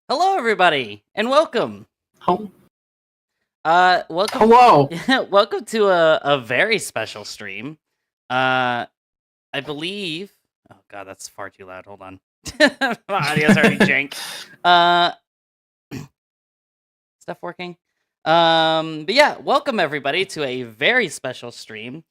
Hello, everybody, and welcome. Oh, Welcome, hello. welcome to a very special stream. I believe. Oh God, that's far too loud. Hold on, my audio's already jank. Uh, Stuff working. But yeah, welcome everybody to a very special stream.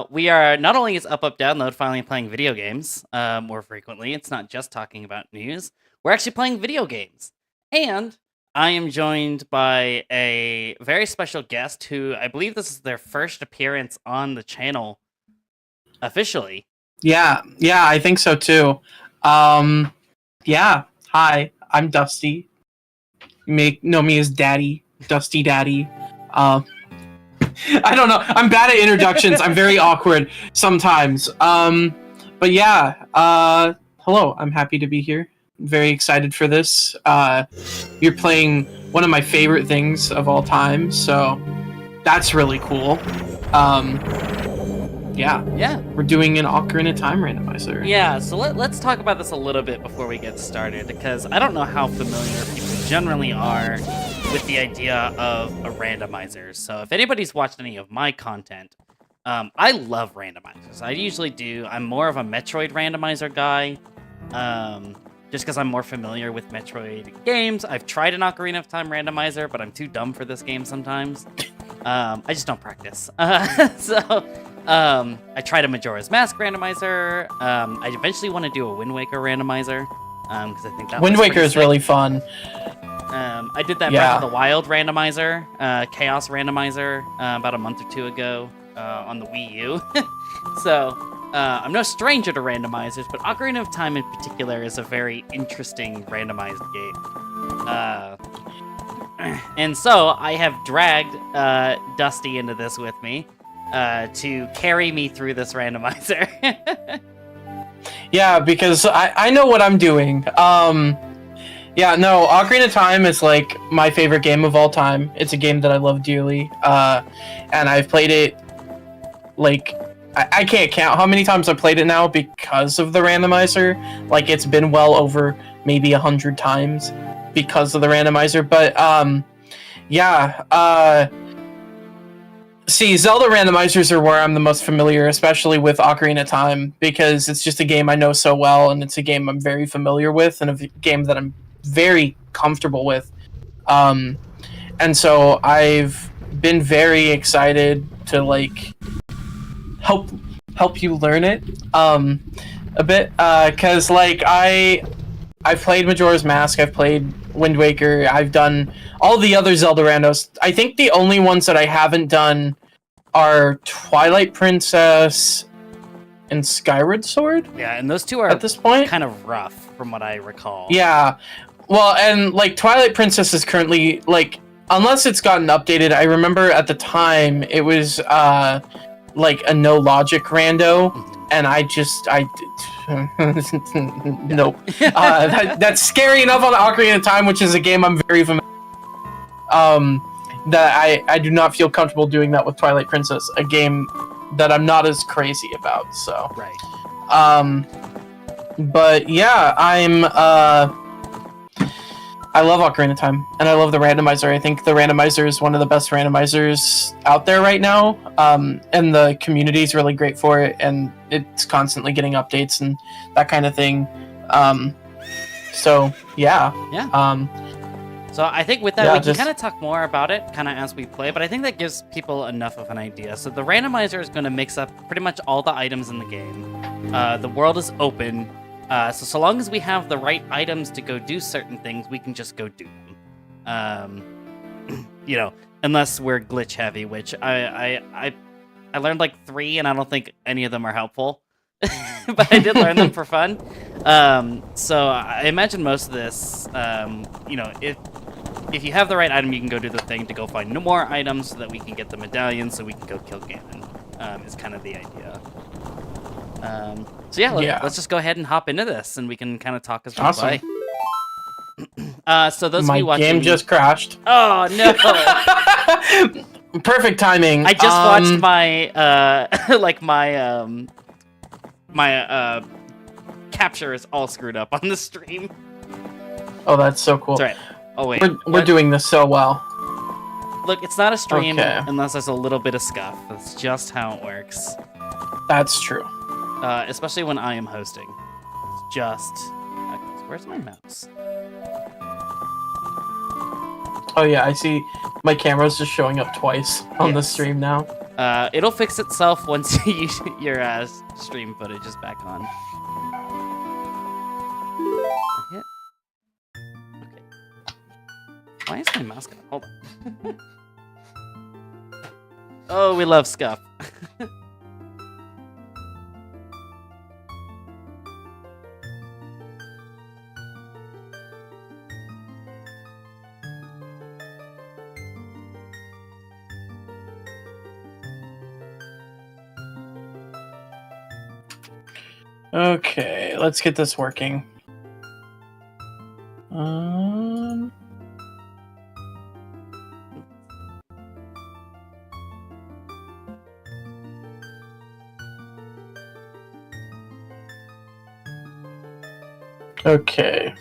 We are not only is up download finally playing video games more frequently. It's not just talking about news. We're actually playing video games, and I am joined by a very special guest who I believe this is their first appearance on the channel officially. Yeah, I think so too. Um, yeah. Hi, I'm Dusty. You may know me as Daddy, DustyDaddy. I don't know. I'm bad at introductions. I'm very awkward sometimes. But yeah. Hello. I'm happy to be here. Very excited for this. You're playing one of my favorite things of all time, so that's really cool. Yeah, we're doing an Ocarina of Time randomizer. Yeah, so let's talk about this a little bit before we get started, because I don't know how familiar people generally are with the idea of a randomizer. So if anybody's watched any of my content, I love randomizers. I usually do. I'm more of a Metroid randomizer guy, just because I'm more familiar with Metroid games. I've tried an Ocarina of Time randomizer, but I'm too dumb for this game sometimes. I just don't practice. I tried a Majora's Mask randomizer. I eventually want to do a Wind Waker randomizer, because I think that Wind Waker is really fun. I did that Breath of the Wild randomizer, Chaos randomizer, about a month or two ago on the Wii U. So I'm no stranger to randomizers, but Ocarina of Time in particular is a very interesting randomized game. And so I have dragged Dusty into this with me to carry me through this randomizer. Yeah, because I know what I'm doing. Yeah, no, Ocarina of Time is like my favorite game of all time. It's a game that I love dearly. And I've played it like I can't count how many times I've played it now because of the randomizer. Like it's been well over maybe 100 times because of the randomizer. But see, Zelda randomizers are where I'm the most familiar, especially with Ocarina of Time, because it's just a game I know so well, and it's a game I'm very familiar with, and a game that I'm very comfortable with. And so I've been very excited to like help you learn it a bit, because like I've played Majora's Mask, I've played Wind Waker, I've done all the other Zelda randos. I think the only ones that I haven't done are Twilight Princess and Skyward Sword. Yeah, and those two are at this point kind of rough from what I recall. Yeah. Well, and like Twilight Princess is currently like, unless it's gotten updated, I remember at the time it was like a no logic rando, and nope. That's scary enough on Ocarina of Time, which is a game I'm very familiar with. That I do not feel comfortable doing that with Twilight Princess, a game that I'm not as crazy about. So right. But yeah, I love Ocarina of Time, and I love the randomizer. I think the randomizer is one of the best randomizers out there right now, and the community is really great for it, and it's constantly getting updates and that kind of thing. So yeah. So I think with that, we can kind of talk more about it kind of as we play, but I think that gives people enough of an idea. So the randomizer is going to mix up pretty much all the items in the game. The world is open. So long as we have the right items to go do certain things, we can just go do them. You know, unless we're glitch heavy, which I learned like 3, and I don't think any of them are helpful. But I did learn them for fun. So I imagine most of this, you know, if you have the right item, you can go do the thing to go find no more items so that we can get the medallion so we can go kill Ganon, is kind of the idea. So yeah, let's just go ahead and hop into this, and we can kind of talk as we play. So those of you watching... My game just crashed. Oh, no! Perfect timing. I just watched my, like, my capture is all screwed up on the stream. Oh, that's so cool. That's right. Oh wait, We're doing this so well. Look, it's not a stream Okay. unless there's a little bit of scuff. That's just how it works. That's true. Especially when I am hosting. It's just... Where's my mouse? Oh yeah, I see my camera's just showing up twice on the Yes. stream now. It'll fix itself once your stream footage is back on. I hit? Okay. Why is my mouse gonna... Hold on. Oh, we love scuff. Okay, let's get this working. Okay.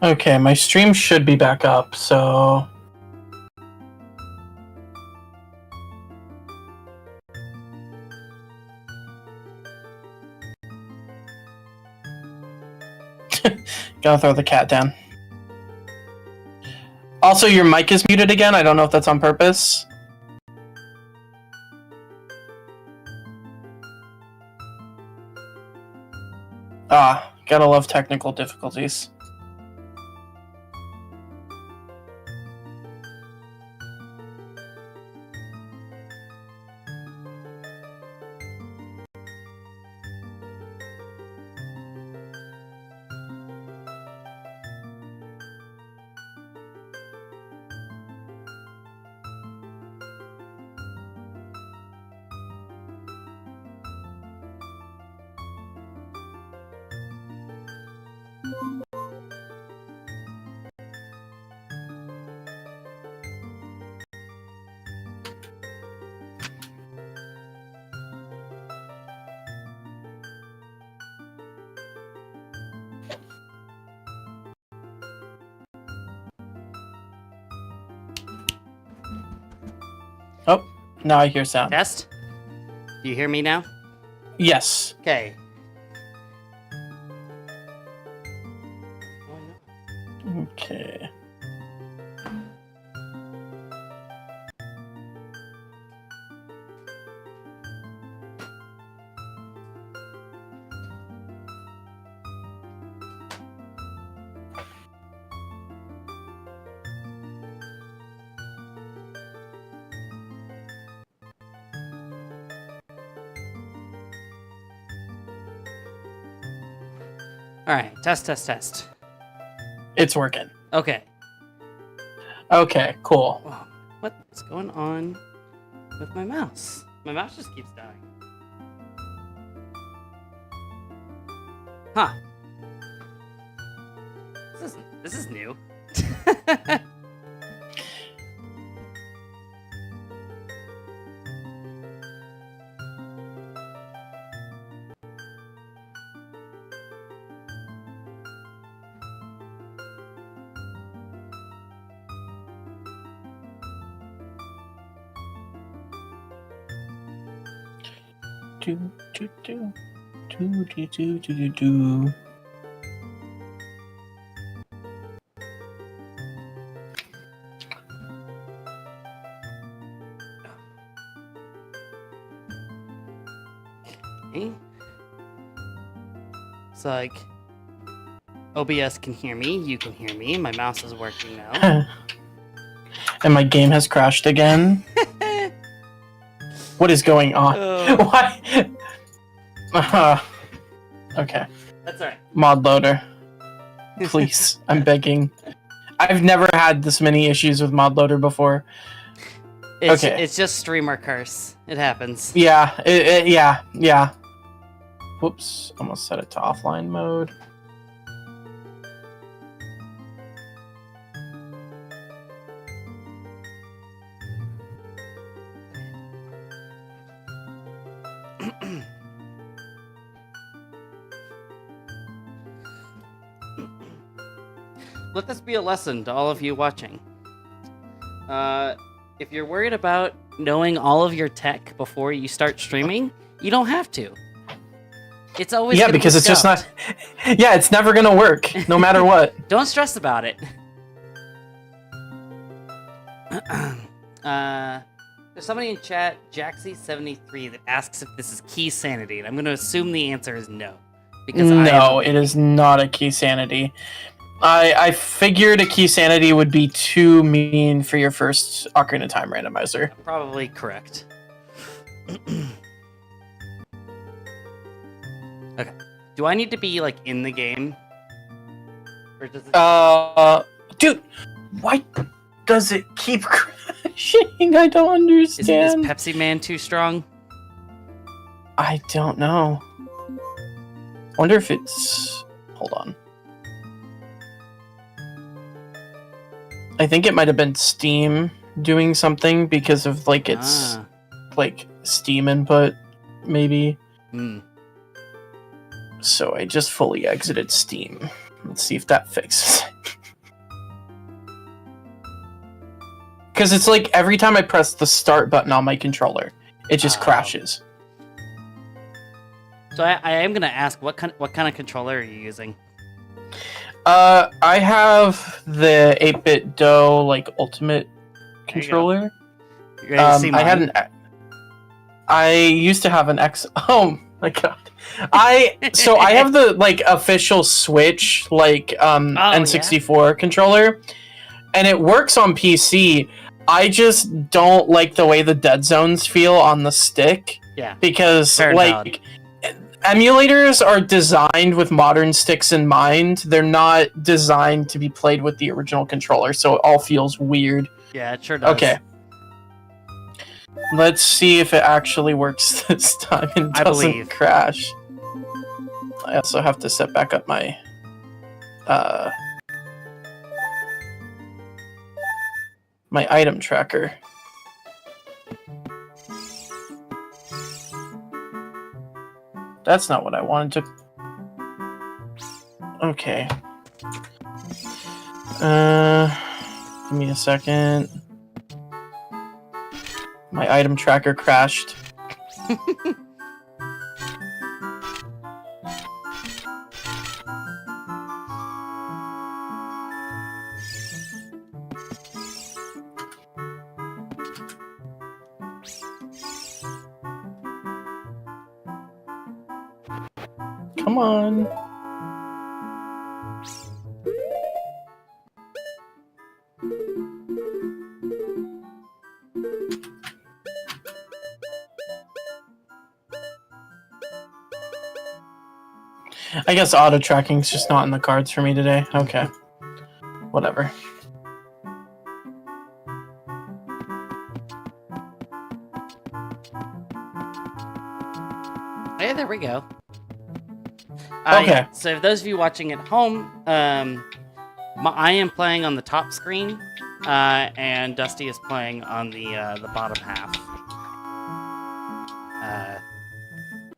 Okay, my stream should be back up, so... Gotta throw the cat down. Also, your mic is muted again. I don't know if that's on purpose. Ah, gotta love technical difficulties. Oh, now I hear sound. Test? Do you hear me now? Yes. Okay. Okay. All right. Test, test, test. It's working. Okay. Okay, cool. Whoa. What is going on with my mouse? My mouse just keeps dying. Huh. This is new. Do, do, do. Do, do, do, do, do, do. Okay. So like, OBS can hear me, you can hear me, my mouse is working now. And my game has crashed again. What is going on? Why? Okay. That's alright. Mod loader. Please, I'm begging. I've never had this many issues with mod loader before. It's just streamer curse. It happens. Yeah, yeah. Whoops, almost set it to offline mode. Let this be a lesson to all of you watching. If you're worried about knowing all of your tech before you start streaming, you don't have to. It's always because it's just not. Yeah, it's never gonna work, no matter what. Don't stress about it. There's somebody in chat, Jaxie73, that asks if this is key sanity, and I'm going to assume the answer is no. Because it is not a key sanity. I figured a key sanity would be too mean for your first Ocarina of Time randomizer. Probably correct. Okay. Do I need to be, like, in the game? Or does it... Dude, why does it keep crashing? I don't understand. Is Pepsi Man too strong? I don't know. Wonder if it's... Hold on. I think it might have been Steam doing something because of, like, its, like, Steam input, maybe. So I just fully exited Steam. Let's see if that fixes it. Because it's like every time I press the start button on my controller, it just crashes. So I am gonna ask, what kind of controller are you using? I have the 8-bit DO like Ultimate controller. You ready to see mine? I used to have an X. Oh my god. I have the like official Switch like N64 controller, and it works on PC. I just don't like the way the dead zones feel on the stick. Yeah. Because like emulators are designed with modern sticks in mind. They're not designed to be played with the original controller, so it all feels weird. Yeah, it sure does. Okay. Let's see if it actually works this time and doesn't crash. I also have to set back up my my item tracker. That's not what I wanted to... Okay. Give me a second. My item tracker crashed. Come on. I guess auto tracking is just not in the cards for me today. Okay. Whatever. Hey, there we go. Okay. So for those of you watching at home, I am playing on the top screen, and Dusty is playing on the bottom half.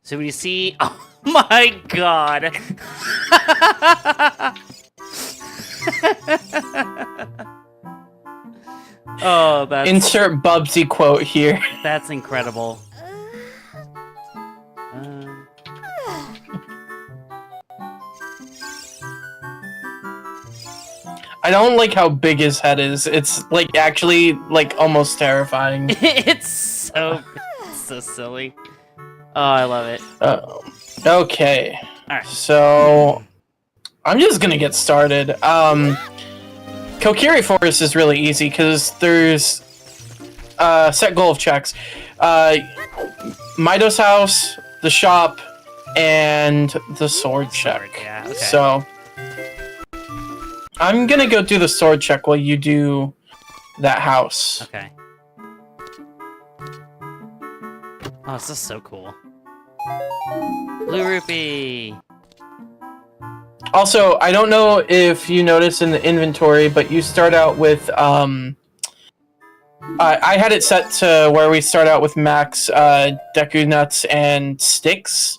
So when you see, oh my god! Oh, that's... Insert Bubsy quote here. That's incredible. I don't like how big his head is. It's like actually like almost terrifying. It's so silly. Oh, I love it. Okay. All right. So I'm just gonna get started. Kokiri Forest is really easy because there's set goal of checks. Mido's house, the shop, and the sword check. Yeah, okay. So I'm gonna go do the sword check while you do that house. Okay. Oh, this is so cool. Blue rupee. Also, I don't know if you notice in the inventory, but you start out with I had it set to where we start out with max Deku nuts and sticks.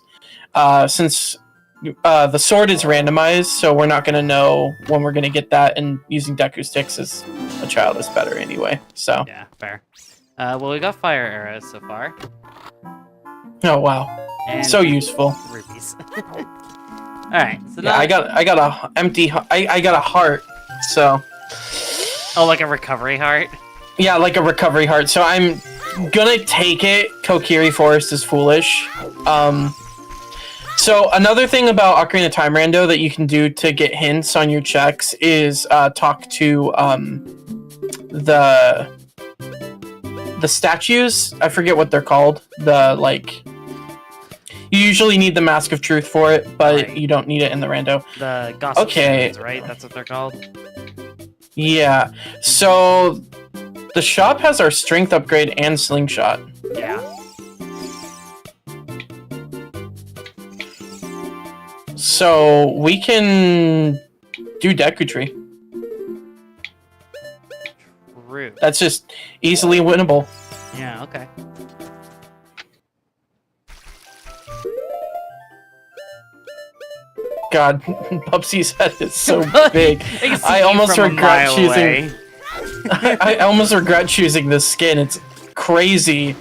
Since the sword is randomized, so we're not going to know when we're going to get that, and using Deku sticks as a child is better anyway. So Yeah, fair. Well, we got fire arrows so far. oh wow, And so useful. rupees. All right. So Yeah, now I got a empty. I got a heart. So oh, like a recovery heart. yeah, like a recovery heart. So I'm gonna take it. Kokiri Forest is foolish. So another thing about Ocarina of Time Rando that you can do to get hints on your checks is talk to the statues. I forget what they're called. The like. You usually need the Mask of Truth for it, but Right. you don't need it in the rando. The gossip Okay. stones, right? That's what they're called. Yeah. So the shop has our strength upgrade and slingshot. Yeah. So we can do Deku Tree. True. That's just easily winnable. Yeah. Okay. God, Bubsy's head is so big. can see I you almost from a regret mile choosing. away. I almost regret choosing this skin. It's crazy.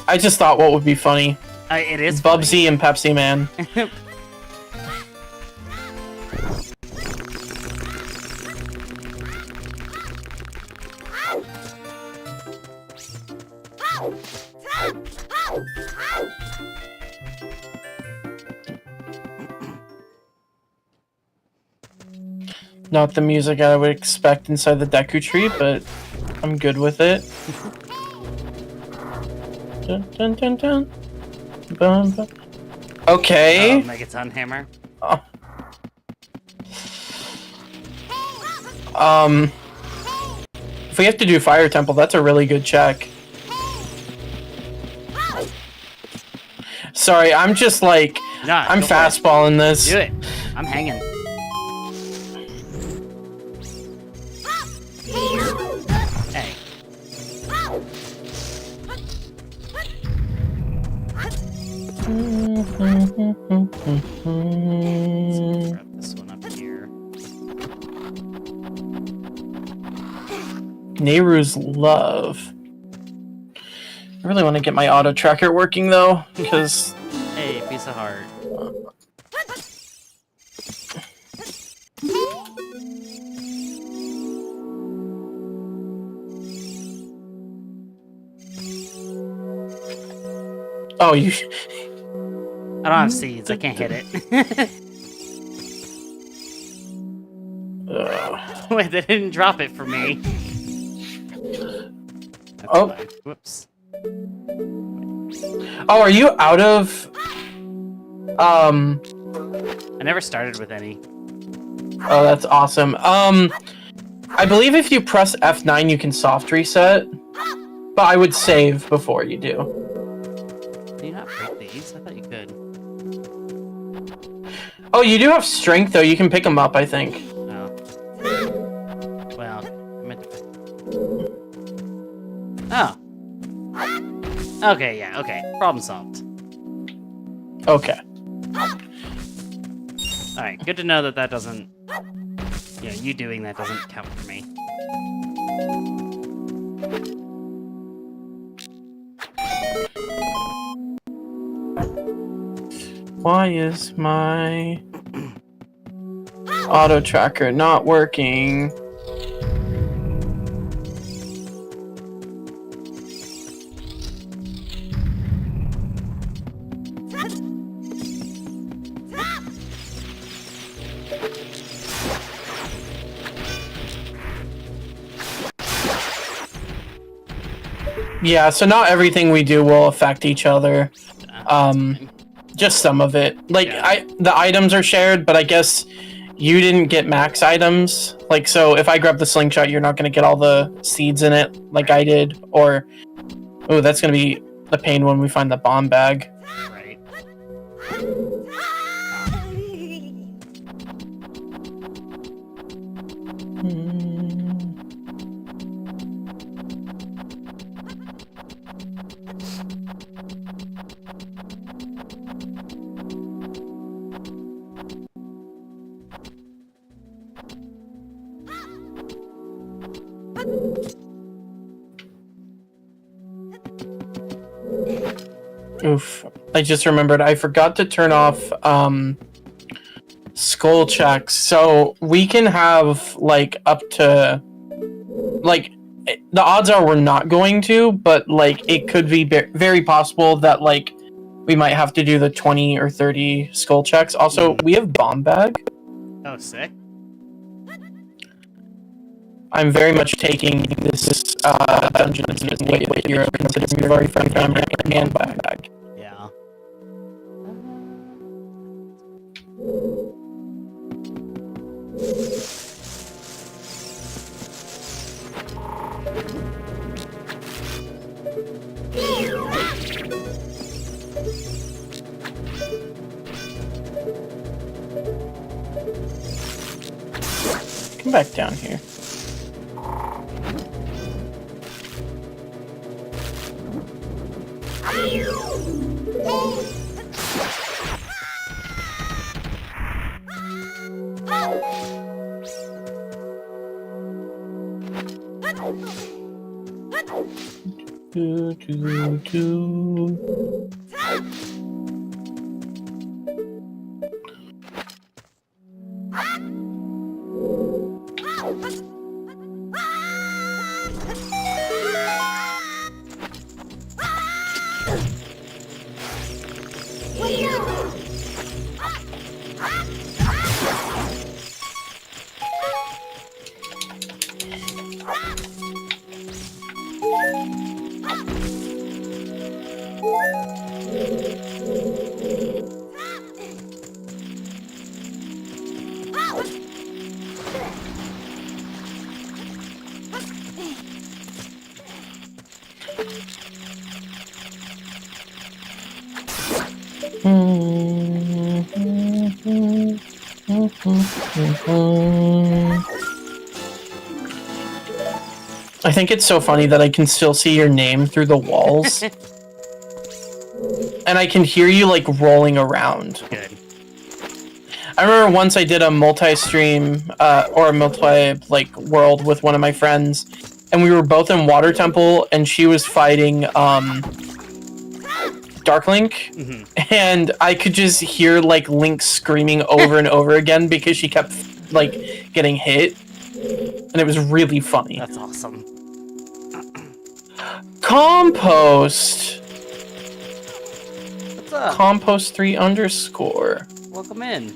I just thought what would be funny. It is Bubsy and Pepsi Man. Not the music I would expect inside the Deku Tree, but I'm good with it. Dun, dun, dun, dun. Bum, bum. Okay. Megaton hammer. If we have to do Fire Temple, that's a really good check. Sorry, I'm just like Nah, I'm go for it. fastballing this. Do it. I'm hanging. Hey. Grab this one up here. Nehru's Love. I really want to get my auto tracker working though, because Hey, piece of heart. oh, you. I don't have seeds. I can't hit it. Wait, they didn't drop it for me. That's Oh. fine. Whoops. Oh, are you out of? I never started with any. Oh, that's awesome. I believe if you press F9, you can soft reset, but I would save before you do. Can you not break these? I thought you could. Oh, you do have strength though. You can pick them up, I think. No. Well, I meant to. Oh. Okay, yeah, okay. Problem solved. Okay. Alright, good to know that that doesn't... You know, you doing that doesn't count for me. Why is my auto tracker not working? Yeah, so not everything we do will affect each other. Just some of it. Like, Yeah. the items are shared, but I guess you didn't get max items. Like, so if I grab the slingshot, you're not going to get all the seeds in it like I did. Or, oh, that's going to be a pain when we find the bomb bag. Right. Oof. I just remembered I forgot to turn off skull checks. So we can have like up to like the odds are we're not going to, but like it could be very possible that like we might have to do the 20 or 30 skull checks. Also, we have bomb bag. Oh, sick. I'm very much taking this dungeon as a way that you're considering you've already found camera and bomb bag. Yeah. Come back down here. I think it's so funny that I can still see your name through the walls. And I can hear you, like, rolling around. Good. I remember once I did a multi-stream, or a multi, world with one of my friends, and we were both in Water Temple, and she was fighting, Dark Link, and I could just hear, like, Link screaming over and over again because she kept, like, getting hit. And it was really funny. That's awesome. Compost! What's up? Compost3_. Welcome in.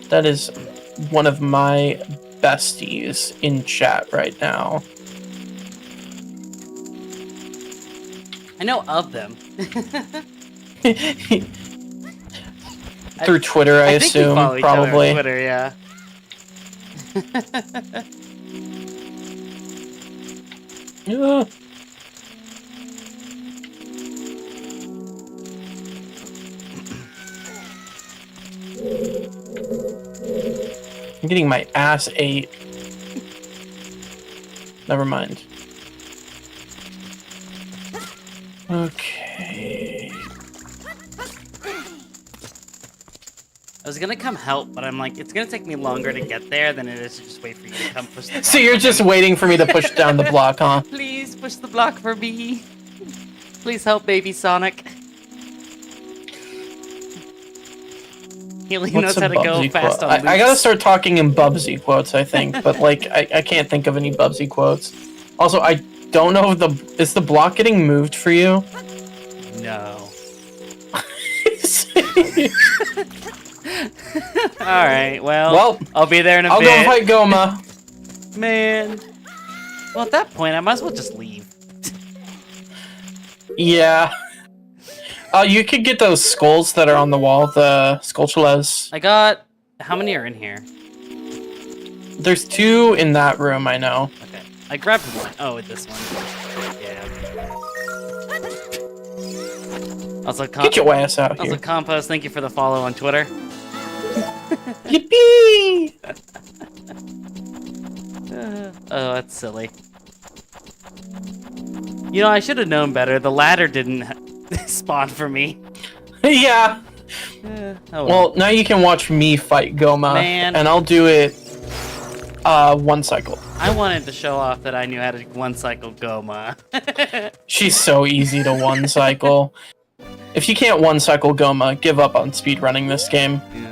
That is one of my besties in chat right now. I know of them. Through Twitter, I think we assume, follow each other on probably. Twitter, yeah. Yeah. I'm getting my ass ate. Never mind. Okay. I was gonna come help, but I'm like, it's gonna take me longer to get there than it is to just wait for you to come push the block. So you're just waiting for me to push down the block, huh? Please push the block for me. Please help baby Sonic. He only knows how to go fast on loops. I gotta start talking in Bubsy quotes, I think, but like I can't think of any Bubsy quotes. Also, I don't know if is the block getting moved for you? No. Alright, well, I'll be there in a bit. I'll go fight Goma. Man. Well, at that point, I might as well just leave. Yeah. You could get those skulls that are on the wall, the skulltulas. I got... How many are in here? There's 2 in that room, I know. Okay. I grabbed one. Oh, this one. Yeah. Also, Get your ass out here. Also, Compost, thank you for the follow on Twitter. Yippee! Oh, that's silly. You know, I should have known better. The ladder didn't spawn for me. Yeah. Oh Well, now you can watch me fight Goma, Man. and I'll do it 1 cycle. I wanted to show off that I knew how to one-cycle Goma. She's so easy to 1 cycle. If you can't 1 cycle Goma, give up on speedrunning this game. Yeah.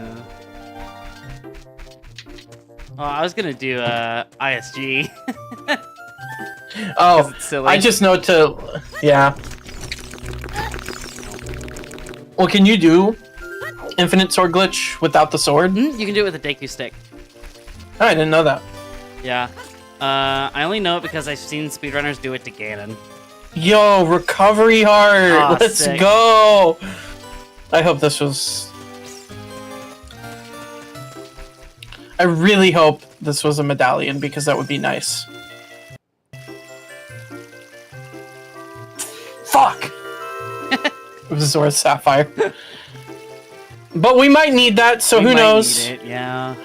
Oh, I was gonna do ISG. Oh, It's silly. I just know to... Yeah. Well, can you do infinite sword glitch without the sword? You can do it with a Deku stick. Oh, I didn't know that. Yeah. I only know it because I've seen speedrunners do it to Ganon. Yo, recovery heart! Aw, Let's sick. go! I hope this was... I really hope this was a medallion, because that would be nice. Fuck! It was Zora Sapphire. But we might need that, so We who might knows? need it, yeah.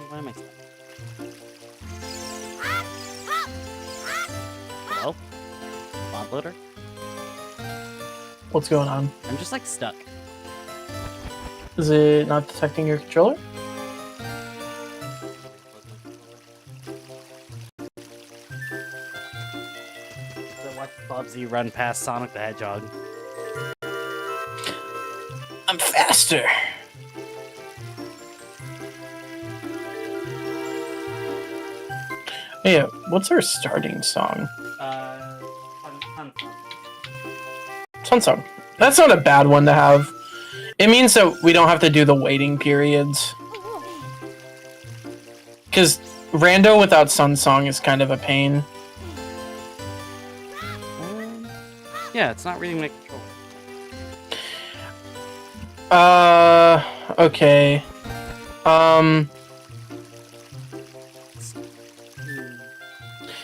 Why am I stuck? Hello? Mod loader? What's going on? I'm just like stuck. Is it not detecting your controller? I watched Bubsy run past Sonic the Hedgehog. I'm faster! Hey, what's our starting song? Sun Song. That's not a bad one to have. It means that we don't have to do the waiting periods. Because Rando without Sun Song is kind of a pain. Yeah, it's not reading my controller. Okay.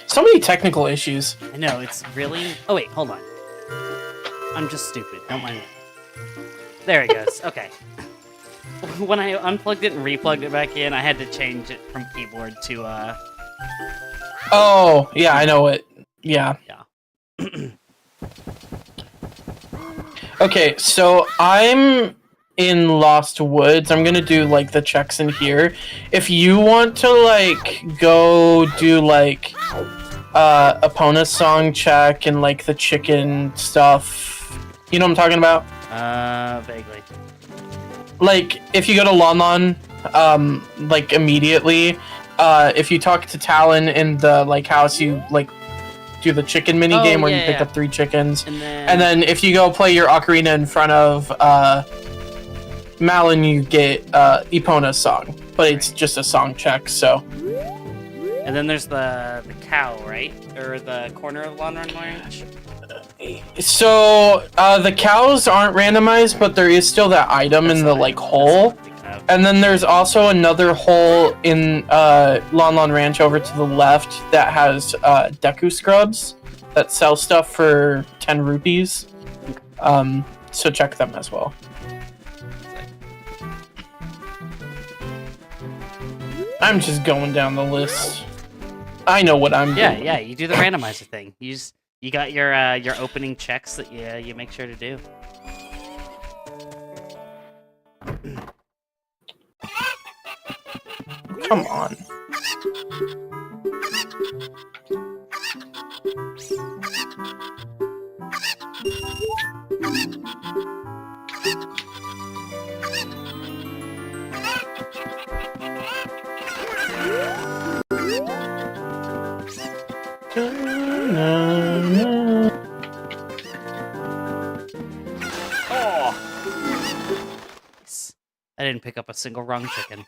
So many technical issues. I know, it's really... Oh wait, hold on. I'm just stupid, don't mind me. There it goes, okay. When I unplugged it and replugged it back in, I had to change it from keyboard to, Oh, yeah, I know it. Yeah. Yeah. Okay, so I'm in Lost Woods. I'm gonna do, like, the checks in here. If you want to, like, go do, like, Epona's song check and, like, the chicken stuff, you know what I'm talking about? Vaguely. Like, if you go to Lon Lon, like, immediately, if you talk to Talon in the, like, house, you, like, do the chicken mini game where you pick up 3 chickens. And then if you go play your ocarina in front of, Malin, you get, Epona's song. But it's just a song check, so... And then there's the cow, right? Or the corner of Lon Lon Ranch? So, the cows aren't randomized, but there is still that item in the, like, hole. And then there's also another hole in, Lon Lon Ranch over to the left that has, Deku Scrubs that sell stuff for 10 rupees. So check them as well. I'm just going down the list. I know what I'm doing. Yeah, you do the randomizer thing. You got your opening checks that you make sure to do. Come on. I didn't pick up a single wrong chicken.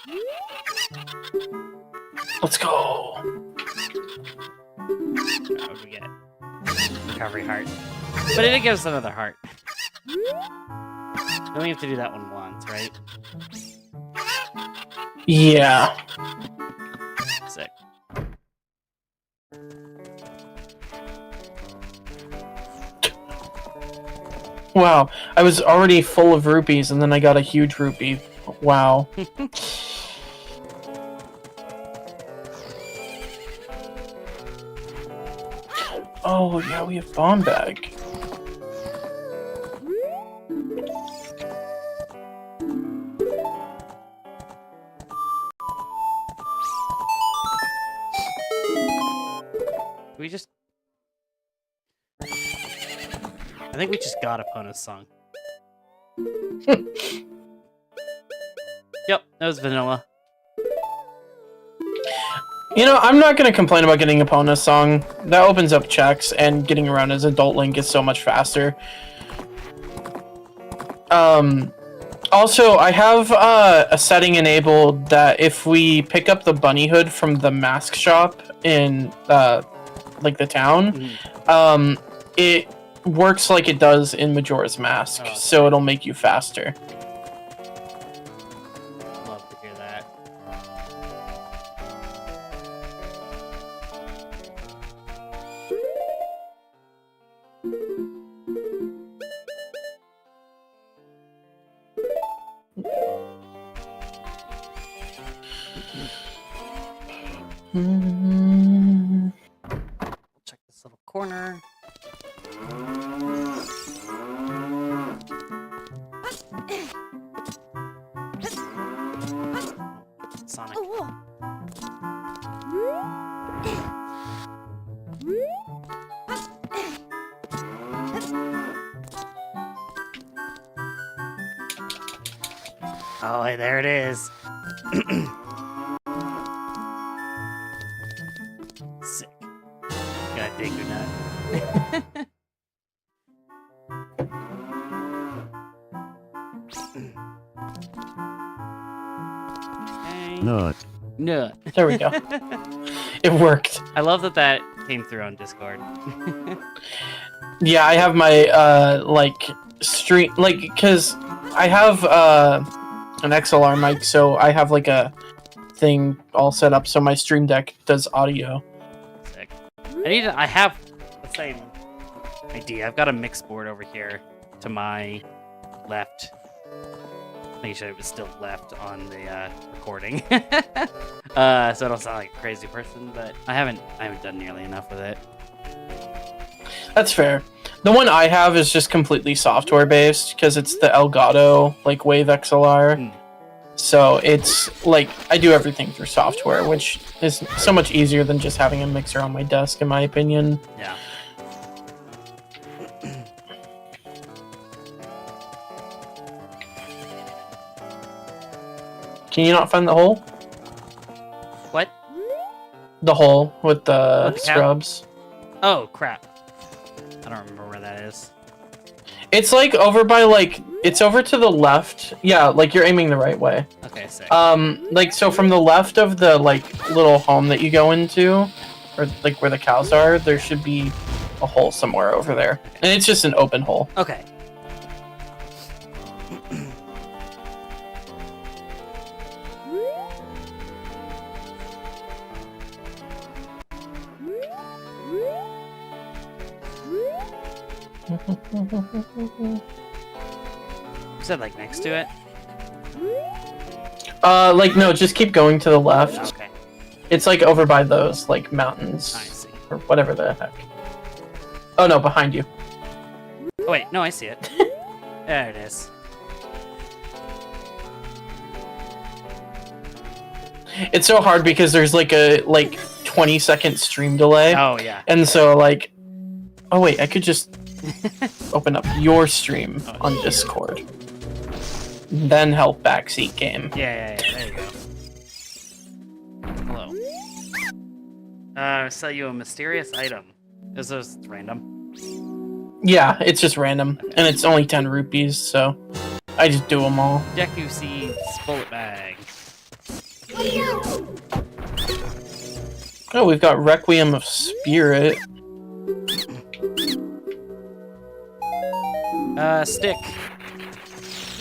Let's go. What would we get? Recovery heart. But it did give us another heart. We only have to do that one once, right? Yeah. Sick. Wow. I was already full of rupees, and then I got a huge rupee. Wow. Oh, yeah, we have bomb bag. We just... I think we just got Epona's song. Yep, that was vanilla. You know, I'm not going to complain about getting Epona's song. That opens up checks, and getting around as Adult Link is so much faster. Also, I have a setting enabled that if we pick up the bunny hood from the mask shop in, like, the town, it works like it does in Majora's Mask, so it'll make you faster. Love to hear that. Check this little corner. Sonic. Oh, there it is. Sick. Gotta dig your nut. Nut. Nut. There we go. It worked. I love that that came through on Discord. Yeah, I have my, like, stream, like, because I have, an XLR mic, so I have, like, a thing all set up so my Stream Deck does audio. Sick. I have the same idea. I've got a mix board over here to my left. Make sure it was still left on the recording. So I don't sound like a crazy person, but I haven't done nearly enough with it. That's fair. The one I have is just completely software based because it's the Elgato like Wave XLR. So it's like I do everything through software, which is so much easier than just having a mixer on my desk, in my opinion. Yeah. Can you not find the hole? What? The hole with the the cap? scrubs. Oh crap! I don't remember where that is. It's like over by like it's over to the left. Yeah, like you're aiming the right way. Okay, sick. Like so from the left of the like little home that you go into, or like where the cows are, there should be a hole somewhere over there, and it's just an open hole. Okay. You said like next to it? Like no, just keep going to the left. Okay. It's like over by those like mountains I see. or whatever the heck. Oh no, behind you. Oh wait, no, I see it. There it is. It's so hard because there's like a 20-second stream delay. Oh yeah. And so like oh wait, I could just open up your stream on Discord. Then help backseat game. Yeah. There you go. Hello. Sell you a mysterious item. Is this random? Yeah, it's just random. And it's only 10 rupees, so I just do them all. Deku seeds, bullet bag. Oh, we've got Requiem of Spirit. Stick.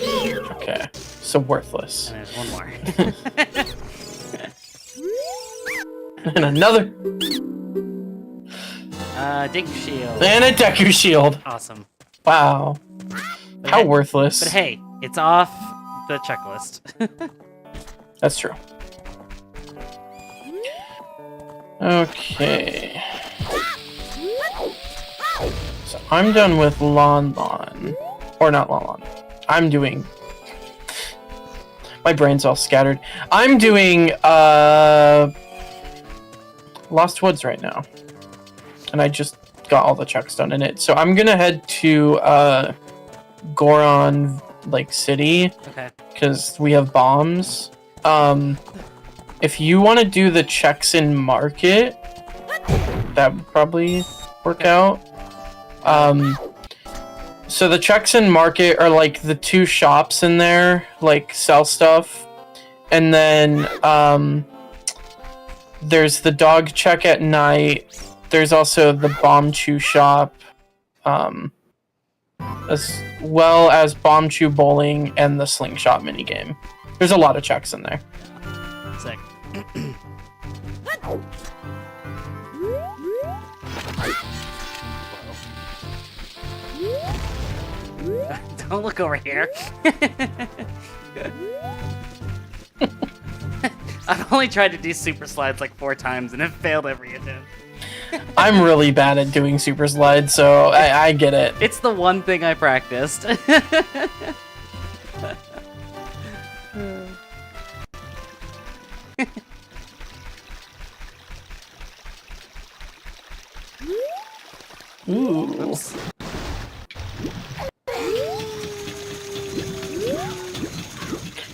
Okay, so worthless. And there's one more. And another. Deku shield. And a Deku Shield. Awesome. Wow. But How hey, worthless. But hey, it's off the checklist. That's true. Okay. So I'm done with Lon Lon. Or not Lon Lon. I'm doing... My brain's all scattered. I'm doing, Lost Woods right now. And I just got all the checks done in it. So I'm gonna head to, Goron, like, City. Okay. Because we have bombs. If you want to do the checks in Market, that would probably work out. So the checks in Market are like the two shops in there, like sell stuff. And then there's the dog check at night. There's also the bomb chew shop. As well as bomb chew bowling and the slingshot minigame. There's a lot of checks in there. Sick. Don't look over here. I've only tried to do super slides like 4 times and have failed every attempt. I'm really bad at doing super slides, so I get it. It's the one thing I practiced. Ooh. Oops.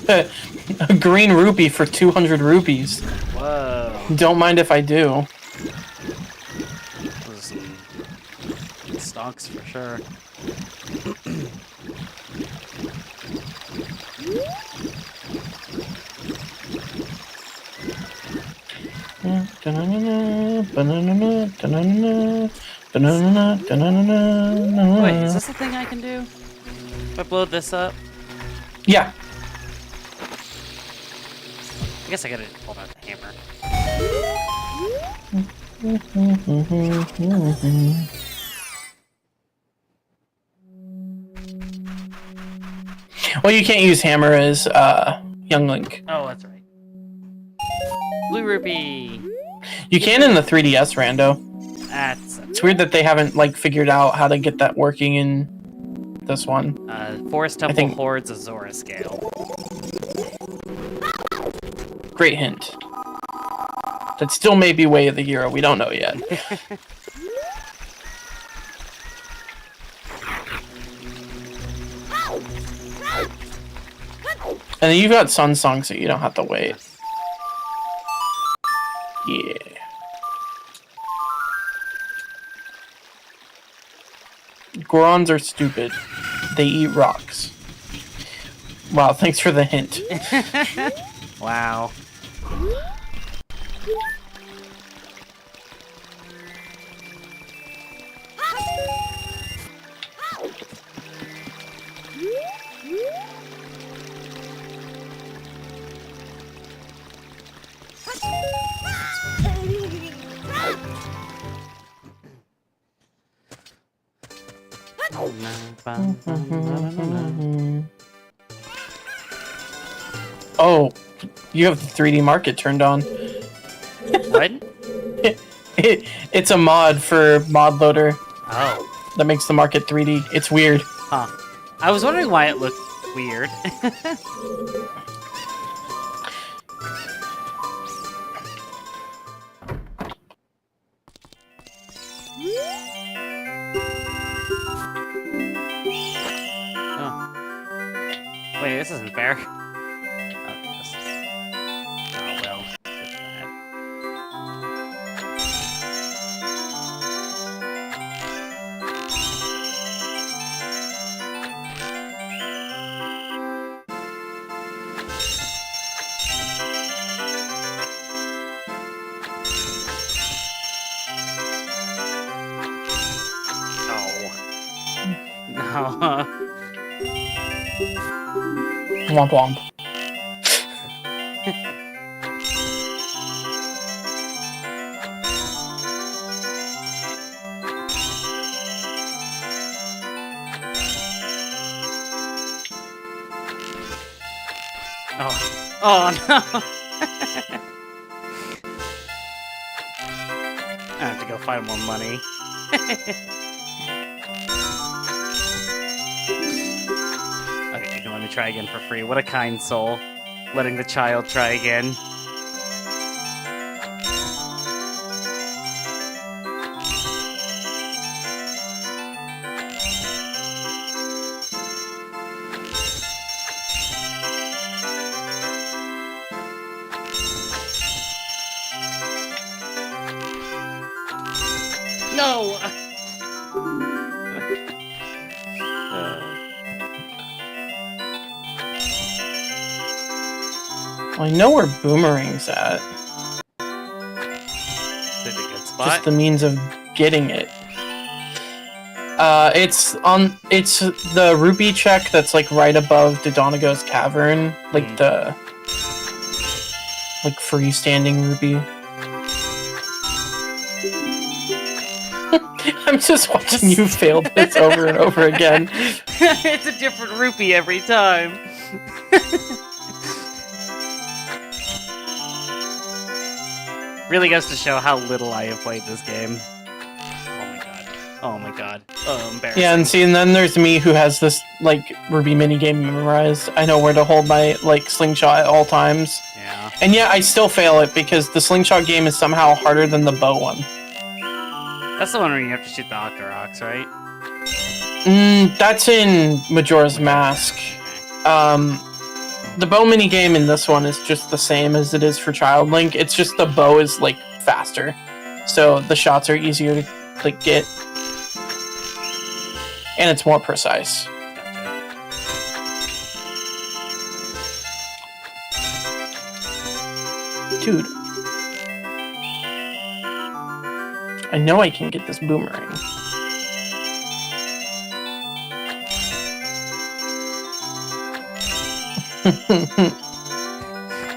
A green rupee for 200 rupees. Whoa. Don't mind if I do. Those are some stonks for sure. Wait, is this the thing I can do? If I blow this up? Yeah. I guess I gotta pull out the hammer. Well, you can't use hammer as Young Link. Oh, that's right. Blue rupee! You can in the 3DS rando. That's It's weird that they haven't like figured out how to get that working in this one. Forest Temple think- Hordes Azora scale. Great hint. That still may be Way of the Hero. We don't know yet. And then you've got Sun Song, so you don't have to wait. Yeah. Gorons are stupid. They eat rocks. Wow, thanks for the hint. Wow. Oh, you have the 3D market turned on. What? It's a mod for Mod Loader Oh. that makes the market 3D. It's weird. Huh. I was wondering why it looked weird. Oh. Wait, this isn't fair. Oh, this is... Oh, well. It's bad. Womp womp. Oh no! I have to go find more money. Okay, you can let me try again for free. What a kind soul. Letting the child try again. No! I know where Boomerang's at. Is it a good spot? Just the means of getting it. It's the rupee check that's like right above Dodongo's cavern, like the freestanding rupee. I'm just watching you fail this over and over again. It's a different rupee every time. Really goes to show how little I have played this game. Oh my god. Oh my god. Oh, embarrassing. Yeah, and see, and then there's me who has this, like, Ruby minigame memorized. I know where to hold my, like, slingshot at all times. Yeah. And yet I still fail it because the slingshot game is somehow harder than the bow one. That's the one where you have to shoot the Octoroks, right? That's in Majora's Mask. The bow minigame in this one is just the same as it is for Child Link. It's just the bow is, like, faster. So the shots are easier to, like, get. And it's more precise. Dude. I know I can get this boomerang.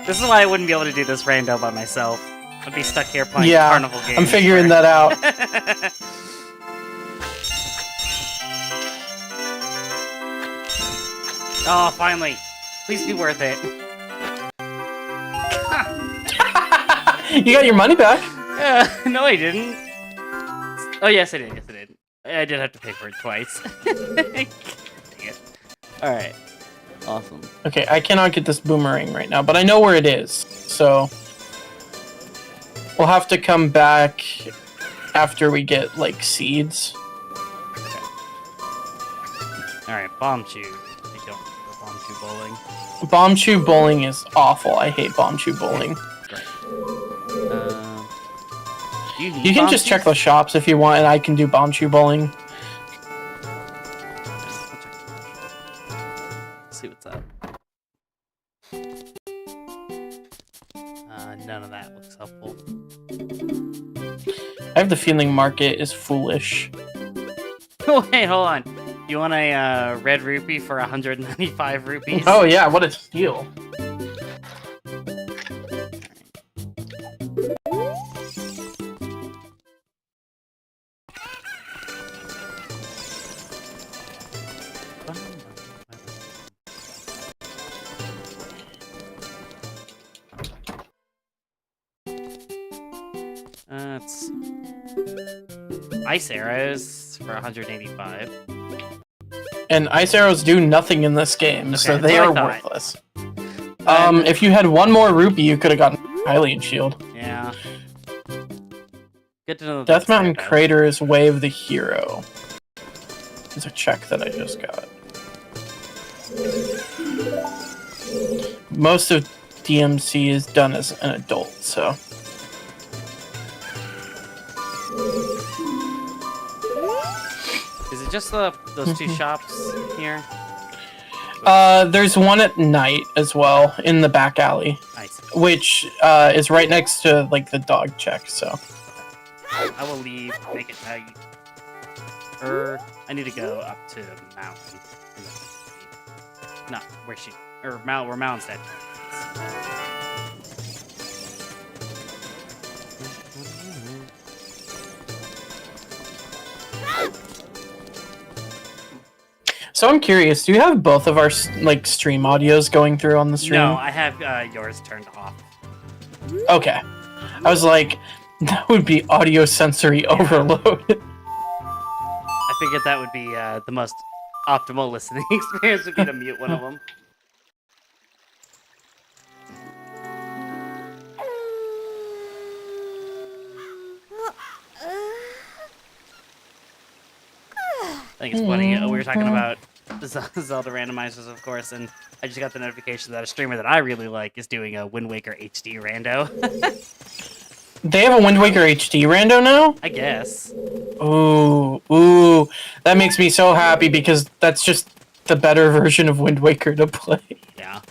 This is why I wouldn't be able to do this rando by myself. I'd be stuck here playing carnival games. I'm figuring that out. Oh, finally. Please be worth it. You got your money back. No, I didn't. Oh, yes, I did. Yes, I did. I did have to pay for it twice. Dang it. Alright. Awesome. Okay, I cannot get this boomerang right now, but I know where it is. So we'll have to come back after we get, like, seeds. Okay. Alright, Bomb Chew. I don't go Bomb Chew bowling. Bomb Chew bowling is awful. I hate Bomb Chew bowling. Great. You can just check the shops if you want, and I can do Bomb Chew bowling. Let's see what's up. None of that looks helpful. I have the feeling Market is foolish. Wait, hold on. You want a red rupee for 195 rupees? Oh yeah, what a steal. Let's see. Ice arrows for 185. And ice arrows do nothing in this game, so Okay, they that's are what I thought. worthless. If you had one more rupee, you could have gotten Hylian Shield. Yeah. Good to know. Death Mountain Crater is Way of the Hero. It's a check that I just got. Most of DMC is done as an adult, so. Is it just those two shops here? There's one at night as well, in the back alley. I see. Which, is right next to, like, the dog check, so. I will leave, make it night. I need to go up to the mountain. not where she or Mal where Mal's dead. So I'm curious, do you have both of our like stream audios going through on the stream? No, I have yours turned off. Okay. I was like, that would be audio sensory overload. I figured that would be the most optimal listening experience would be to mute one of them. I think it's funny. We were talking about Zelda randomizers, of course, and I just got the notification that a streamer that I really like is doing a Wind Waker HD rando. They have a Wind Waker HD rando now? I guess. Ooh. That makes me so happy because that's just the better version of Wind Waker to play. Yeah.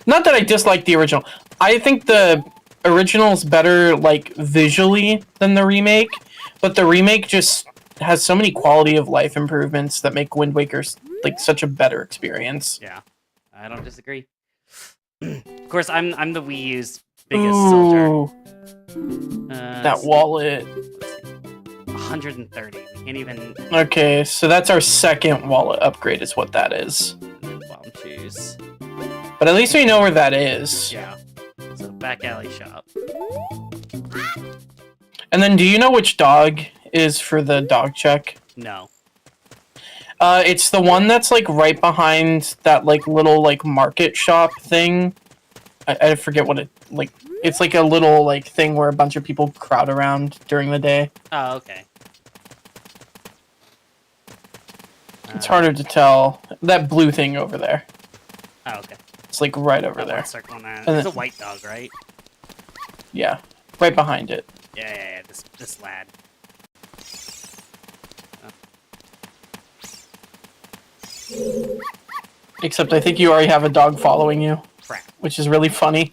Not that I dislike the original. I think the original's better, like, visually than the remake, but the remake just has so many quality of life improvements that make Wind Waker, like, such a better experience. Yeah. I don't disagree. Of course, I'm the Wii U's biggest soldier. That wallet. 130. We can't even. Okay, so that's our second wallet upgrade, is what that is. Bomb shoes. But at least we know where that is. Yeah. So back alley shop. And then, do you know which dog is for the dog check? No. It's the one that's like right behind that like little like market shop thing. I forget what it like. It's like a little like thing where a bunch of people crowd around during the day. Oh, okay. It's harder to tell. That blue thing over there. Oh, okay. It's like right over there. Circle on that. And It's a white dog, right? Yeah, right behind it. Yeah. This lad. Except I think you already have a dog following you. Crap. Which is really funny.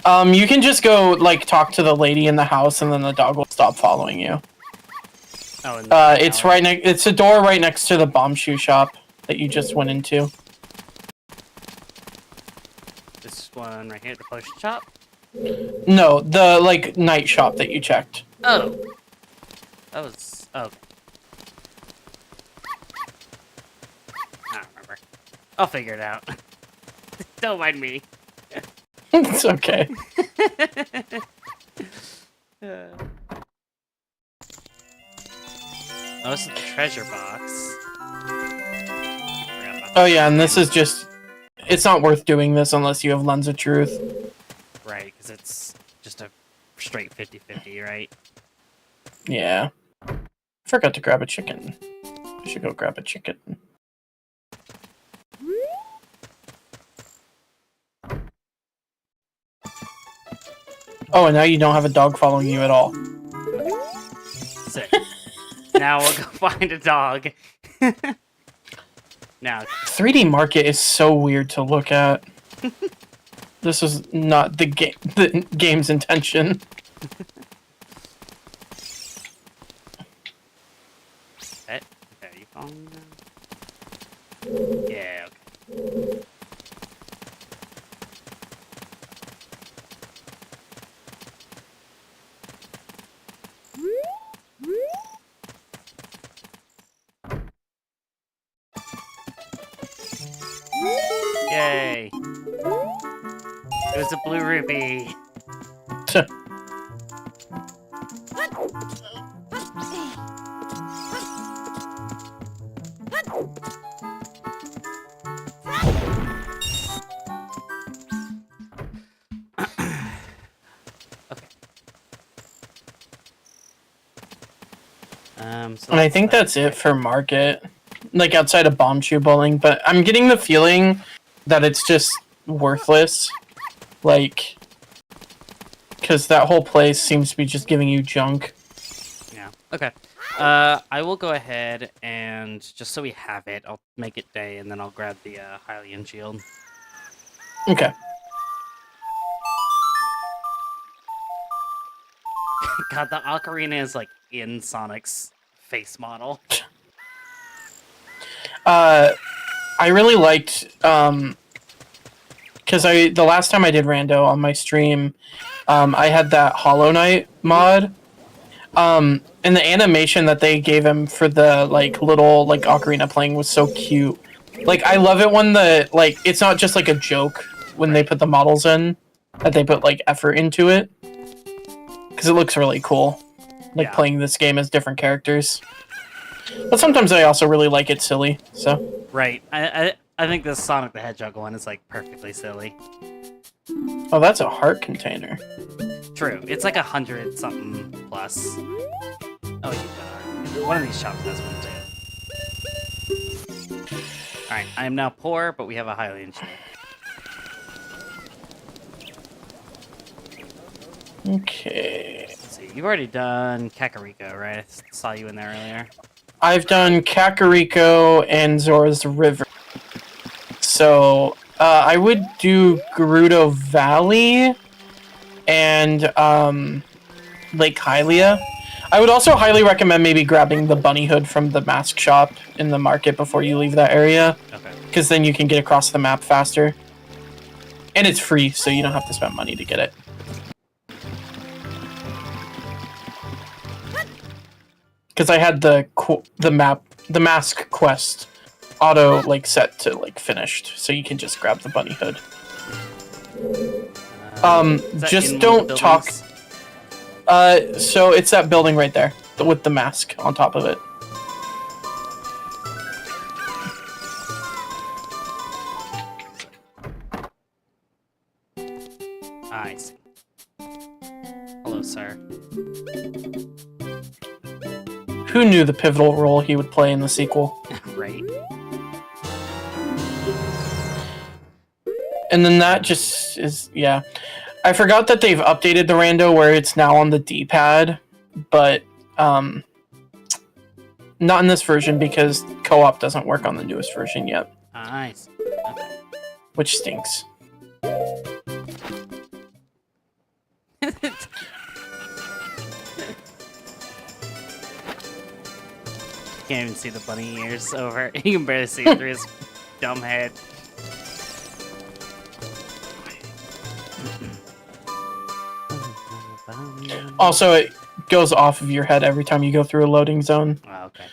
You can just go, like, talk to the lady in the house, and then the dog will stop following you. Oh, it's right next. It's a door right next to the bomb shoe shop that you just went into. This one right here, the potion shop? No, the, like, night shop that you checked. Oh. That was... Oh. Okay. I don't remember. I'll figure it out. Don't mind me. It's okay. Oh, this is the treasure box. Oh yeah, and this is just... It's not worth doing this unless you have Lens of Truth. Right, because it's just a straight 50-50, right? Yeah. Forgot to grab a chicken. I should go grab a chicken. Oh, and now you don't have a dog following you at all. Sick. Now we'll go find a dog. Now, 3D Market is so weird to look at. This is not the game's intention. Okay, you following me now? Yeah, okay. Yay! It was a blue ruby. So and I think that's it for Market. Like, outside of Bomb Shoe Bowling, but I'm getting the feeling that it's just worthless. Like, because that whole place seems to be just giving you junk. Yeah, okay. I will go ahead and, just so we have it, I'll make it day, and then I'll grab the Hylian shield. Okay. God, the ocarina is, like, in Sonic's face model. I really liked because the last time I did rando on my stream, I had that Hollow Knight mod. And the animation that they gave him for the like little like ocarina playing was so cute. Like I love it when it's not just like a joke when they put the models in, that they put like effort into it, because it looks really cool. Like playing this game as different characters. But sometimes I also really like it silly. So right, I think this Sonic the Hedgehog one is like perfectly silly. oh, that's a heart container. True, it's like 100 something plus. Oh, you got one of these shops has one too. All right, I am now poor, but we have a Hylian shield. Okay. Let's see, you've already done Kakariko, right? I saw you in there earlier. I've done Kakariko and Zora's River. So, I would do Gerudo Valley and Lake Hylia. I would also highly recommend maybe grabbing the bunny hood from the mask shop in the market before you leave that area. Okay. Because then you can get across the map faster. And it's free, so you don't have to spend money to get it. Because I had the mask quest auto like set to like finished, so you can just grab the bunny hood. Just don't talk. So it's that building right there with the mask on top of it. I see. Hello, sir. Who knew the pivotal role he would play in the sequel? Right. And then that just is, yeah. I forgot that they've updated the rando where it's now on the D-pad, but not in this version because co-op doesn't work on the newest version yet. I see. Okay. Which stinks. Can't even see the bunny ears over. You can barely see it through his dumb head. Also, it goes off of your head every time you go through a loading zone. Oh, okay.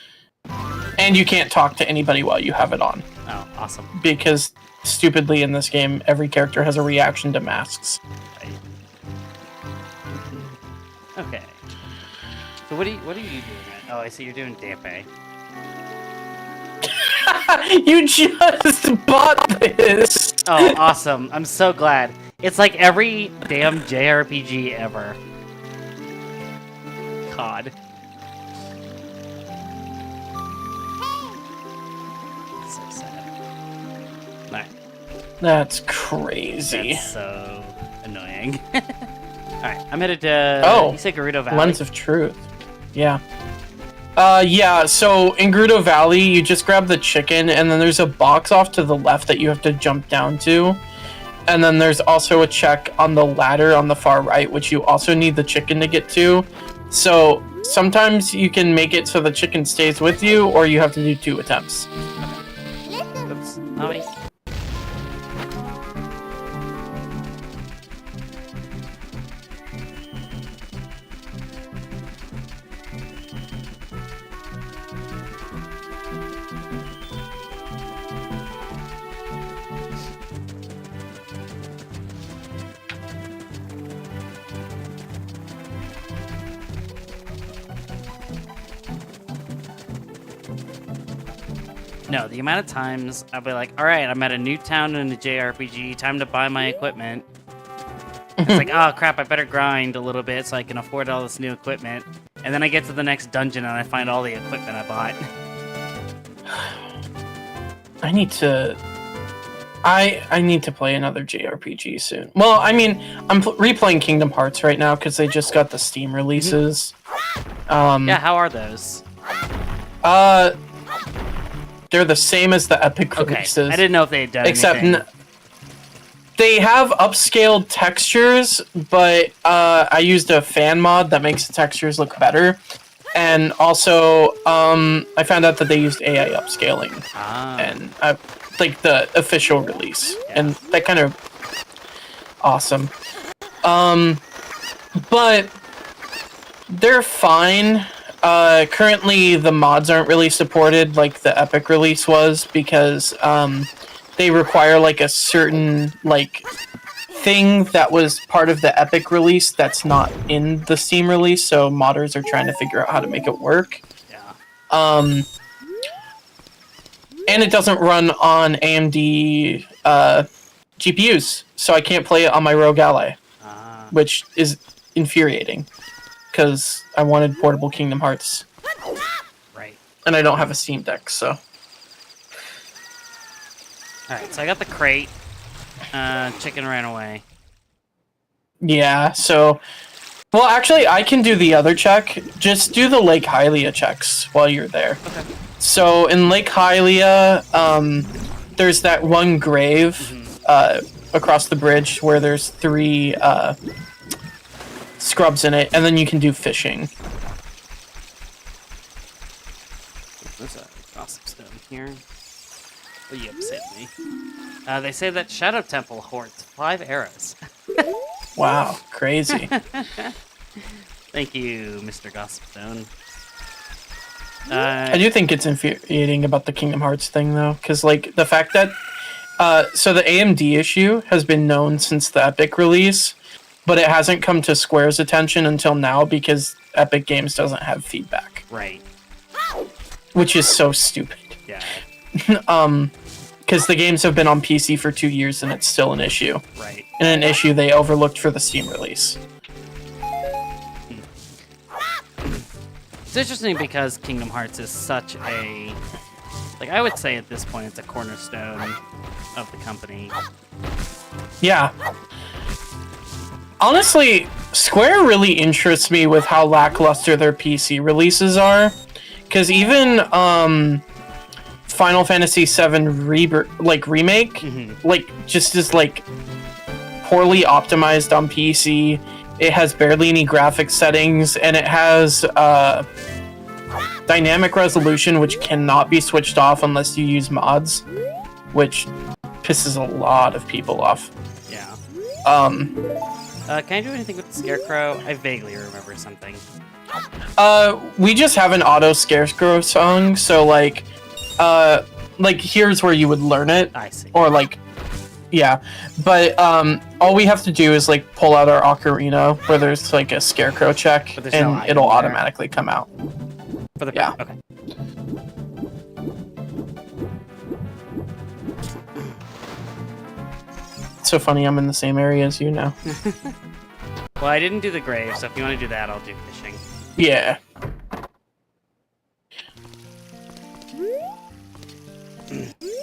And you can't talk to anybody while you have it on. Oh, awesome. Because, stupidly in this game, every character has a reaction to masks. Right. Okay. So what are you doing? Oh, I see you're doing Dampe. You just bought this! Oh, awesome. I'm so glad. It's like every damn JRPG ever. God. So sad. Alright. That's crazy. That's so annoying. Alright, I'm headed to... Oh, you said Gerudo Valley? Lens of Truth. Yeah. Yeah, so in Gerudo Valley, you just grab the chicken, and then there's a box off to the left that you have to jump down to. And then there's also a check on the ladder on the far right, which you also need the chicken to get to. So sometimes you can make it so the chicken stays with you, or you have to do 2 attempts. Oops. Oh, wait. No, the amount of times I'll be like, all right, I'm at a new town in a JRPG, time to buy my equipment. It's like, oh crap, I better grind a little bit so I can afford all this new equipment. And then I get to the next dungeon and I find all the equipment I bought. I need to... I need to play another JRPG soon. Well, I mean, I'm replaying Kingdom Hearts right now because they just got the Steam releases. Yeah, how are those? They're the same as the Epic releases. I didn't know if they had done except anything. They have upscaled textures, but I used a fan mod that makes the textures look better. And also, I found out that they used AI upscaling. Ah. And like the official release, and that kind of awesome. But they're fine. Currently, the mods aren't really supported like the Epic release was because they require like a certain like thing that was part of the Epic release that's not in the Steam release. So modders are trying to figure out how to make it work. Yeah. And it doesn't run on AMD GPUs, so I can't play it on my Rogue Ally, which is infuriating because I wanted portable Kingdom Hearts. Right. And I don't have a Steam Deck, so. Alright, so I got the crate. Chicken ran away. Yeah, so. Well, actually, I can do the other check. Just do the Lake Hylia checks while you're there. Okay. So in Lake Hylia, there's that one grave across the bridge where there's 3 scrubs in it, and then you can do fishing. There's a gossip stone here. Will you upset me? They say that Shadow Temple hoards 5 arrows. Wow, crazy. Thank you, Mr. Gossipstone. I do think it's infuriating about the Kingdom Hearts thing, though, because like the fact that so the AMD issue has been known since the Epic release, but it hasn't come to Square's attention until now because Epic Games doesn't have feedback. Right. Which is so stupid. Yeah. Because the games have been on PC for 2 years and it's still an issue. Right. And an issue they overlooked for the Steam release. It's interesting because Kingdom Hearts is such a... Like, I would say at this point it's a cornerstone of the company. Yeah. Honestly, Square really interests me with how lackluster their PC releases are. Because even Final Fantasy VII Remake, like, just is, like, poorly optimized on PC. It has barely any graphics settings, and it has dynamic resolution, which cannot be switched off unless you use mods, which pisses a lot of people off. Yeah. Can I do anything with the Scarecrow? I vaguely remember something. We just have an auto Scarecrow song, so like here's where you would learn it. I see. Or like, yeah, but all we have to do is like pull out our ocarina where there's like a Scarecrow check, and no it'll automatically come out. For the yeah. Okay. It's so funny, I'm in the same area as you now. Well, I didn't do the grave, so if you want to do that, I'll do fishing. Yeah.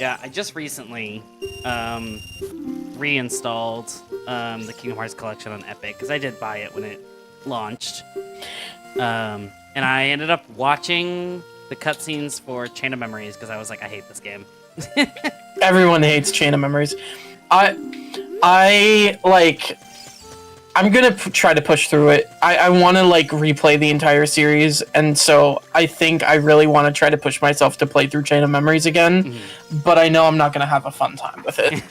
Yeah, I just recently reinstalled the Kingdom Hearts collection on Epic, because I did buy it when it launched. And I ended up watching the cutscenes for Chain of Memories, because I was like, I hate this game. Everyone hates Chain of Memories. I'm gonna try to push through it. I want to like replay the entire series, and so I think I really want to try to push myself to play through Chain of Memories again. But I know I'm not gonna have a fun time with it.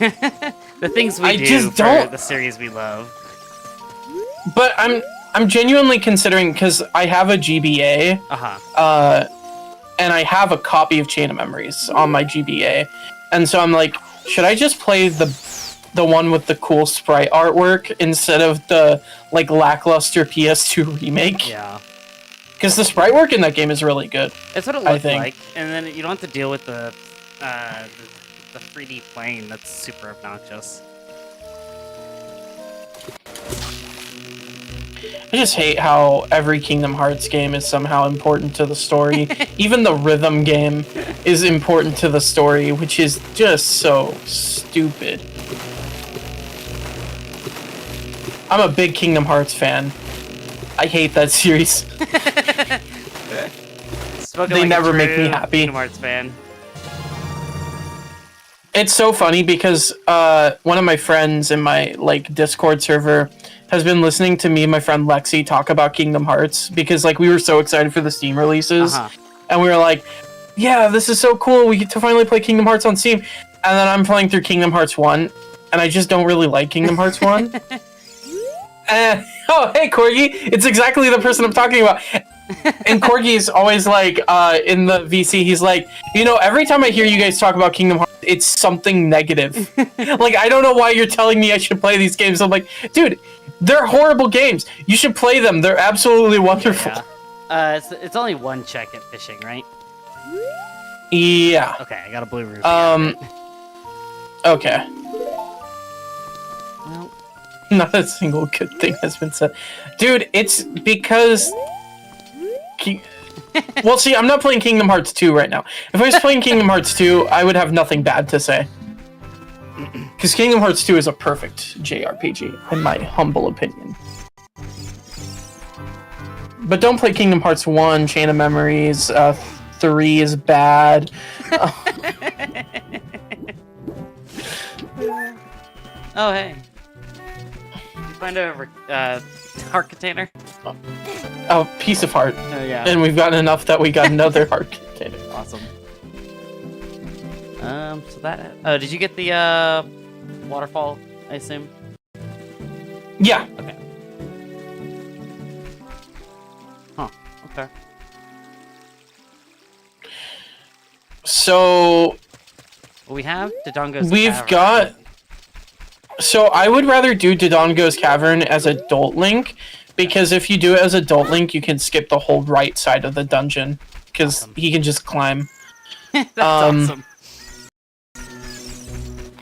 The things we do just for don't... the series we love. But I'm genuinely considering, because I have a GBA, and I have a copy of Chain of Memories on my GBA, and so I'm like, should I just play the one with the cool sprite artwork instead of the like lackluster PS2 remake? Yeah. Because the sprite work in that game is really good. It's what it looks like, and then you don't have to deal with the 3D plane that's super obnoxious. I just hate how every Kingdom Hearts game is somehow important to the story. Even the rhythm game is important to the story, which is just so stupid. I'm a big Kingdom Hearts fan. I hate that series. They never make me happy. Kingdom Hearts fan. It's so funny because one of my friends in my like Discord server has been listening to me and my friend Lexi talk about Kingdom Hearts because like we were so excited for the Steam releases, and we were like, yeah, this is so cool, we get to finally play Kingdom Hearts on Steam. and then I'm playing through Kingdom Hearts 1, and I just don't really like Kingdom Hearts 1. Oh, hey, Corgi! It's exactly the person I'm talking about. And Corgi's always like, in the VC, he's like, you know, every time I hear you guys talk about Kingdom Hearts, it's something negative. Like, I don't know why you're telling me I should play these games. I'm like, dude, they're horrible games. You should play them. They're absolutely wonderful. Yeah. It's only one check at fishing, right? Yeah. Okay, I got a blue rupee. Okay. Well, Not a single good thing has been said. Dude, it's because... Well, see, I'm not playing Kingdom Hearts 2 right now. If I was playing Kingdom Hearts 2, I would have nothing bad to say. Because Kingdom Hearts 2 is a perfect JRPG, in my humble opinion. But don't play Kingdom Hearts 1, Chain of Memories, 3 is bad. Oh, hey. Did you find a heart container? Oh, piece of heart. Oh, yeah. And we've gotten enough that we got another heart container. Awesome. So that... Oh, did you get the, waterfall, I assume? Yeah. Okay. Huh. Okay. So... Well, we have Dodongo's We've Cavern. got... So I would rather do Dodongo's Cavern as Adult Link, because if you do it as Adult Link, you can skip the whole right side of the dungeon, because he can just climb. That's awesome.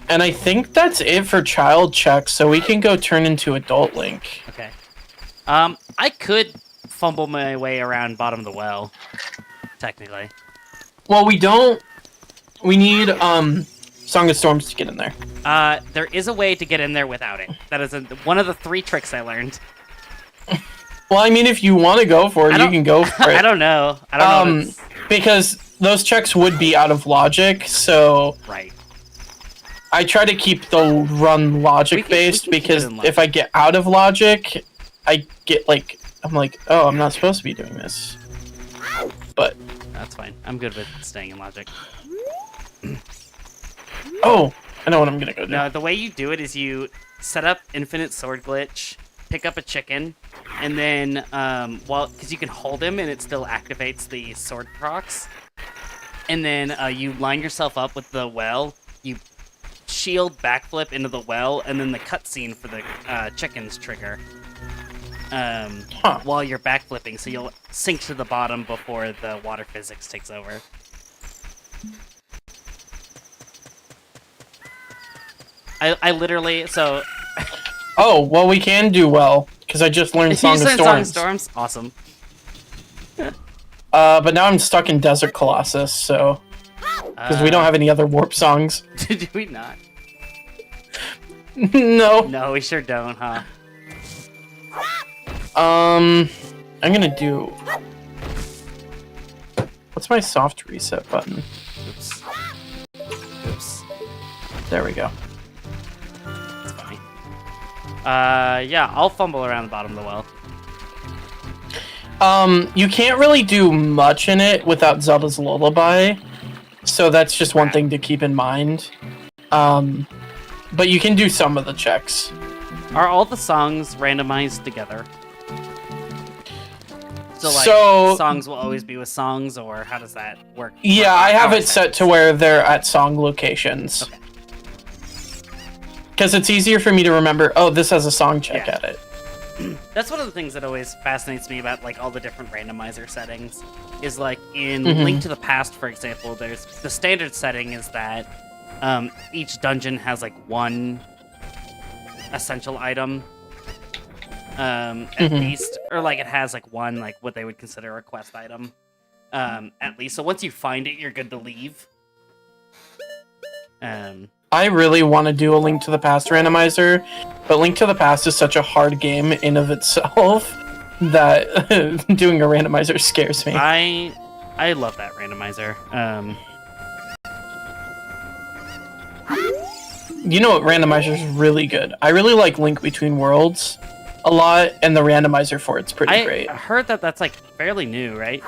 And I think that's it for child checks, so we can go turn into Adult Link. Okay. I could fumble my way around bottom of the well, technically. Well, we don't... We need, Song of Storms to get in there. There is a way to get in there without it. That is one of the 3 tricks I learned. Well, I mean, if you want to go for it, you can go for it. I don't know. I don't know. Because those checks would be out of logic, so... Right. I try to keep the run logic-based, because if I get out of logic, I get, like... I'm like, oh, I'm not supposed to be doing this. But... That's fine. I'm good with staying in logic. Oh! I know what I'm gonna go do. No, the way you do it is you set up infinite sword glitch, pick up a chicken, and then, because you can hold him and it still activates the sword procs, and then you line yourself up with the well, you shield backflip into the well, and then the cutscene for the chickens trigger while you're backflipping, so you'll sink to the bottom before the water physics takes over. I literally, so... Oh, well, we can do well, because I just learned Song of Storms. Song of Storms? Awesome. But now I'm stuck in Desert Colossus, so... Because we don't have any other warp songs. Do we not? No. No, we sure don't, huh? I'm gonna do... What's my soft reset button? Oops. Oops. There we go. That's funny. Yeah, I'll fumble around the bottom of the well. You can't really do much in it without Zelda's Lullaby, so that's just one thing to keep in mind. But you can do some of the checks. Are all the songs randomized together? So, songs will always be with songs, or how does that work? Yeah, I have it set to where they're at song locations. Okay. Because it's easier for me to remember, oh, this has a song check at it. That's one of the things that always fascinates me about, like, all the different randomizer settings. Is, like, in Link to the Past, for example, there's... The standard setting is that each dungeon has, like, one essential item. At least, or like it has like one, like what they would consider a quest item, at least. So once you find it, you're good to leave. I really want to do a Link to the Past randomizer, but Link to the Past is such a hard game in of itself that doing a randomizer scares me. I love that randomizer. You know what randomizer is really good? I really like Link Between Worlds a lot, and the randomizer for it's pretty great. I heard that that's like fairly new, right?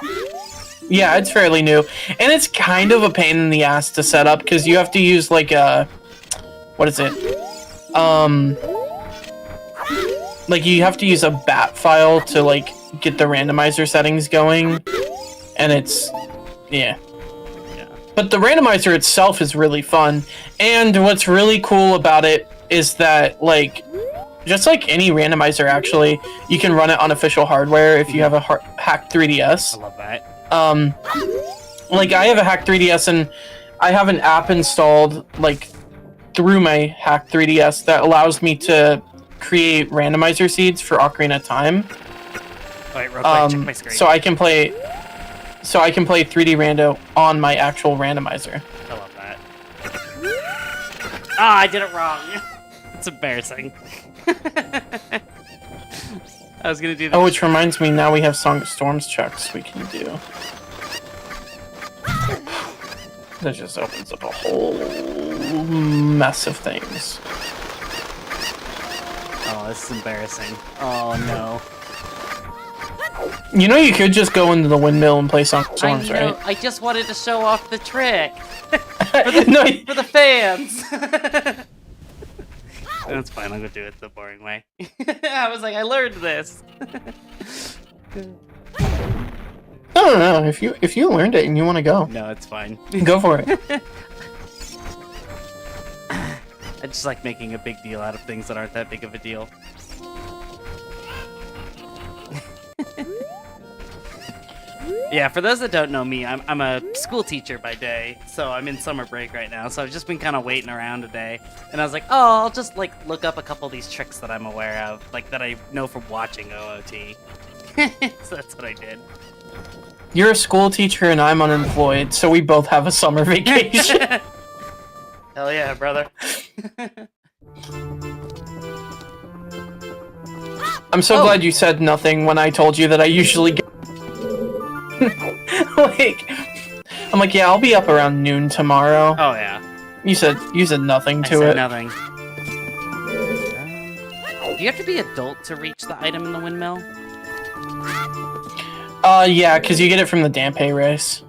Yeah, it's fairly new, and it's kind of a pain in the ass to set up because you have to use like a, what is it? Like you have to use a bat file to like get the randomizer settings going, and it's, yeah. But the randomizer itself is really fun, and what's really cool about it is that like, just like any randomizer actually, you can run it on official hardware if you have a hacked 3DS. I love that. Like I have a hacked 3DS and I have an app installed like through my hacked 3DS that allows me to create randomizer seeds for Ocarina of Time. Wait, real quick, check my screen. So I can play 3D Rando on my actual randomizer. I love that. Ah, I did it wrong. It's embarrassing. I was gonna do that. Oh, which reminds me, now we have Song of Storms checks we can do. That just opens up a whole mess of things. Oh, this is embarrassing. Oh no. You know you could just go into the windmill and play Song of Storms, I know, right? I just wanted to show off the trick. No, For the fans. That's fine, I'm gonna do it the boring way. I was like, I learned this. No. If you learned it and you want to go, No, it's fine. go for it. I just like making a big deal out of things that aren't that big of a deal. Yeah, for those that don't know me, I'm a school teacher by day, so I'm in summer break right now, so I've just been kind of waiting around today, and I was like, oh, I'll just like look up a couple of these tricks that I'm aware of, like that I know from watching OOT. So that's what I did. You're a school teacher and I'm unemployed, so we both have a summer vacation. Hell yeah, brother. I'm so glad you said nothing when I told you that I usually get like, I'm like, yeah, I'll be up around noon tomorrow. Oh yeah. You said nothing to I said it. nothing. Do you have to be adult to reach the item in the windmill? Yeah, because you get it from the Dampe race.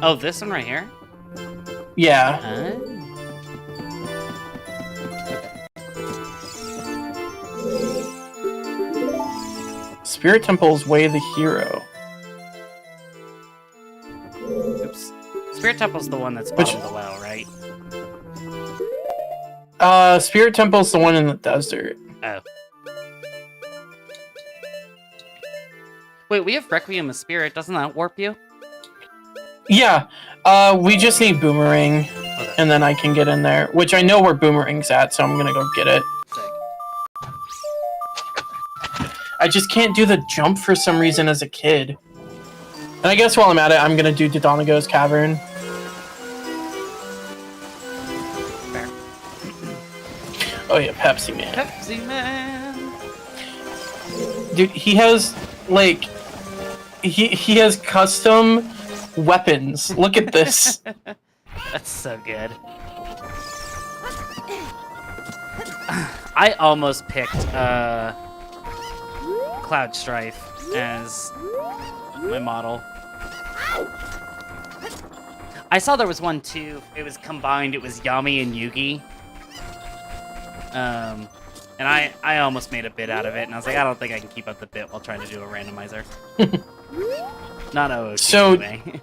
Oh, this one right here? Yeah. Spirit Temple's Way the Hero. Oops. Spirit Temple's the one that's bottom of the well, right? Spirit Temple's the one in the desert. Oh. Wait, we have Requiem of Spirit. Doesn't that warp you? Yeah. We just need Boomerang, Okay. and then I can get in there. Which I know where Boomerang's at, so I'm gonna go get it. Sick. I just can't do the jump for some reason as a kid. And I guess while I'm at it, I'm gonna do Dodongo's Cavern. Fair. Oh yeah, Pepsi Man. Pepsi Man. Dude, he has, like... He has custom weapons. Look at this. That's so good. I almost picked Cloud Strife as my model. I saw there was one too. It was combined. It was Yami and Yugi. And I almost made a bit out of it, and I was like, I don't think I can keep up the bit while trying to do a randomizer. Not OOT So- anyway.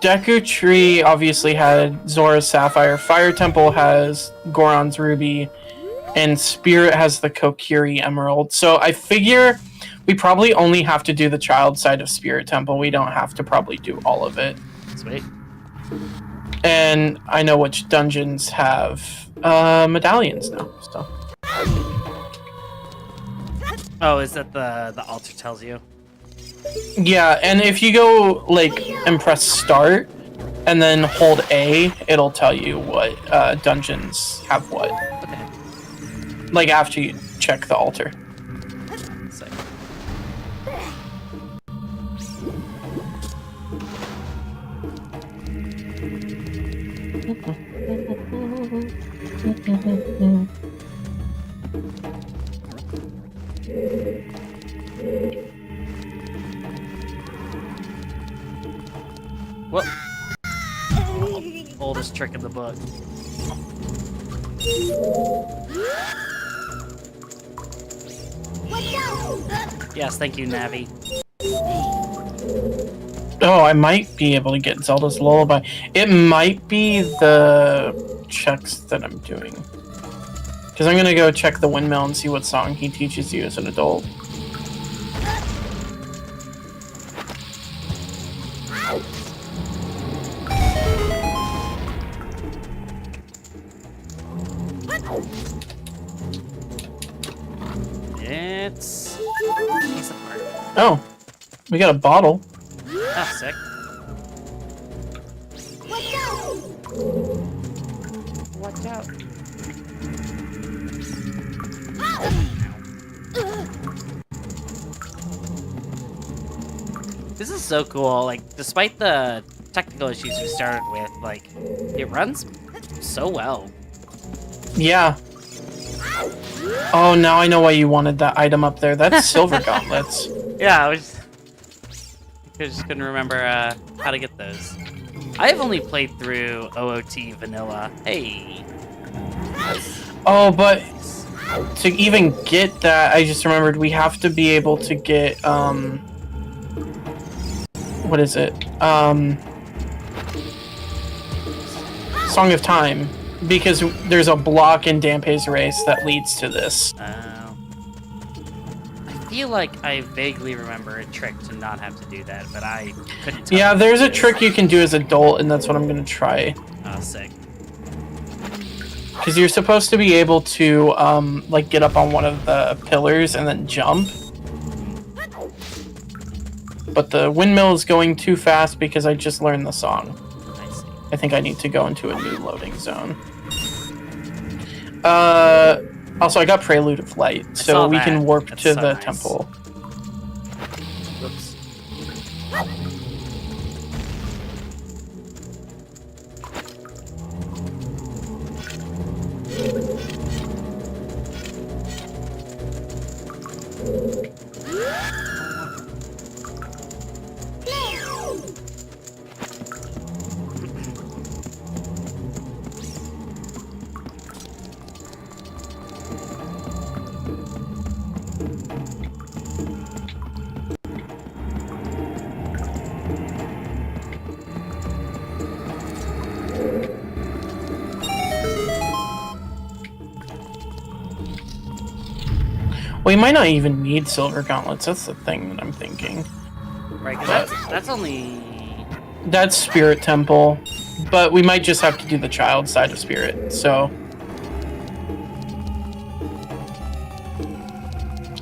Deku Tree obviously had Zora's Sapphire. Fire Temple has Goron's Ruby. And Spirit has the Kokiri Emerald. So I figure we probably only have to do the child side of Spirit Temple. We don't have to probably do all of it. Sweet. And I know which dungeons have medallions now. So. Oh, is that the altar tells you? Yeah, and if you go like and press start and then hold A, it'll tell you what dungeons have what. Okay. Like after you check the altar. Sick. trick in the book. Yes, thank you, Navi. Oh, I might be able to get Zelda's Lullaby. It might be the checks that I'm doing. Because I'm going to go check the windmill and see what song he teaches you as an adult. It's... Piece of art. Oh, we got a bottle. Oh, sick. Watch out! Watch out. This is so cool. Like, despite the technical issues we started with, like, it runs so well. Yeah. Oh, now I know why you wanted that item up there. That's silver gauntlets. Yeah, I just couldn't remember how to get those. I have only played through OOT vanilla. Hey. Oh, but to even get that, I just remembered we have to be able to get, what is it? Song of Time. Because there's a block in Dampe's race that leads to this. I feel like I vaguely remember a trick to not have to do that, but I couldn't tell. Yeah, there's a trick you can do as adult, and that's what I'm gonna try. Oh, sick. Because you're supposed to be able to, like, get up on one of the pillars and then jump. But the windmill is going too fast because I just learned the song. I see. I think I need to go into a new loading zone. Also, I got Prelude of Light, so we can warp That's to so the nice. temple. Whoops. We might not even need silver gauntlets. That's the thing that I'm thinking. Right, because that's only... That's Spirit Temple, but we might just have to do the child side of Spirit, so...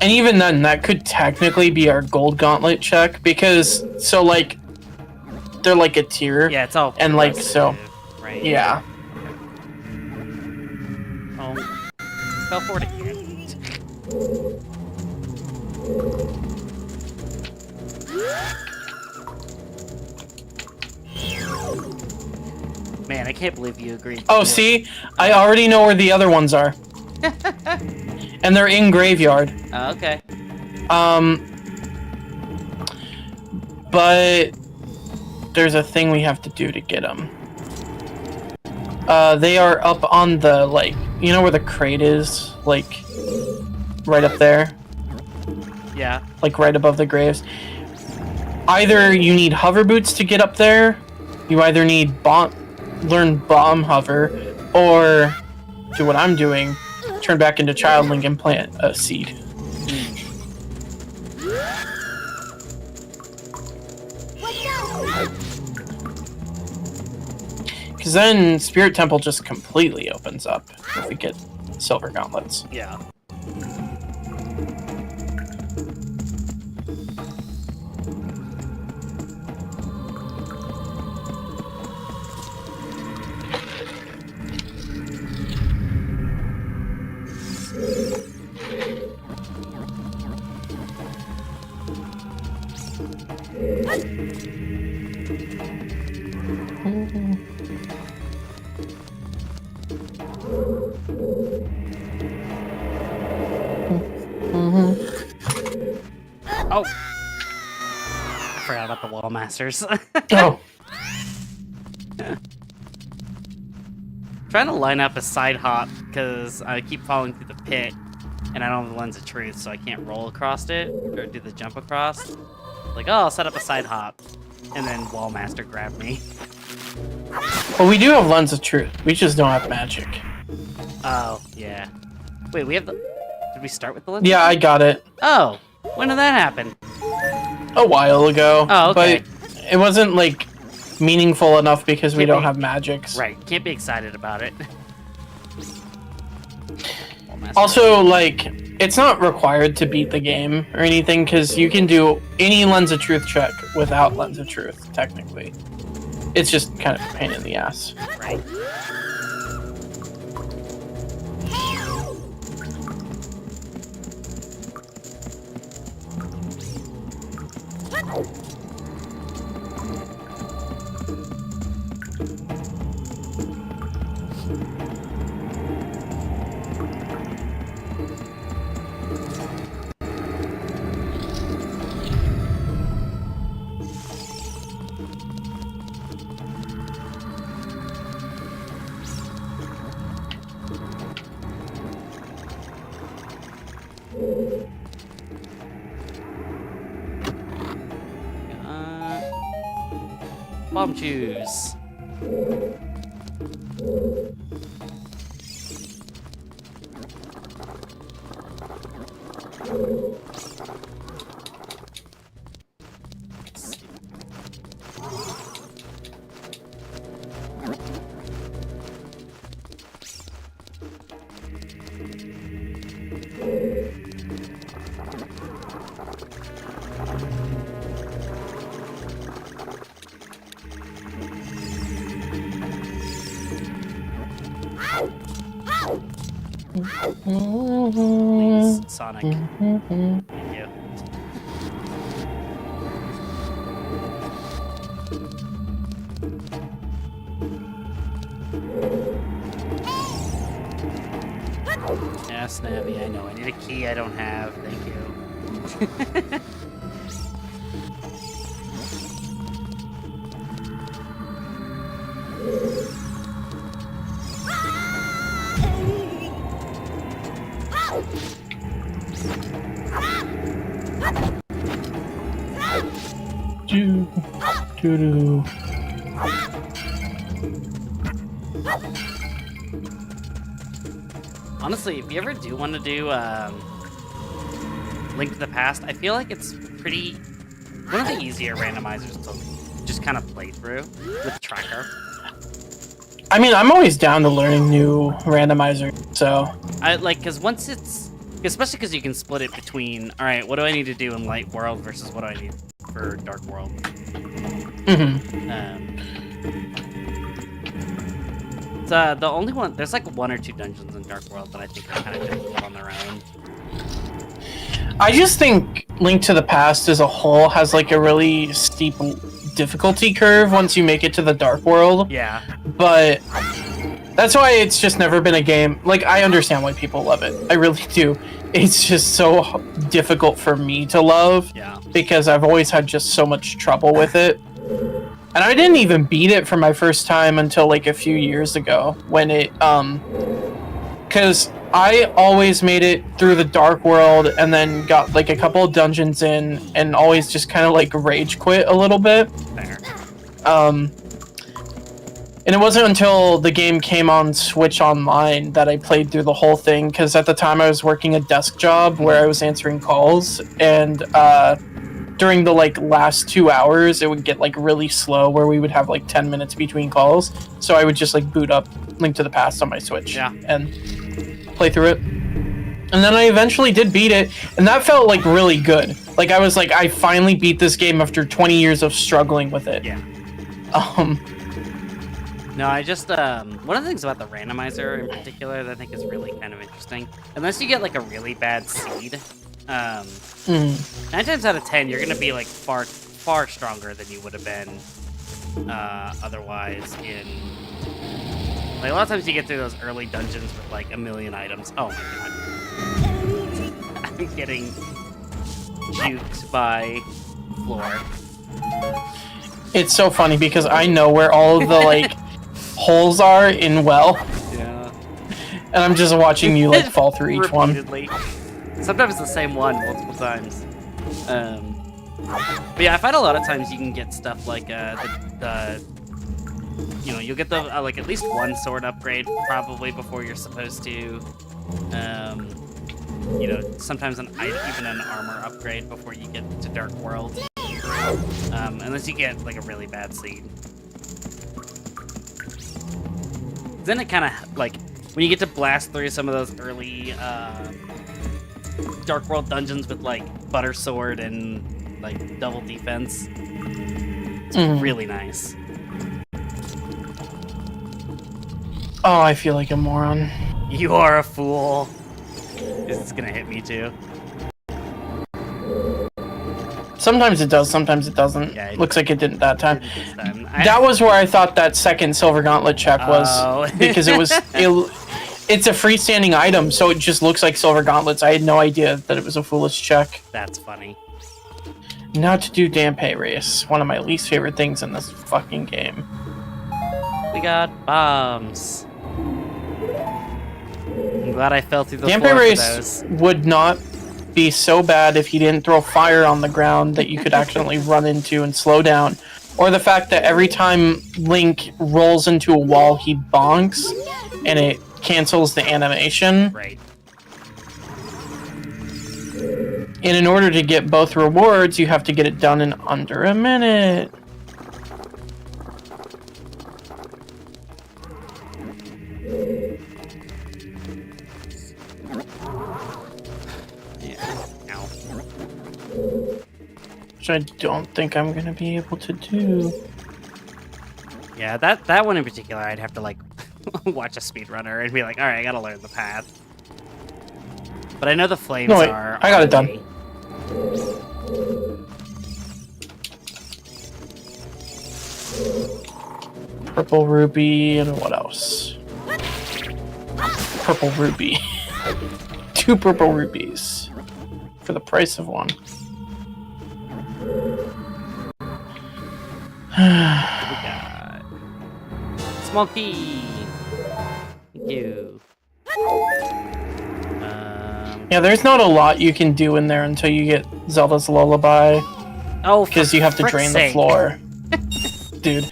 And even then, that could technically be our gold gauntlet check, because, so, like, they're like a tier. Yeah, it's all And, like, so... progressive, Right. Yeah. Oh. Fell for it again. Man, I can't believe you agreed. Oh, see? I already know where the other ones are. And they're in Graveyard. Oh, okay. But there's a thing we have to do to get them. They are up on the, like, you know where the crate is? Like, right up there? Yeah. Like, right above the graves. Either you need hover boots to get up there, you either need learn bomb hover, or do what I'm doing, turn back into Child Link and plant a seed. Because then Spirit Temple just completely opens up if we get silver gauntlets. Yeah. Oh. I forgot about the Wall Masters. Oh. trying to line up a side hop because I keep falling through the pit, and I don't have the lens of truth, so I can't roll across it or do the jump across. Like, oh, I'll set up a side hop, and then Wallmaster grabbed me. Well, we do have lens of truth. We just don't have magic. Oh, yeah. Wait, we have the... Did we start with the lens? Yeah, I got it. Oh, when did that happen? A while ago. Oh, okay. But it wasn't, like, meaningful enough because we don't have magics. Right, can't be excited about it. Also, like, it's not required to beat the game or anything, because you can do any Lens of Truth check without Lens of Truth, technically. It's just kind of a pain in the ass. Right. Bomb juice. Please, Sonic. Thank you. Yeah, Snappy, I know. I need a key I don't have. Thank you. Doo-doo. Honestly, if you ever do want to do Link to the Past, I feel like it's pretty one of the easier randomizers to just kind of play through with tracker. I mean, I'm always down to learning new randomizers, so... I like, because once it's... Especially because you can split it between, alright, what do I need to do in Light World versus what do I need for Dark World? The only one... There's like 1 or 2 dungeons in Dark World that I think are kind of difficult on their own. I just think Link to the Past as a whole has like a really steep difficulty curve once you make it to the Dark World. Yeah. But that's why it's just never been a game. Like, I understand why people love it. I really do. It's just so difficult for me to love. Yeah. Because I've always had just so much trouble with it. And I didn't even beat it for my first time until like a few years ago when it, because I always made it through the Dark World and then got like a couple of dungeons in and always just kind of like rage quit a little bit. Fair. And it wasn't until the game came on Switch Online that I played through the whole thing, because at the time I was working a desk job where I was answering calls, and during the like last 2 hours it would get like really slow where we would have like 10 minutes between calls, so I would just like boot up Link to the Past on my Switch and play through it. And then I eventually did beat it, and that felt like really good. Like, I was like, I finally beat this game after 20 years of struggling with it. Yeah. No, I just, one of the things about the randomizer in particular that I think is really kind of interesting, unless you get like a really bad seed, 9 times out of 10, you're going to be like far stronger than you would have been otherwise in, like, a lot of times you get through those early dungeons with like a million items. Oh my god. I'm getting juked by Floor. It's so funny because I know where all of the like holes are in Well. And I'm just watching you like fall through each one. Repeatedly. Sometimes the same one multiple times. But yeah, I find a lot of times you can get stuff like you know, you'll get the like at least one sword upgrade probably before you're supposed to. You know, sometimes even an armor upgrade before you get to Dark World. Unless you get like a really bad seed. Then it kind of like when you get to blast through some of those early Dark World dungeons with like Butter Sword and like double defense. It's really nice. Oh, I feel like a moron. You are a fool. This is gonna hit me too. Sometimes it does, sometimes it doesn't. Yeah, Looks like it didn't that time. I- That was where I thought that second Silver Gauntlet check was. Oh. Because it's a freestanding item, so it just looks like Silver Gauntlets. I had no idea that it was a foolish check. That's funny. Now to do Dampe Race, one of my least favorite things in this fucking game. We got bombs. I'm glad I fell through the Dampe floor for Race those. would not be so bad if he didn't throw fire on the ground that you could accidentally run into and slow down. Or the fact that every time Link rolls into a wall, he bonks, and it cancels the animation. Right. And in order to get both rewards, you have to get it done in under a minute. Yeah. Ow. Which I don't think I'm going to be able to do. Yeah, that one in particular, I'd have to like watch a speedrunner and be like, all right, I gotta learn the path. But I know the flames No, wait, are. I got it done. me. Purple ruby, and what else? Purple ruby. 2 purple rubies. For the price of 1. We got small key. Thank you. Yeah, there's not a lot you can do in there until you get Zelda's Lullaby. Oh, Because you have to drain the floor. Dude.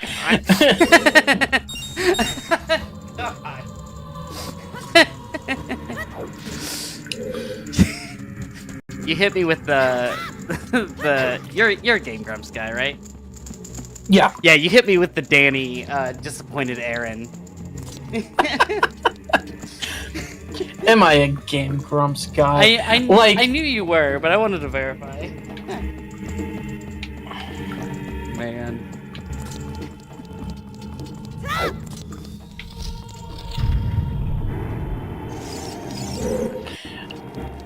You hit me with the you're a Game Grumps guy, right? Yeah. Yeah, you hit me with the Danny disappointed Aaron. Am I a Game Grumps guy? I knew you were, but I wanted to verify. Man.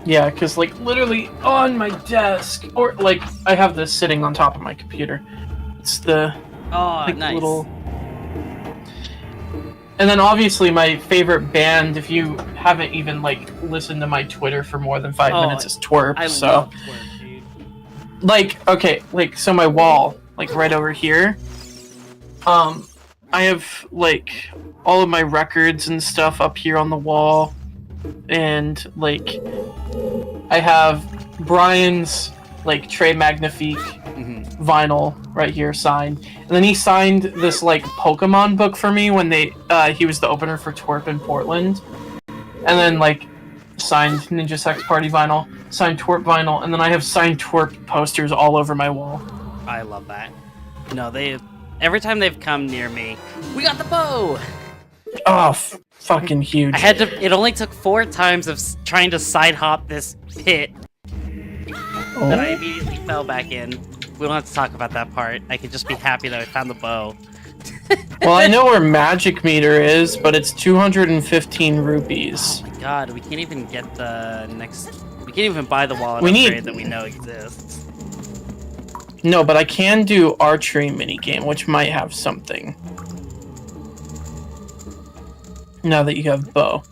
Yeah, because, like, literally on my desk, or, like, I have this sitting on top of my computer. It's the, Oh, like, nice. little... And then, obviously, my favorite band, if you haven't even, like, listened to my Twitter for more than 5 minutes, is Twerp, I so... love Twerp, dude. Like, okay, like, so my wall, like, right over here, I have, like, all of my records and stuff up here on the wall, and, like, I have Brian's, like, Très Magnifique vinyl right here signed, and then he signed this, like, Pokemon book for me when he was the opener for Twerp in Portland, and then, like, signed Ninja Sex Party vinyl, signed Twerp vinyl, and then I have signed Twerp posters all over my wall. I love that. No, every time they've come near me, we got the bow. Oh, fucking huge. It only took 4 times of trying to side hop this pit that I immediately fell back in. We don't have to talk about that part. I can just be happy that I found the bow. Well, I know where Magic Meter is, but it's 215 rupees. Oh my god, we can't even get the next... We can't even buy the wallet We upgrade need- that we know exists. No, but I can do archery minigame, which might have something. Now that you have bow.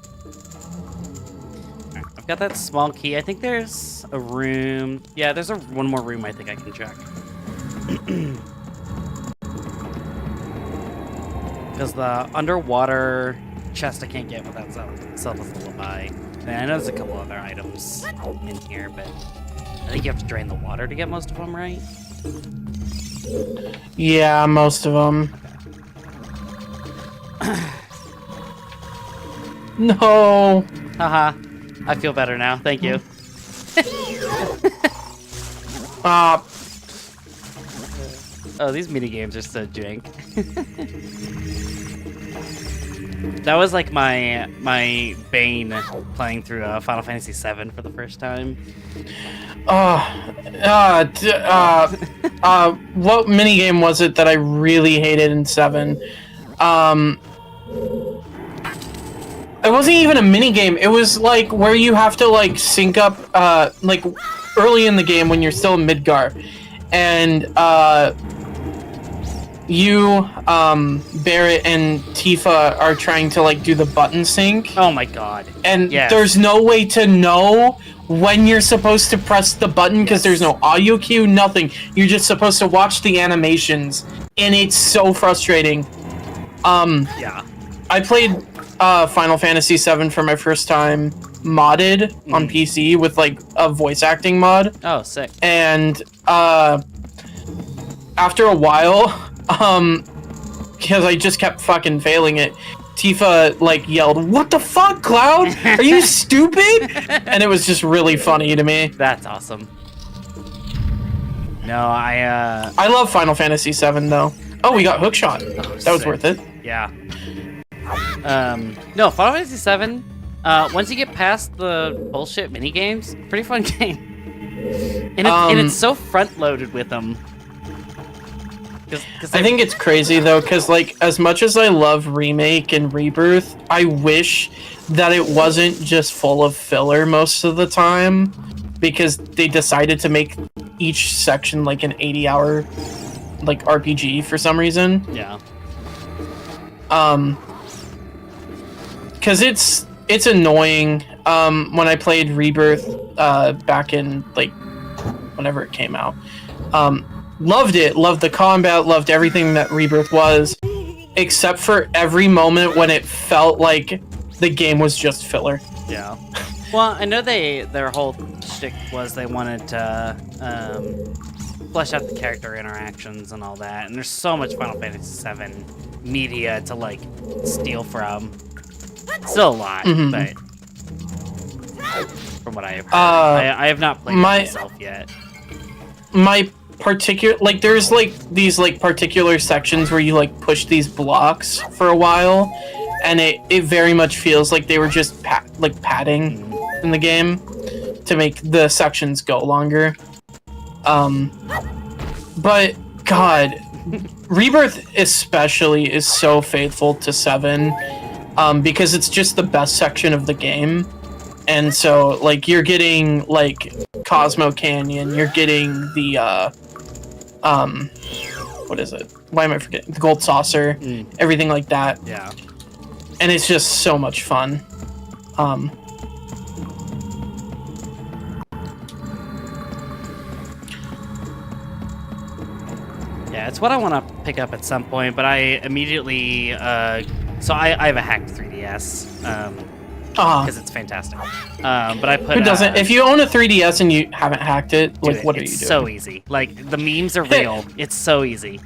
I've got that small key. I think there's a room. Yeah, there's one more room I think I can check. Because the underwater chest I can't get without Zelda's Lullaby. And I know there's a couple other items in here, but I think you have to drain the water to get most of them, right? Yeah, most of them. No. Haha. I feel better now. Thank you. Oh, these mini games are so jank. That was like my bane playing through Final Fantasy VII for the first time. What minigame was it that I really hated in 7? It wasn't even a minigame. It was like where you have to like sync up like early in the game when you're still in Midgar, and you, Barrett and Tifa are trying to like do the button sync. Oh my god. And yes. There's no way to know when you're supposed to press the button because there's no audio cue, nothing. You're just supposed to watch the animations, and it's so frustrating. Yeah. I played Final Fantasy VII for my first time modded on PC with like a voice acting mod. Oh, sick. And after a while, because I just kept fucking failing it, Tifa like yelled, "What the fuck, Cloud? Are you stupid?" And it was just really funny to me. That's awesome. No, I love Final Fantasy VII though. Oh, we got hookshot. That was worth it. Yeah. No, Final Fantasy VII. Once you get past the bullshit mini games, pretty fun game. And it's so front loaded with them. I think it's crazy though, because like as much as I love Remake and Rebirth, I wish that it wasn't just full of filler most of the time, because they decided to make each section like an 80-hour like RPG for some reason. Yeah. Because it's annoying. When I played Rebirth back in like whenever it came out, loved it, loved the combat, loved everything that Rebirth was, except for every moment when it felt like the game was just filler. Yeah. Well, I know their whole shtick was they wanted to flesh out the character interactions and all that, and there's so much Final Fantasy VII media to like steal from. Still a lot, but from what I have heard, I have not played it myself yet. My particular, like, there's like these like particular sections where you like push these blocks for a while, and it very much feels like they were just padding in the game to make the sections go longer. But God, Rebirth especially is so faithful to 7, because it's just the best section of the game. And so, like, you're getting, like, Cosmo Canyon, you're getting the, what is it? Why am I forgetting? The Gold Saucer, everything like that. Yeah. And it's just so much fun. Yeah, it's what I want to pick up at some point, but I immediately, so I have a hacked 3DS, because it's fantastic. But I put... Who doesn't? If you own a 3DS and you haven't hacked it, like, what are you doing? It's so easy. Like, the memes are real. It's so easy.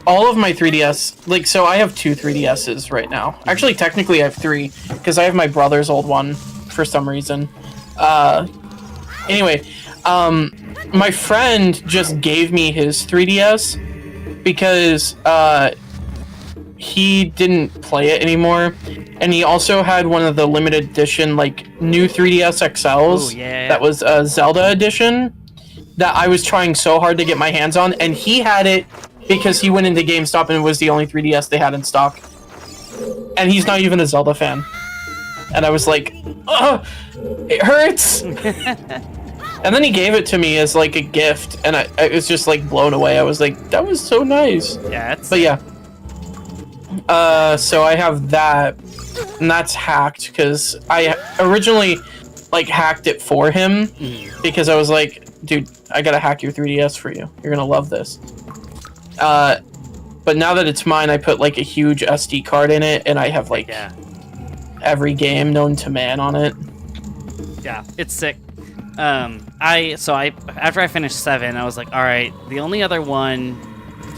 All of my 3DS, like, so I have 2 3DSs right now. Actually, technically I have 3, because I have my brother's old one for some reason. Anyway, my friend just gave me his 3DS because, he didn't play it anymore, and he also had one of the limited edition, like, new 3DS XLs. Ooh, yeah. That was a Zelda edition that I was trying so hard to get my hands on, and he had it because he went into GameStop and it was the only 3DS they had in stock. And he's not even a Zelda fan. And I was like, ugh, it hurts! And then he gave it to me as, like, a gift, and I was just, like, blown away. I was like, that was so nice. Yeah, But yeah. So I have that, and that's hacked, because I originally, like, hacked it for him, because I was like, dude, I gotta hack your 3DS for you. You're gonna love this. But But now that it's mine, I put like a huge SD card in it, and I have like every game known to man on it. Yeah, it's sick. After I finished 7, I was like, all right, the only other one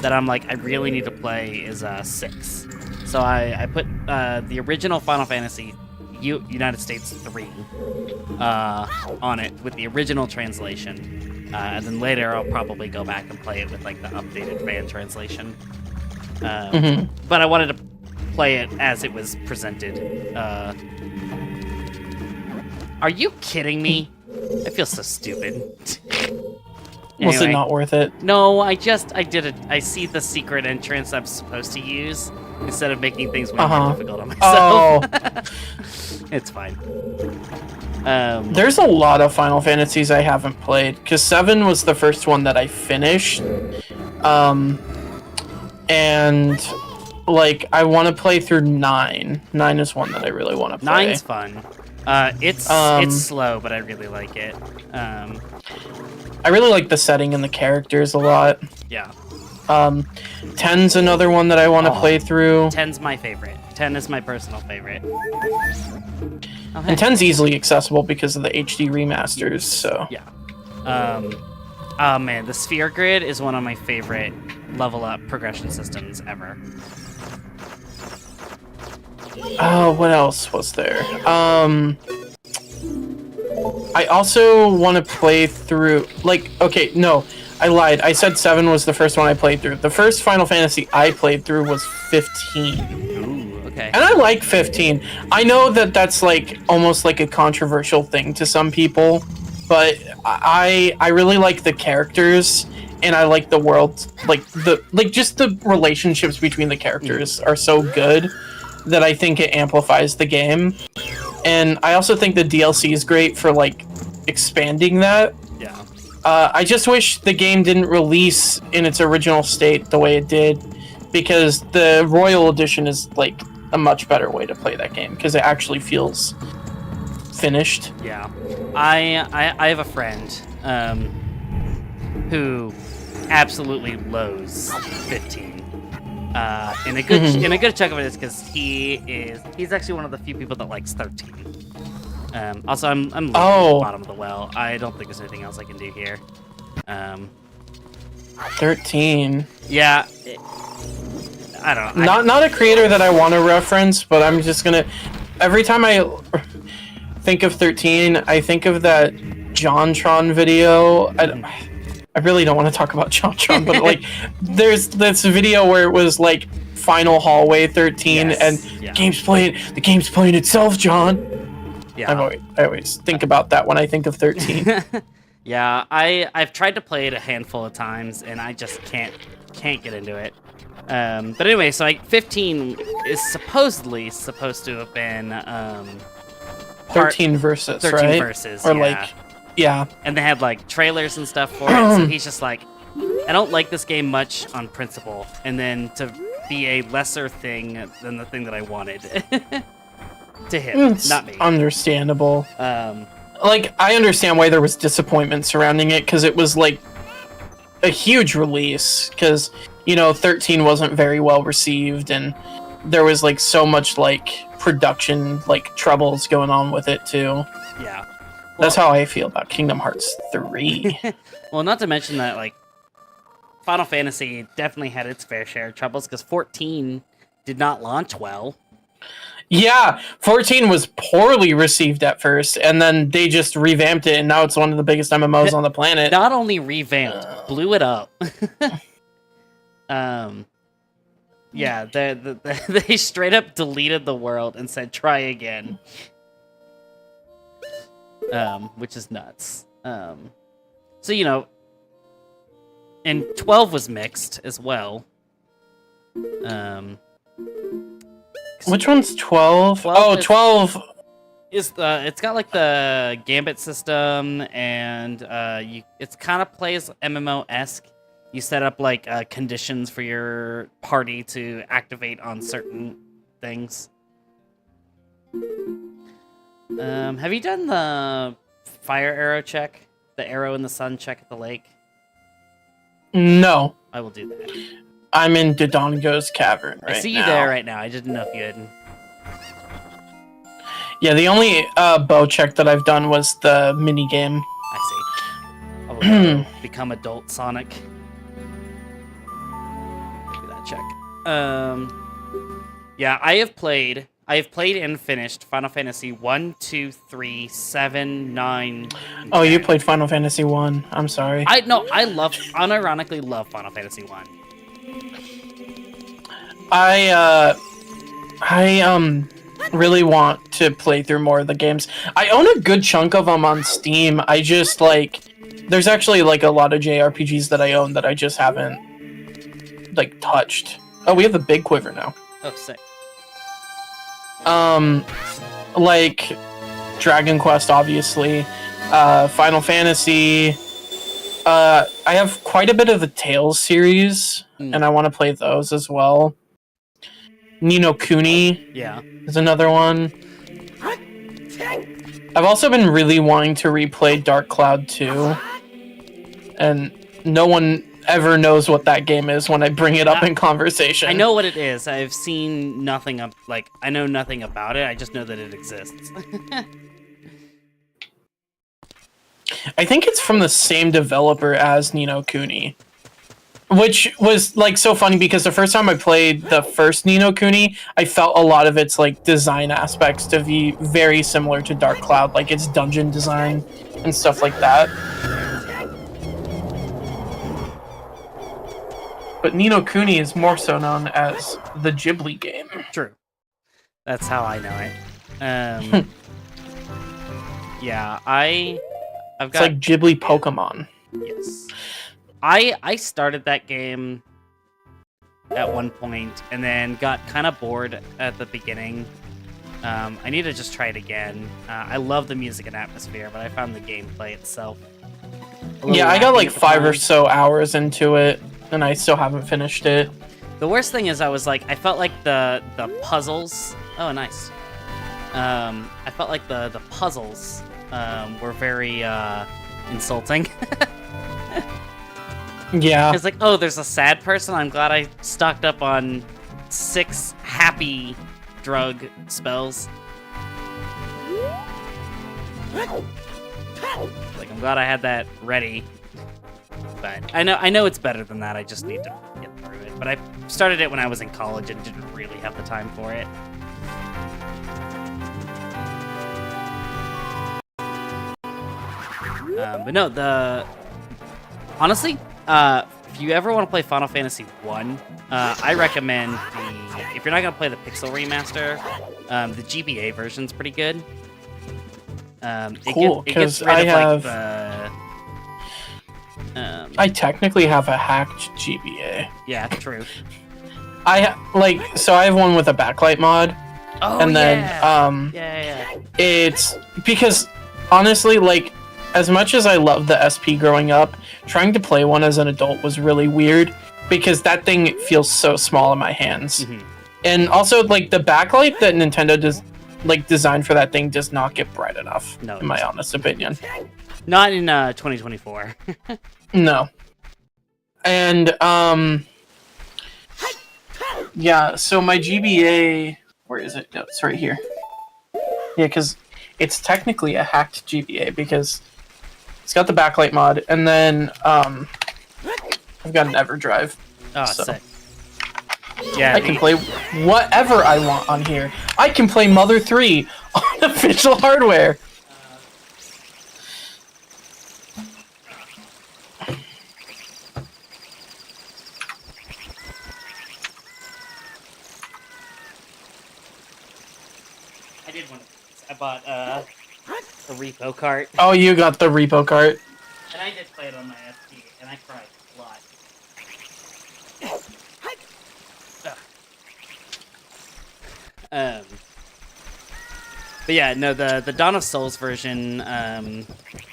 that I'm like I really need to play is 6. So I put the original Final Fantasy United States 3 on it with the original translation, and then later I'll probably go back and play it with like the updated fan translation. But I wanted to play it as it was presented. Are you kidding me? I feel so stupid. Was Anyway, it not worth it? No, I did it. I see the secret entrance I'm supposed to use instead of making things way more difficult on myself. It's fine. There's a lot of Final Fantasies I haven't played, because 7 was the first one that I finished. And like I want to play through 9. 9 is one that I really want to play. 9's fun. It's slow, but I really like it. I really like the setting and the characters a lot. Yeah. 10's another one that I want to play through. 10's my favorite. 10 is my personal favorite. Oh, hey. And 10's easily accessible because of the HD remasters, so... Yeah. Oh man, the Sphere Grid is one of my favorite level up progression systems ever. Oh, what else was there? I also want to play through... Like, okay, no, I lied. I said 7 was the first one I played through. The first Final Fantasy I played through was 15. Okay. And I like 15. I know that that's like almost like a controversial thing to some people, but I really like the characters and I like the world. Just the relationships between the characters are so good that I think it amplifies the game. And I also think the DLC is great for like expanding that. Yeah. I just wish the game didn't release in its original state the way it did, because the Royal Edition is like a much better way to play that game because it actually feels finished. Yeah, I have a friend who absolutely loathes 15. And a good chunk of it is because he's actually one of the few people that likes 13. Also, I'm at the bottom of the well. I don't think there's anything else I can do here. 13. Yeah. I don't know. Not a creator that I want to reference, but I'm just gonna... Every time I think of 13, I think of that JonTron video. I really don't want to talk about JonTron, but like, there's this video where it was like Final Hallway 13, and the game's playing itself, John. Yeah. I always think about that when I think of 13. Yeah, I've tried to play it a handful of times, and I just can't get into it. But anyway, so 15 is supposedly supposed to have been 13 verses, 13 right? verses, or yeah. like, yeah. And they had like trailers and stuff for it. So he's just like, I don't like this game much on principle, and then to be a lesser thing than the thing that I wanted to him, not me. Understandable. Like, I understand why there was disappointment surrounding it, because it was like a huge release, because 13 wasn't very well received, and there was like so much like production like troubles going on with it too. Yeah. That's how I feel about Kingdom Hearts 3. Well, not to mention that like Final Fantasy definitely had its fair share of troubles, because 14 did not launch well. Yeah, 14 was poorly received at first, and then they just revamped it, and now it's one of the biggest MMOs on the planet. Not only revamped, blew it up. Yeah, they straight up deleted the world and said, try again. Which is nuts. So, and 12 was mixed as well. Which one's 12? 12 is it's got like the Gambit system, and it's kind of plays MMO-esque. You set up like conditions for your party to activate on certain things. Have you done the fire arrow check? The arrow in the sun check at the lake? No. I will do that. I'm in Dodongo's cavern right now. I see you there right now. I didn't know if you had. Yeah, the only bow check that I've done was the mini game. I see. Oh, become adult Sonic. Do that check. Yeah, I have played and finished Final Fantasy 1, 2, 3, 7, 9. Oh, you played Final Fantasy 1. I'm sorry. I unironically love Final Fantasy 1. I really want to play through more of the games. I own a good chunk of them on Steam. I just like there's actually like a lot of JRPGs that I own that I just haven't like touched. Oh, we have the big quiver now. Oh, sick. Like Dragon Quest, obviously, Final Fantasy. I have quite a bit of the Tales series, and I want to play those as well. Ni no Kuni, yeah, is another one. I've also been really wanting to replay Dark Cloud 2, and no one ever knows what that game is when I bring it up in conversation. I know what it is. I've seen nothing of I know nothing about it. I just know that it exists. I think it's from the same developer as Ni no Kuni, which was like so funny because the first time I played the first Ni no Kuni, I felt a lot of its like design aspects to be very similar to Dark Cloud, like its dungeon design and stuff like that. But Ni no Kuni is more so known as the Ghibli game. True. That's how I know it. Yeah, I've got... It's like Ghibli Pokemon. Yes. I started that game at one point and then got kind of bored at the beginning. I need to just try it again. I love the music and atmosphere, but I found the gameplay itself Yeah, I got like 5 or so hours into it, and I still haven't finished it. The worst thing is I felt like the puzzles... Oh, nice. I felt like the puzzles were very insulting. Yeah. It's like, oh, there's a sad person? I'm glad I stocked up on 6 happy drug spells. Like, I'm glad I had that ready. But I know it's better than that. I just need to get through it. But I started it when I was in college and didn't really have the time for it. But no, honestly, if you ever want to play Final Fantasy 1, I recommend if you're not going to play the Pixel Remaster, the GBA version's pretty good. Cool, because I have... I technically have a hacked GBA. Yeah, true. I have one with a backlight mod. Oh, and then yeah. It's because honestly, like, as much as I loved the SP growing up, trying to play one as an adult was really weird because that thing feels so small in my hands. Mm-hmm. And also, like, the backlight that Nintendo does, like, designed for that thing does not get bright enough, in my honest opinion. Not in 2024. No. And yeah, so my GBA, where is it? No, it's right here. Yeah, because it's technically a hacked GBA because it's got the backlight mod, and then I've got an EverDrive. Oh, so sick. Yeah, I can play whatever I want on here. I can play Mother 3 on official hardware. I did one of these. I bought a repo cart. Oh, you got the repo cart. And I did play it on my SP, and I cried a lot. But yeah, no, the Dawn of Souls version,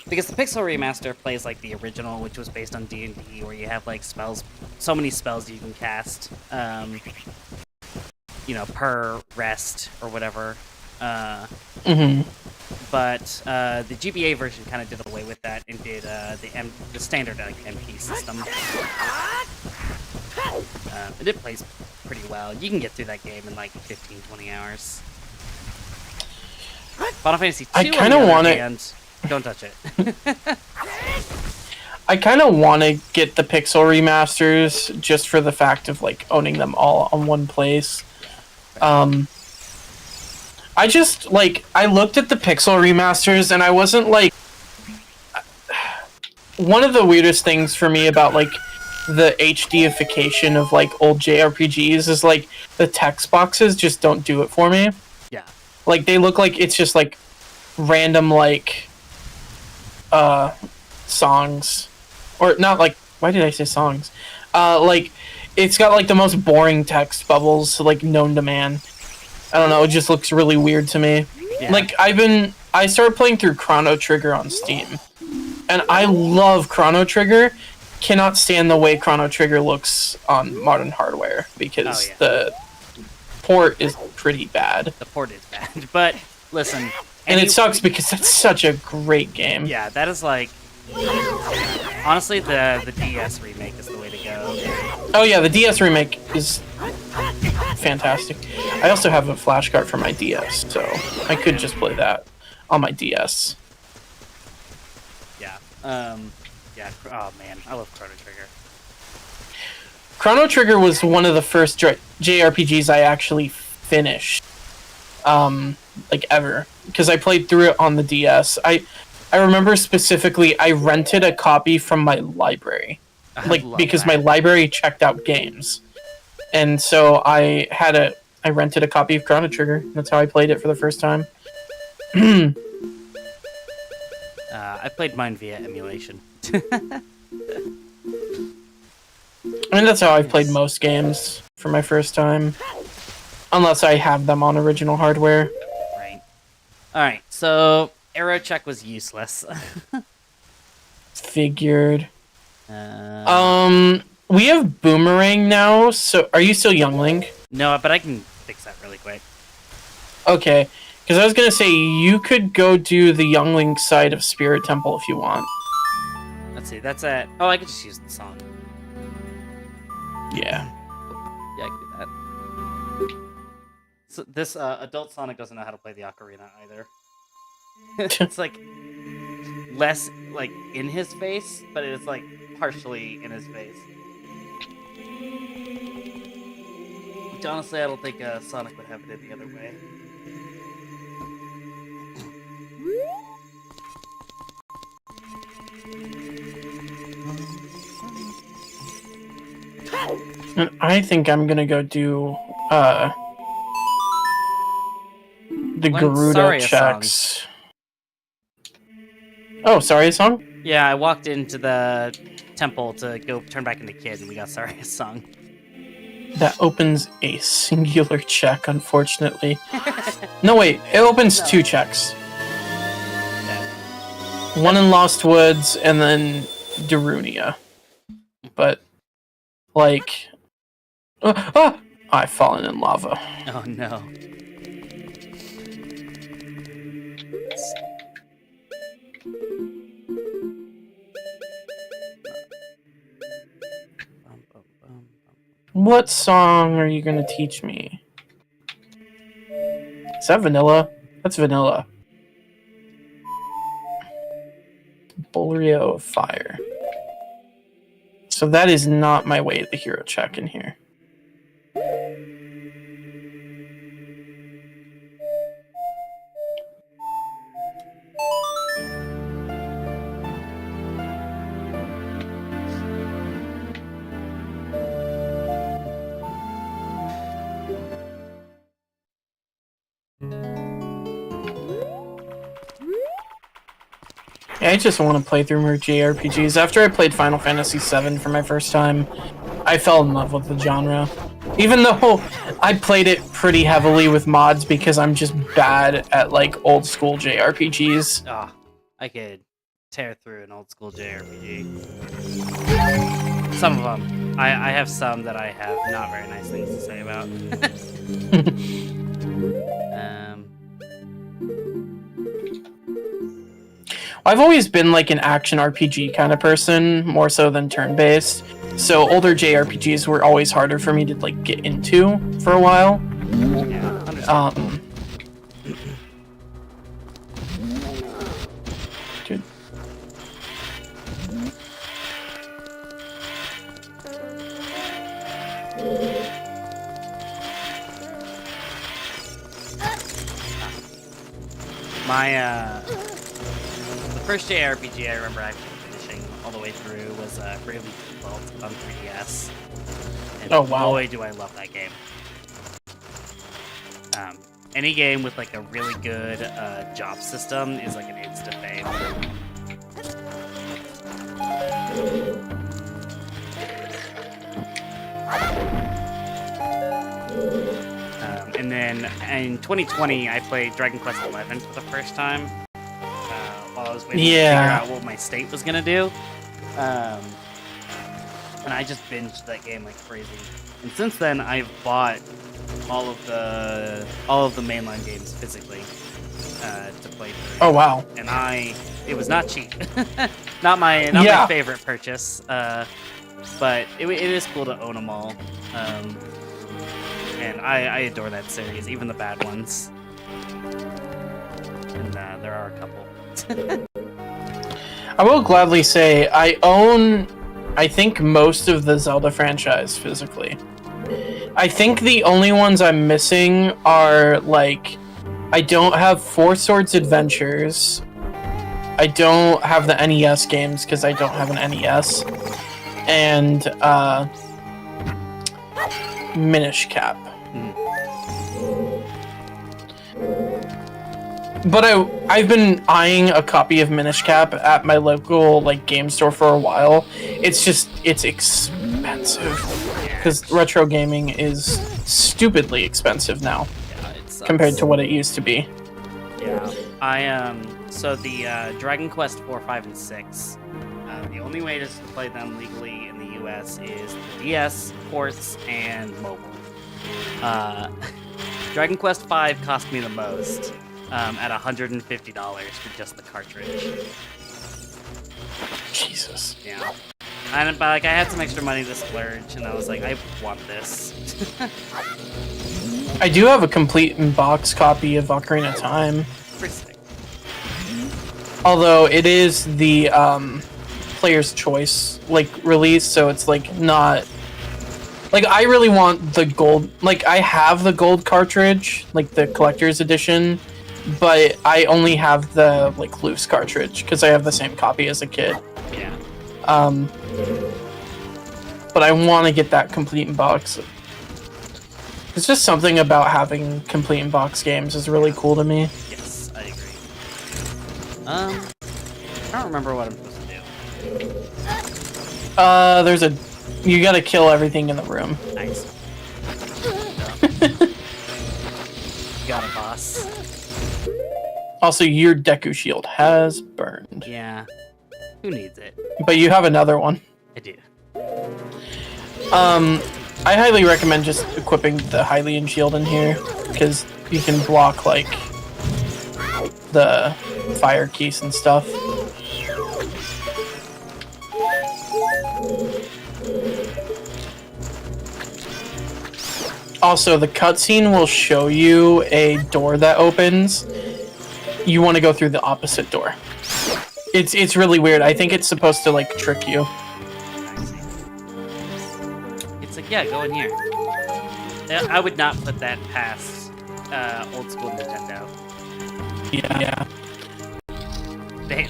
because the Pixel Remaster plays like the original, which was based on D&D, where you have like spells, so many spells you can cast, you know, per rest or whatever. But the GBA version kind of did away with that and did the standard like MP system. And it plays pretty well. You can get through that game in like 15, 20 hours. Final Fantasy 2, I kind of want to... Don't touch it. I kind of want to get the Pixel remasters just for the fact of like owning them all on one place. I just like I looked at the Pixel remasters and I wasn't like one of the weirdest things for me about like the HDification of like old JRPGs is like the text boxes just don't do it for me. Yeah. Like they look like it's just like random like songs. Or not like why did I say songs? Like it's got like the most boring text bubbles like known to man. I don't know, it just looks really weird to me. Yeah. Like I started playing through Chrono Trigger on Steam. And I love Chrono Trigger. Cannot stand the way Chrono Trigger looks on modern hardware because the port is pretty bad. The port is bad, but listen. And it sucks because that's such a great game. Yeah, that is like honestly the DS remake is the way to go. Oh yeah, the DS remake is fantastic. I also have a flash card for my DS, so I could just play that on my DS. Yeah. Yeah. Oh man, I love Chrono Trigger. Chrono Trigger was one of the first JRPGs I actually finished, like ever, because I played through it on the DS. I remember specifically I rented a copy from my library, because my library checked out games, and so I rented a copy of Chrono Trigger. That's how I played it for the first time. I played mine via emulation. I mean, that's how I've played most games for my first time. Unless I have them on original hardware. Right. Alright, so arrow check was useless. Figured. We have Boomerang now, so are you still Youngling? No, but I can fix that really quick. Okay, because I was going to say, you could go do the Youngling side of Spirit Temple if you want. Let's see, that's at... Oh, I could just use the song. Yeah. Yeah, I can do that. So this adult Sonic doesn't know how to play the ocarina either. It's like less like in his face, but it's like partially in his face. Which honestly, I don't think Sonic would have it any other way. And I think I'm gonna go do the Garuda checks. Oh, sorry, a song? Yeah, I walked into the temple to go turn back into Kid, and we got Saria's song. That opens a singular check, unfortunately. No, wait, it opens two checks. One in Lost Woods, and then Darunia. But, like... I've fallen in lava. Oh, no. What song are you gonna teach me? Is that Vanilla? That's Vanilla. Bolero of Fire. So that is not my way to the hero check in here. I just want to play through more JRPGs. After I played Final Fantasy VII for my first time, I fell in love with the genre. Even though I played it pretty heavily with mods because I'm just bad at, like, old school JRPGs. Ah, I could tear through an old school JRPG. Some of them. I have some that I have not very nice things to say about. I've always been like an action RPG kind of person, more so than turn-based. So older JRPGs were always harder for me to like get into for a while. Yeah, understandable. Dude. The first JRPG I remember actually finishing all the way through was Bravely Default on 3DS. And Oh, wow. boy, do I love that game. Any game with like a really good job system is like an instant fame. And then in 2020, I played Dragon Quest XI for the first time while I was waiting to figure out what my state was gonna do. And I just binged that game like crazy. And since then, I've bought all of the mainline games physically to play through. Oh wow! And it was not cheap. not my favorite purchase. But it is cool to own them all. And I adore that series, even the bad ones. And there are a couple. I will gladly say I own, I think, most of the Zelda franchise physically. I think the only ones I'm missing are, like, I don't have Four Swords Adventures. I don't have the NES games because I don't have an NES. And, Minish Cap. But I've been eyeing a copy of Minish Cap at my local like game store for a while. It's expensive because retro gaming is stupidly expensive now compared to what it used to be. Yeah, so the Dragon Quest 4, 5, and 6. The only way to play them legally in the US is the DS, ports, and mobile. Dragon Quest 5 cost me the most, at $150 for just the cartridge. Jesus. Yeah. But like, I had some extra money to splurge, and I was like, I want this. I do have a complete in-box copy of Ocarina of Time. Pretty sick. Although it is the player's choice like release, so it's like not like I really want the gold. Like I have the gold cartridge, like the collector's edition, but I only have the like loose cartridge because I have the same copy as a kid. Yeah. But I want to get that complete in box. It's just something about having complete in box games is really cool to me. Yes, I agree. I don't remember what I'm supposed to do. You gotta kill everything in the room. Nice. Got a boss. Also, your Deku shield has burned. Yeah. Who needs it? But you have another one. I do. I highly recommend just equipping the Hylian shield in here, because you can block, like, the fire keys and stuff. Also, the cutscene will show you a door that opens. You want to go through the opposite door. It's really weird. I think it's supposed to, like, trick you. It's like, yeah, go in here. I would not put that past old school Nintendo. Yeah.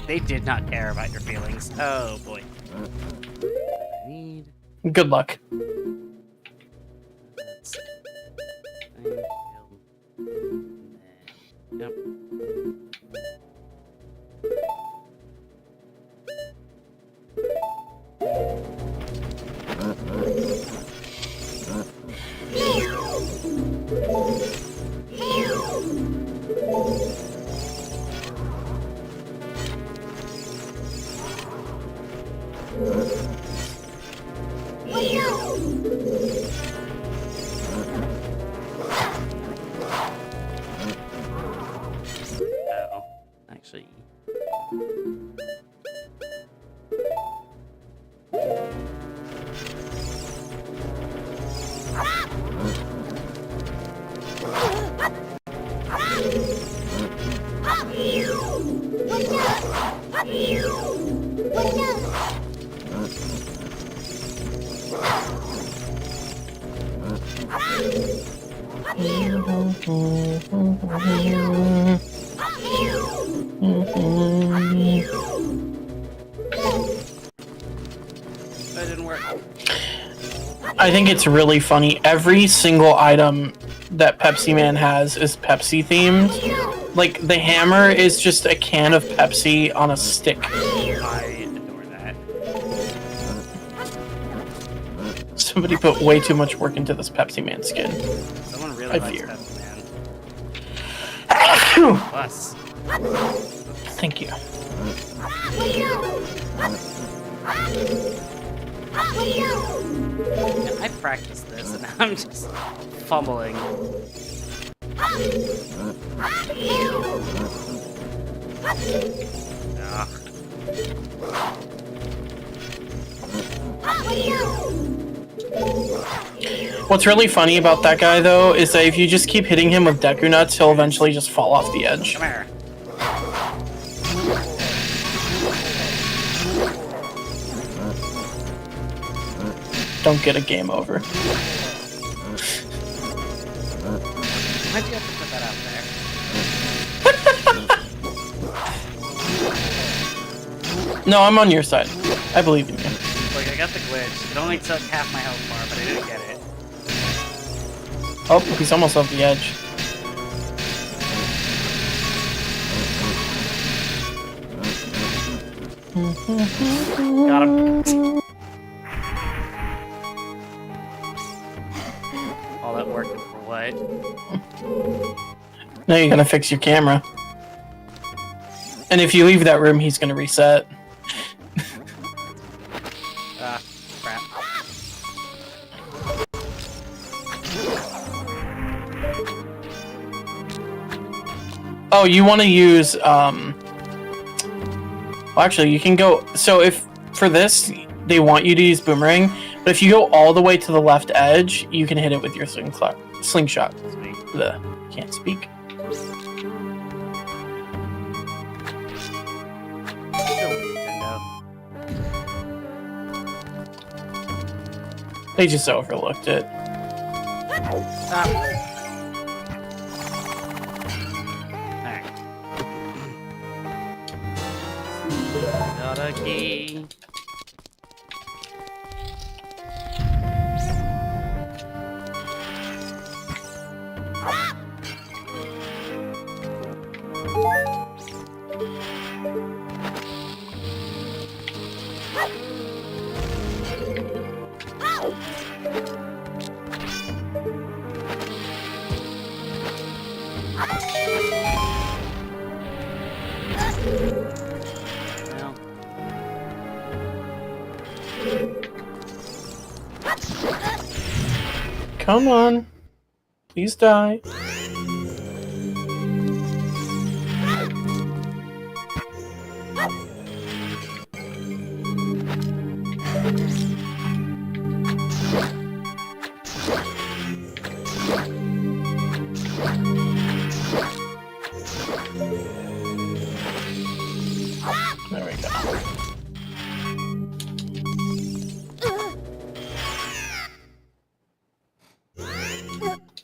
They did not care about your feelings. Oh boy. Good luck. Yep. Oh, actually. That didn't work. I think it's really funny. Every single item that Pepsi Man has is Pepsi themed. Like, the hammer is just a can of Pepsi on a stick. I adore that. Somebody put way too much work into this Pepsi Man skin. Someone really I likes fear. Pepsi Man. Plus. Thank you. I practiced this and I'm just fumbling. Ugh. What's really funny about that guy, though, is that if you just keep hitting him with Deku Nuts, he'll eventually just fall off the edge. Come here. Don't get a game over. Why'd you have to put that out there? No, I'm on your side. I believe in you. Like, I got the glitch. It only took half my health bar, but I didn't get it. Oh, he's almost off the edge. Got him. All that work for what? Now you're gonna fix your camera. And if you leave that room, he's gonna reset. Ah, crap. Oh, you want to use, well, actually, you can go, so if, for this, they want you to use Boomerang, but if you go all the way to the left edge, you can hit it with your slingshot. Sweet. Can't speak. Still Nintendo. They just overlooked it. Stop. Alright. Got a key. Well, Come on. Please die. There we go.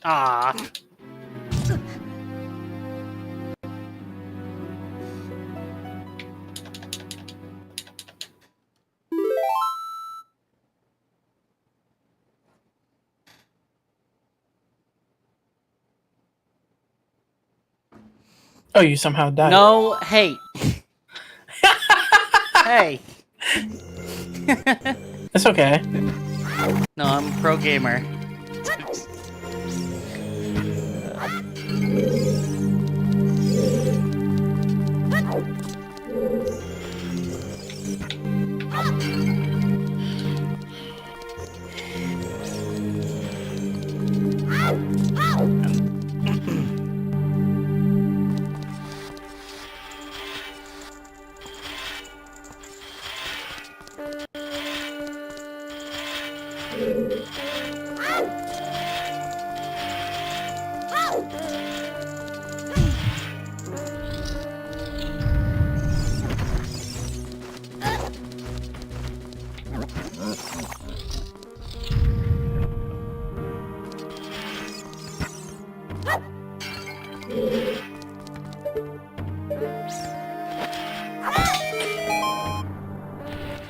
ah. Oh, you somehow died. No hate. Hey. It's okay. No, I'm pro gamer.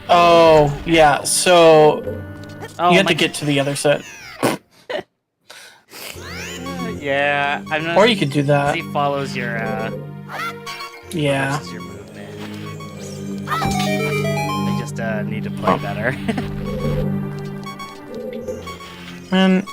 Oh, yeah, so Oh, you have to get to the other set. Yeah, I'm not. Or you could do that. He follows your Yeah. your movement. I just need to play better. Man.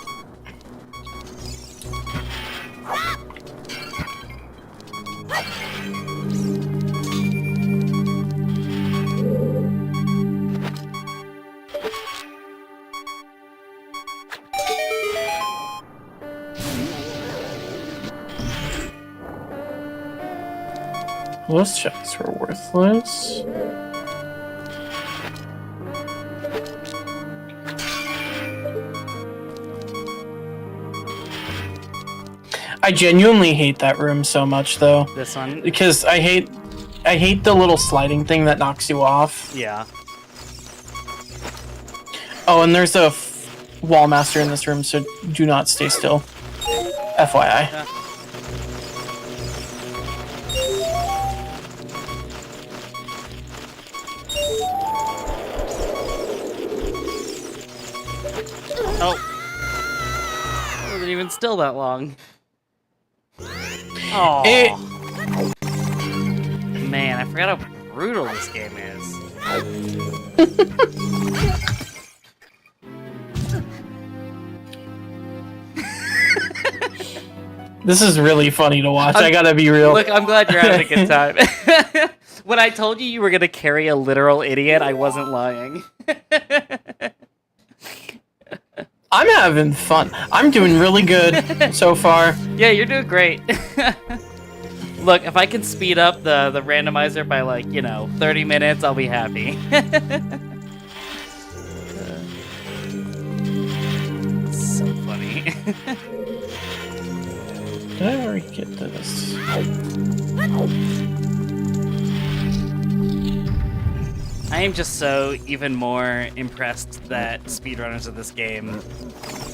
Those checks were worthless. I genuinely hate that room so much, though. This one? Because I hate the little sliding thing that knocks you off. Yeah. Oh, and there's a wall master in this room, so do not stay still. FYI. Yeah. Oh. Wasn't even still that long. Oh. Man, I forgot how brutal this game is. This is really funny to watch. I gotta be real. Look, I'm glad you're having a good time. When I told you were gonna carry a literal idiot, I wasn't lying. I'm having fun. I'm doing really good so far. Yeah, you're doing great. Look, if I can speed up the randomizer by, like, 30 minutes, I'll be happy. So funny. Did I already get this? I am just so even more impressed that speedrunners of this game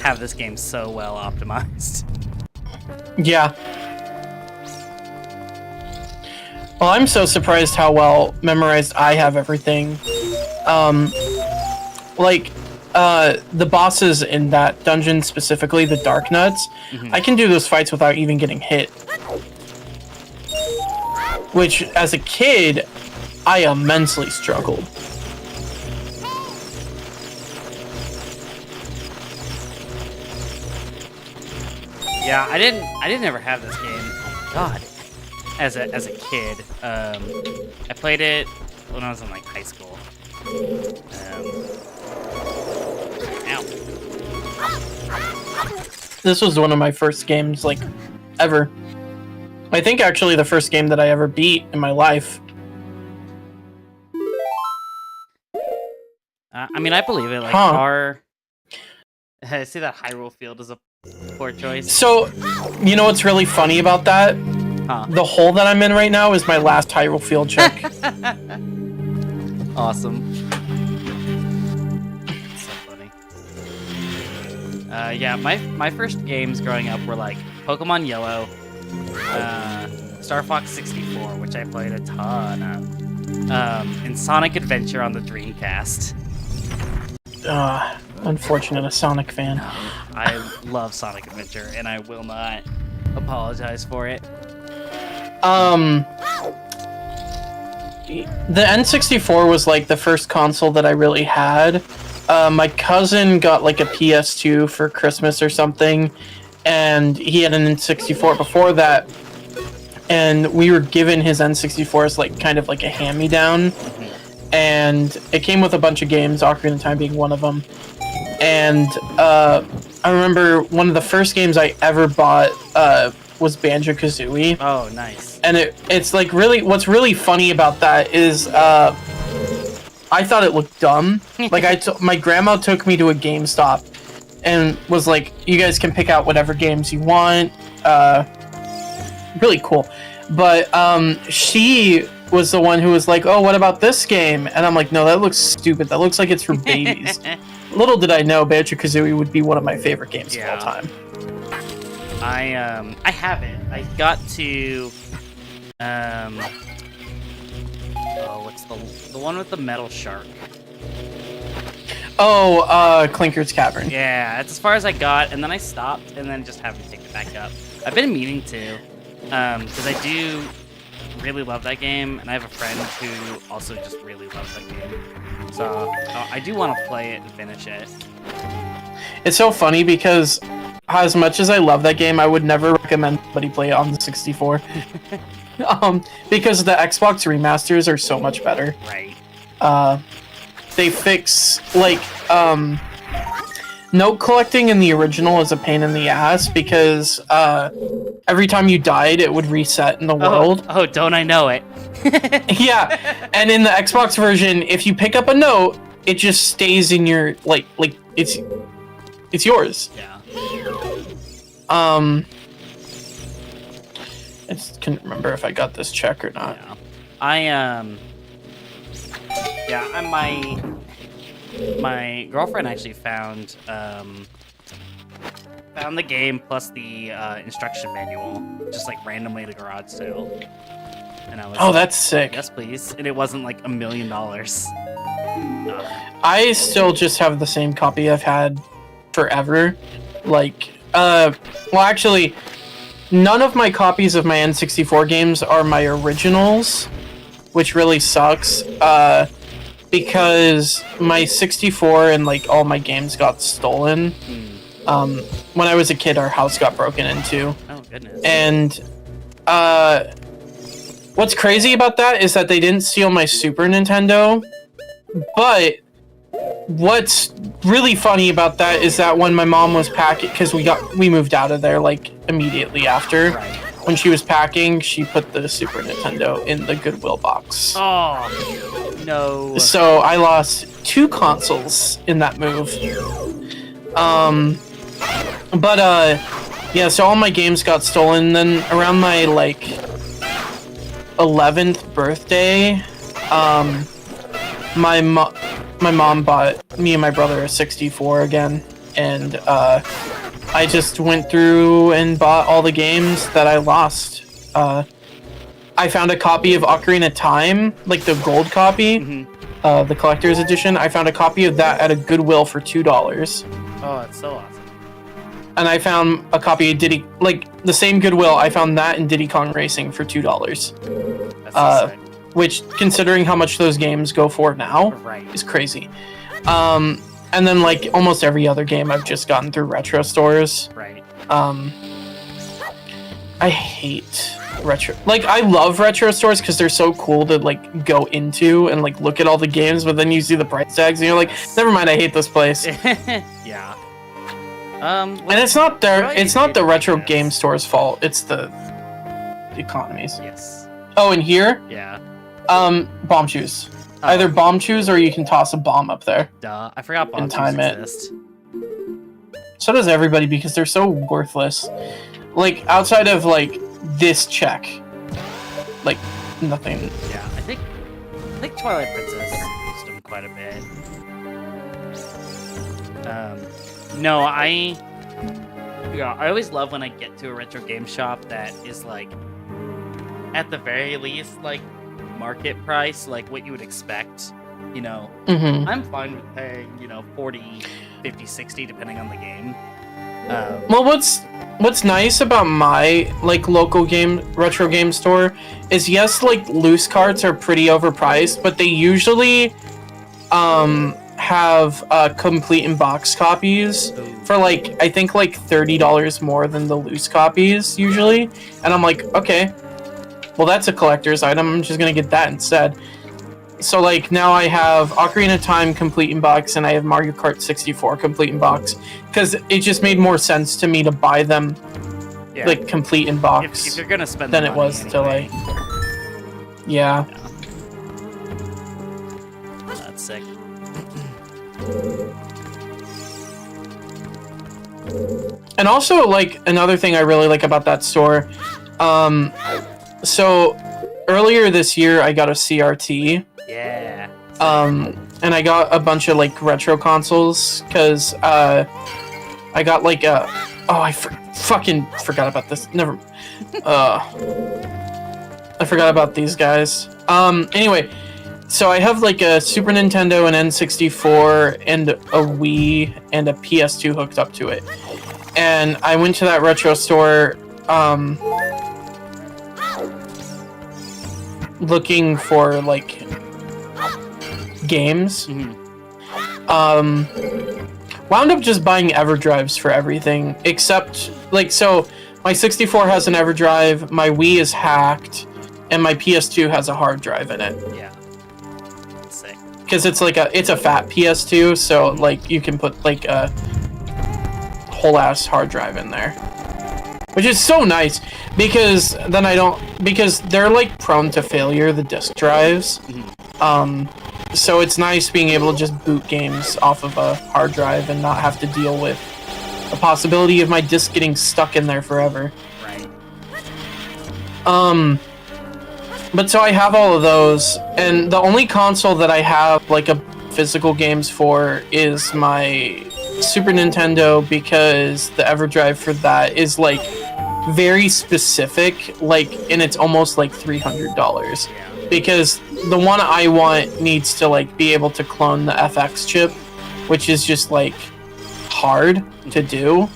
have this game so well optimized. Yeah. Well, I'm so surprised how well memorized I have everything. The bosses in that dungeon, specifically the Dark Nuts, I can do those fights without even getting hit. Which, as a kid, I immensely struggled. Yeah, I didn't ever have this game. God, as a kid, I played it when I was in, like, high school. Ow. This was one of my first games, like, ever. I think actually the first game that I ever beat in my life. I mean, I believe it. Like, I see that Hyrule Field is a poor choice. So, you know what's really funny about that? Huh. The hole that I'm in right now is my last Hyrule Field check. Awesome. So funny. Yeah, my first games growing up were, like, Pokemon Yellow, Star Fox 64, which I played a ton of, and Sonic Adventure on the Dreamcast. Unfortunate, a Sonic fan. I love Sonic Adventure, and I will not apologize for it. The N64 was like the first console that I really had. My cousin got like a PS2 for Christmas or something, and he had an N64 before that, and we were given his N64 as like kind of like a hand-me-down, and it came with a bunch of games, Ocarina of Time being one of them. And I remember one of the first games I ever bought was Banjo-Kazooie. Oh, nice. And it's like really, what's really funny about that is I thought it looked dumb. Like my grandma took me to a GameStop and was like, you guys can pick out whatever games you want. Really cool. But she was the one who was like, oh, what about this game? And I'm like, no, that looks stupid. That looks like it's for babies. Little did I know Banjo-Kazooie would be one of my favorite games of all time. I have it. I got to Oh, what's the one with the metal shark? Oh, Clinker's Cavern. Yeah, that's as far as I got, and then I stopped, and then just haven't picked it back up. I've been meaning to, because I do really love that game, and I have a friend who also just really loves that game. So I do want to play it and finish it. It's so funny because as much as I love that game, I would never recommend somebody play it on the 64. Because the Xbox remasters are so much better. Right. They fix, like, note collecting in the original is a pain in the ass because every time you died, it would reset in the world. Oh, don't I know it? Yeah, and in the Xbox version, if you pick up a note, it just stays in your, like it's yours. Yeah. I just couldn't remember if I got this check or not. Yeah. My girlfriend actually found the game plus the instruction manual just like randomly at a garage sale, and I was like, that's sick. yes please, and it wasn't like $1 million. I still just have the same copy I've had forever. Like, well, actually, none of my copies of my N64 games are my originals, which really sucks. Because my 64 and like all my games got stolen. When I was a kid, our house got broken into. Oh goodness. And what's crazy about that is that they didn't steal my Super Nintendo. But what's really funny about that is that when my mom was packing, because we moved out of there like immediately after. Right. When she was packing, she put the Super Nintendo in the Goodwill box. Oh no. So I lost 2 consoles in that move. Yeah, so all my games got stolen. Then around my like 11th birthday, my mom bought me and my brother a 64 again, and I just went through and bought all the games that I lost. I found a copy of Ocarina of Time, like the gold copy, the collector's edition. I found a copy of that at a Goodwill for $2. Oh, that's so awesome. And I found a copy of like the same Goodwill, I found that in Diddy Kong Racing for $2. That's so sick. Which, considering how much those games go for now, Right. is crazy. And then like almost every other game I've just gotten through retro stores. Right. I hate retro. Like, I love retro stores because they're so cool to like go into and like look at all the games, but then you see the price tags and you're like, never mind, I hate this place. Yeah. And it's not the retro game store's fault. It's the economies. Yes. Oh, and here, Yeah. bomb shoes. Oh. Either bomb shoes or you can toss a bomb up there. Duh. I forgot bomb And time shoes it. exist. So does everybody because they're so worthless. Like, outside of like this check, like nothing. Yeah. I think Twilight Princess used them quite a bit. No, I always love when I get to a retro game shop that is like, at the very least, like market price, like what you would expect. You know, I'm fine with paying, 40, 50, 60, depending on the game. Well, what's nice about my like local retro game store is, yes, like loose carts are pretty overpriced, but they usually have complete in box copies for like, I think like $30 more than the loose copies usually. And I'm like, okay, well, that's a collector's item. I'm just gonna get that instead. So like now I have Ocarina of Time complete in box and I have Mario Kart 64 complete in box because it just made more sense to me to buy them like complete in box if you're gonna spend than the it money was anyway. to like yeah. That's sick. And also, like, another thing I really like about that store, so earlier this year I got a CRT. Yeah. And I got a bunch of like retro consoles because I got like I fucking forgot about this. Never. I forgot about these guys. Anyway, so I have like a Super Nintendo, an N64, and a Wii, and a PS2 hooked up to it. And I went to that retro store, looking for like games. Wound up just buying EverDrives for everything except like, so my 64 has an EverDrive, my Wii is hacked, and my PS2 has a hard drive in it. Yeah. Sick. Because it's like it's a fat PS2, so like you can put like a whole ass hard drive in there, which is so nice because then because they're like prone to failure, the disk drives. So it's nice being able to just boot games off of a hard drive and not have to deal with the possibility of my disc getting stuck in there forever. Right. But so I have all of those, and the only console that I have like a physical games for is my Super Nintendo, because the EverDrive for that is like very specific, like, and it's almost like $300. Yeah. Because the one I want needs to like be able to clone the FX chip, which is just like hard to do.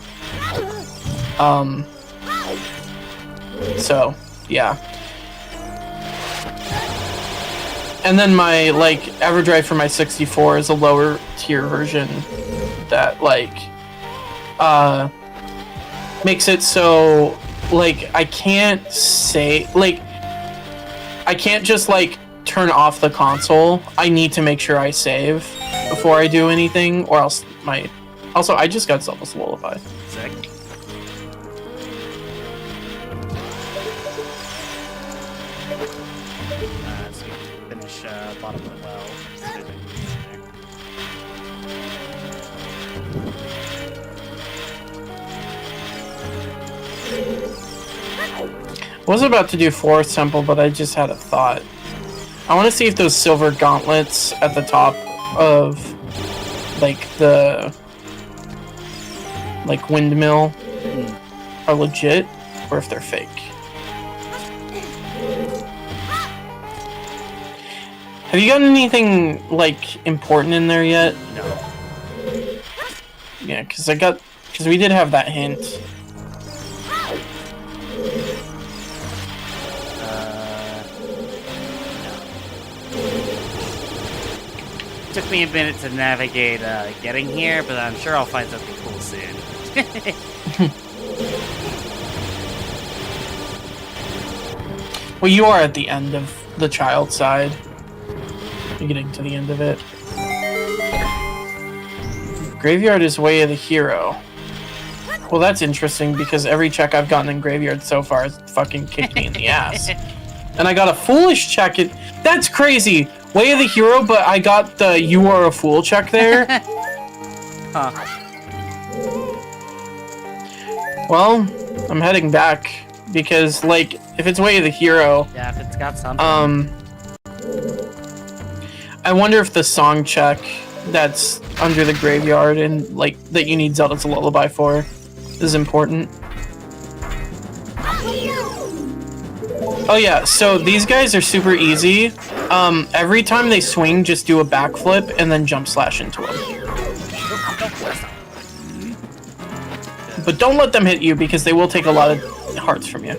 So yeah. And then my like EverDrive for my 64 is a lower tier version that like makes it so like I can't just like turn off the console. I need to make sure I save before I do anything, or else also I just got Zelda's Lullaby. Sick. So you finish bottom of the well. I was about to do Forest Temple, but I just had a thought. I want to see if those silver gauntlets at the top of like the like windmill are legit or if they're fake. Have you gotten anything like important in there yet? No. Yeah, because we did have that hint. Took me a minute to navigate getting here, but I'm sure I'll find something cool soon. Well, you are at the end of the child side. You're getting to the end of it. Graveyard is Way of the Hero. Well, that's interesting because every check I've gotten in Graveyard so far has fucking kicked me in the ass. And I got a foolish check. That's crazy! Way of the Hero, but I got the You Are a Fool check there. Huh. Well, I'm heading back because, like, if it's Way of the Hero, Yeah, if it's got something. I wonder if the song check that's under the graveyard and, like, that you need Zelda's Lullaby for is important. Oh yeah, so these guys are super easy. Every time they swing, just do a backflip and then jump slash into them. But don't let them hit you because they will take a lot of hearts from you.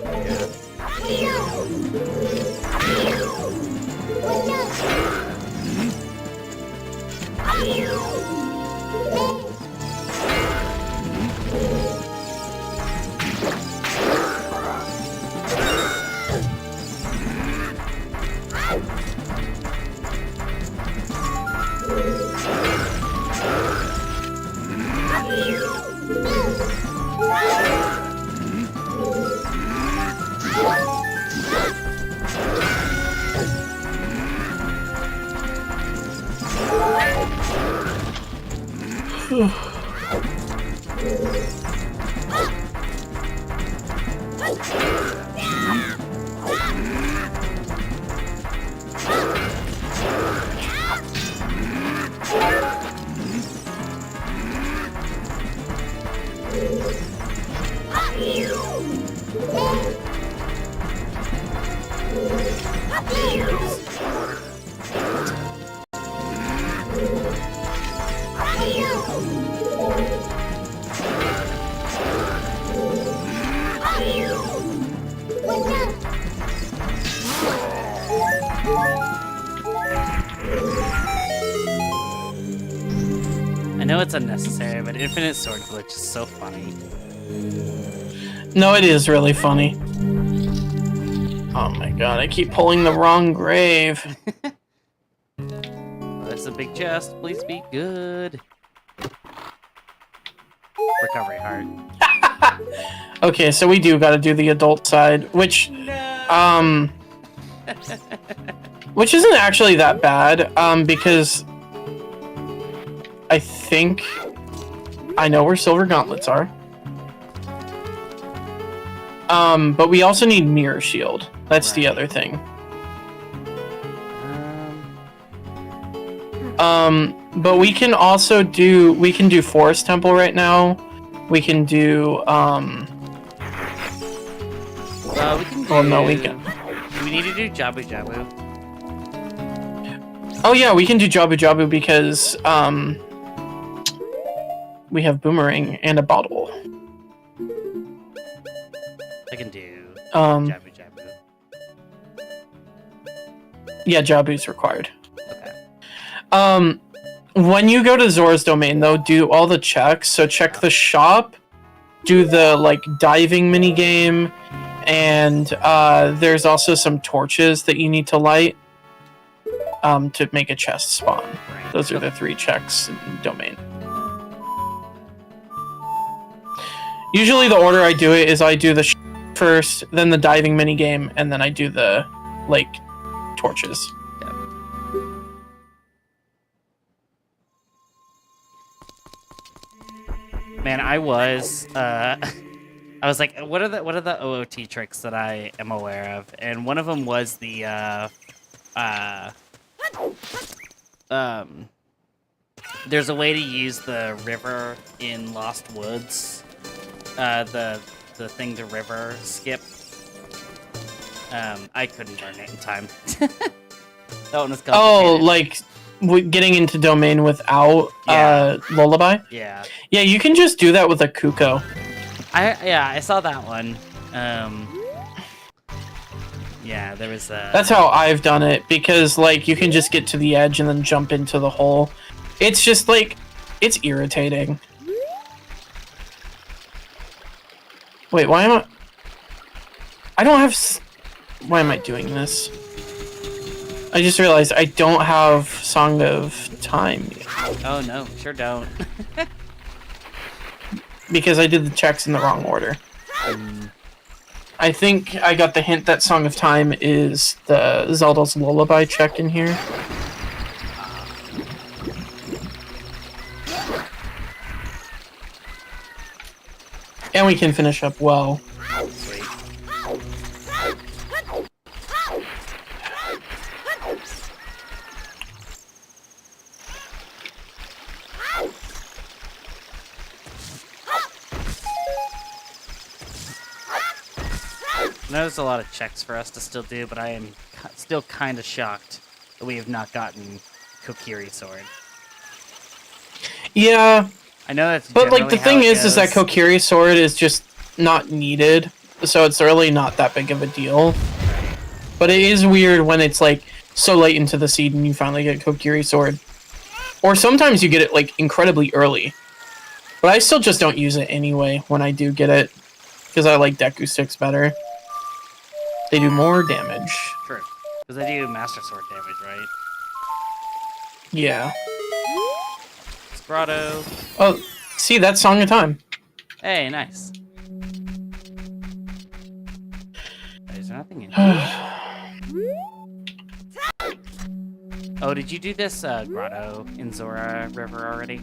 I know it's unnecessary, but infinite sword glitch is so funny. No, it is really funny. Oh my god, I keep pulling the wrong grave. Oh, that's a big chest. Please be good. Recovery heart. Okay, so we do gotta do the adult side, which, No. which isn't actually that bad, because I think I know where silver gauntlets are. But we also need mirror shield. That's the Right. other thing. Um, But we can also do Forest Temple right now. We can do we can do... oh no, we can. We need to do Jabu Jabu. Oh yeah, we can do Jabu Jabu because we have Boomerang and a bottle. I can do Jabu Jabu. Yeah, Jabu's required. Okay. When you go to Zora's Domain, though, do all the checks. So check the shop, do the, like, diving minigame, and there's also some torches that you need to light to make a chest spawn. Right. Those are the 3 checks in Domain. Usually the order I do it is I do the first, then the diving minigame, and then I do the, like, torches. Man, I was like, what are the OOT tricks that I am aware of? And one of them was the there's a way to use the river in Lost Woods, the thing to river skip. I couldn't learn it in time. That one was complicated. Oh, like getting into Domain without Lullaby? Yeah. Yeah, you can just do that with a Kuko. I saw that one. Yeah, there was a... That's how I've done it, because, like, you can just get to the edge and then jump into the hole. It's just, like, it's irritating. Wait, why am I... I don't have... Why am I doing this? I just realized I don't have Song of Time yet. Oh, no, sure don't. Because I did the checks in the wrong order. I think I got the hint that Song of Time is the Zelda's Lullaby check in here. And we can finish up well. Sweet. There's a lot of checks for us to still do, but I am still kind of shocked that we have not gotten Kokiri Sword. Yeah, I know that's but like the generally thing how it is that goes. Kokiri Sword is just not needed, so it's really not that big of a deal. But it is weird when it's like so late into the seed and you finally get Kokiri Sword. Or sometimes you get it like incredibly early. But I still just don't use it anyway when I do get it, because I like Deku Sticks better. They do more damage. True. Because they do Master Sword damage, right? Yeah. Grotto. Oh, see, that's Song of Time. Hey, nice. Is there nothing in here? Oh, did you do this grotto in Zora River already?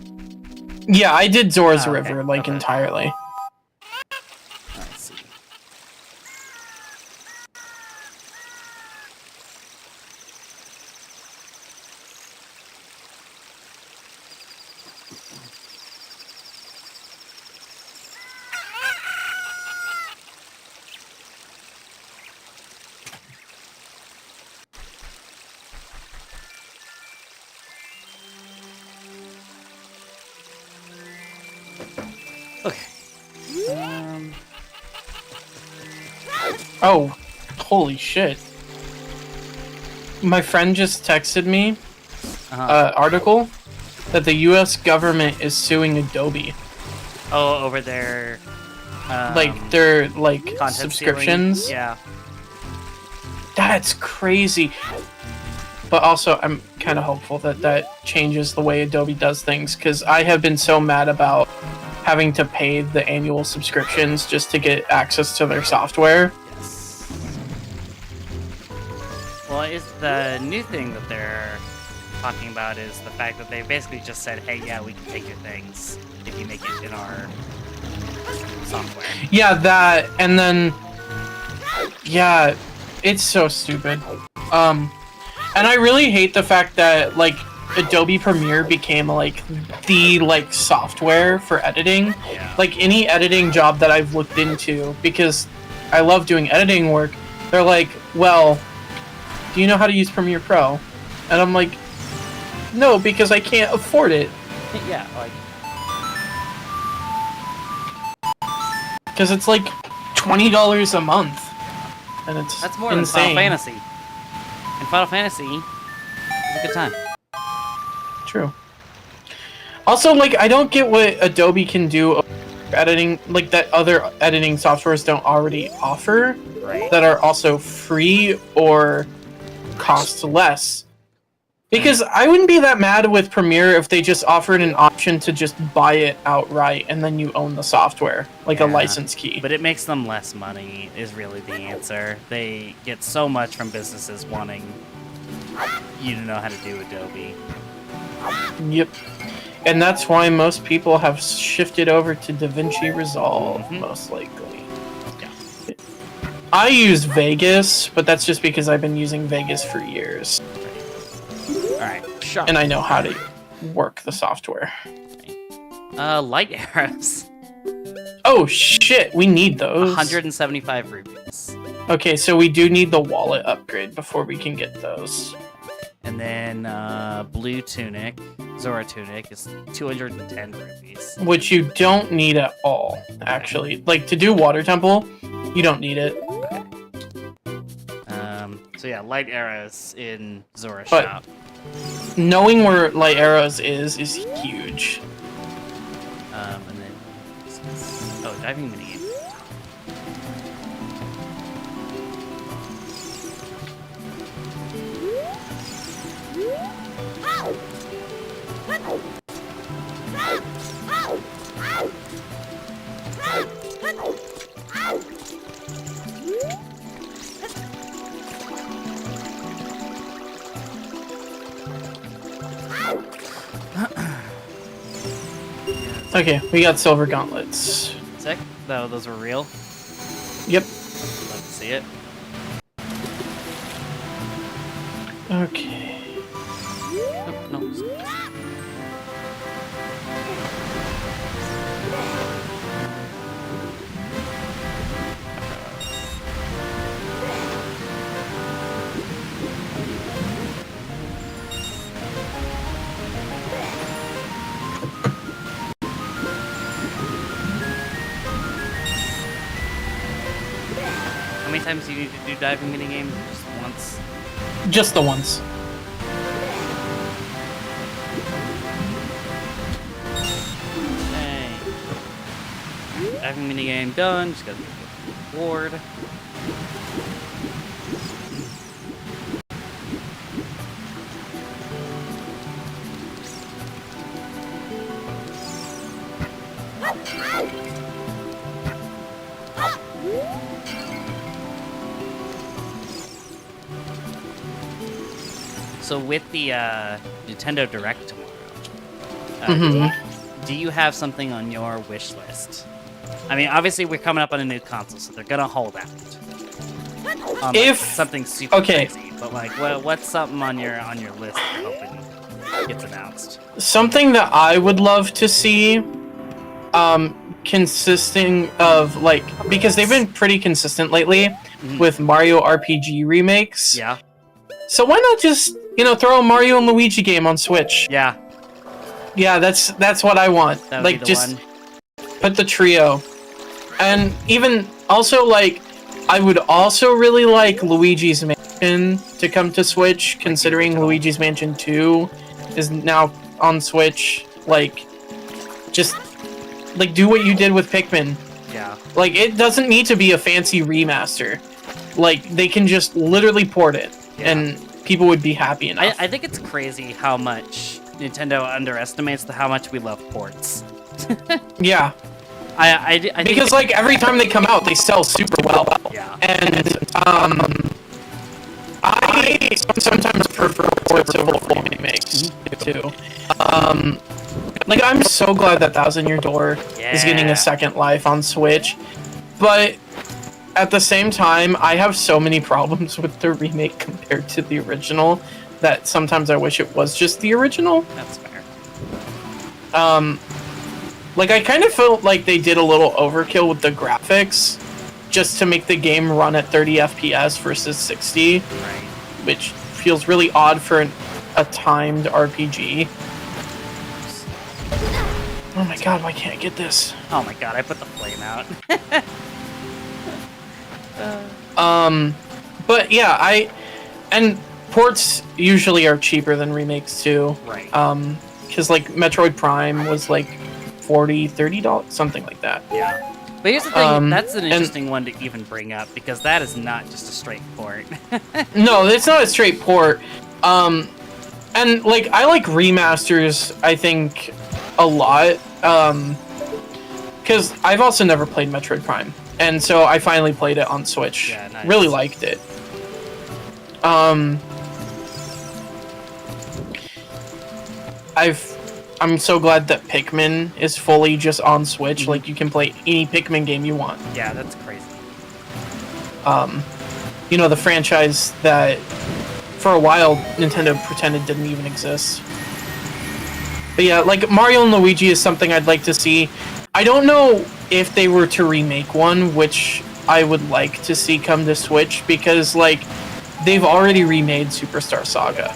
Yeah, I did Zora's Oh, okay. River, like, Okay. entirely. Let's see. Okay. Oh, holy shit. My friend just texted me Uh-huh. article that the U.S. government is suing Adobe. Oh, over there. Like their like Content subscriptions. Ceiling. Yeah. That's crazy. But also, I'm kind of hopeful that that changes the way Adobe does things, because I have been so mad about having to pay the annual subscriptions just to get access to their software. Yes. Well, is the new thing that they're talking about is the fact that they basically just said, hey, yeah, we can take your things if you make it in our software. Yeah, that, and then, yeah, it's so stupid. And I really hate the fact that, like, Adobe Premiere became, like, the, like, software for editing. Yeah. Like, any editing job that I've looked into, because I love doing editing work, they're like, well, do you know how to use Premiere Pro? And I'm like, no, because I can't afford it. Yeah, like... Because it's, like, $20 a month. And it's That's more insane. than Final Fantasy. And Final Fantasy is a good time. True. Also, like, I don't get what Adobe can do editing, like, that other editing softwares don't already offer, Right. that are also free or cost less. Because I wouldn't be that mad with Premiere if they just offered an option to just buy it outright and then you own the software, like a Yeah. license key. But it makes them less money, is really the answer. They get so much from businesses wanting you to know how to do Adobe. Yep. And that's why most people have shifted over to DaVinci Resolve, Mhm. most likely. Yeah. I use Vegas, but that's just because I've been using Vegas for years. Alright, sharp. And I know how to work the software. Light arrows. Oh shit, we need those. 175 rupees. Okay, so we do need the wallet upgrade before we can get those. And then blue tunic, Zora tunic is 210 rupees. Which you don't need at all, actually. Like, to do Water Temple, you don't need it. So yeah, light arrows in Zora But- shop. Knowing where Light Arrows is huge. And then oh, diving minigame. Okay, we got silver gauntlets. Sick. Though those were real. Yep. Love to see it. Okay. Oh, no. How many times do you need to do diving minigame? Just once? Just the ones. Hey. Diving minigame done. Just gotta get the reward. So with the Nintendo Direct tomorrow, do you have something on your wish list? I mean, obviously we're coming up on a new console, so they're gonna hold out. On, like, If- something super okay. crazy, but like, what's something on your list that you're hoping gets announced? Something that I would love to see, consisting of, like, because they've been pretty consistent lately with Mario RPG remakes. Yeah, So why not just, throw a Mario and Luigi game on Switch? yeah, Yeah, that's what I want. that would Like, be the just one. put the trio. And even, also, like, I would also really like Luigi's Mansion. Pikmin to come to Switch, considering Luigi's Mansion 2 is now on Switch. Like, just like do what you did with Pikmin. Yeah. Like, it doesn't need to be a fancy remaster. Like, they can just literally port it, and people would be happy enough. I think it's crazy how much Nintendo underestimates how much we love ports. Yeah. I think because, like, every time they come out, they sell super well. Yeah. And, I sometimes prefer ports over full remakes, too. Like, I'm so glad that Thousand Year Door is getting a second life on Switch, but at the same time, I have so many problems with the remake compared to the original that sometimes I wish it was just the original. That's fair. Like, I kind of felt like they did a little overkill with the graphics just to make the game run at 30 FPS versus 60, Right. which feels really odd for a timed RPG. Oh my god, why can't I get this? Oh my god, I put the flame out. But yeah, and ports usually are cheaper than remakes too. Right. Because like Metroid Prime was like $40-$30, something like that. Yeah. But here's the thing, that's an interesting one to even bring up, because that is not just a straight port. No, it's not a straight port. And like, I like remasters, I think, a lot. Because I've also never played Metroid Prime. And so I finally played it on Switch. Yeah, nice. Really liked it. I'm so glad that Pikmin is fully just on Switch. Like, you can play any Pikmin game you want. Yeah, that's crazy. You know, the franchise that for a while Nintendo pretended didn't even exist. But yeah, like Mario and Luigi is something I'd like to see. I don't know if they were to remake one, which I would like to see come to Switch, because like they've already remade Superstar Saga.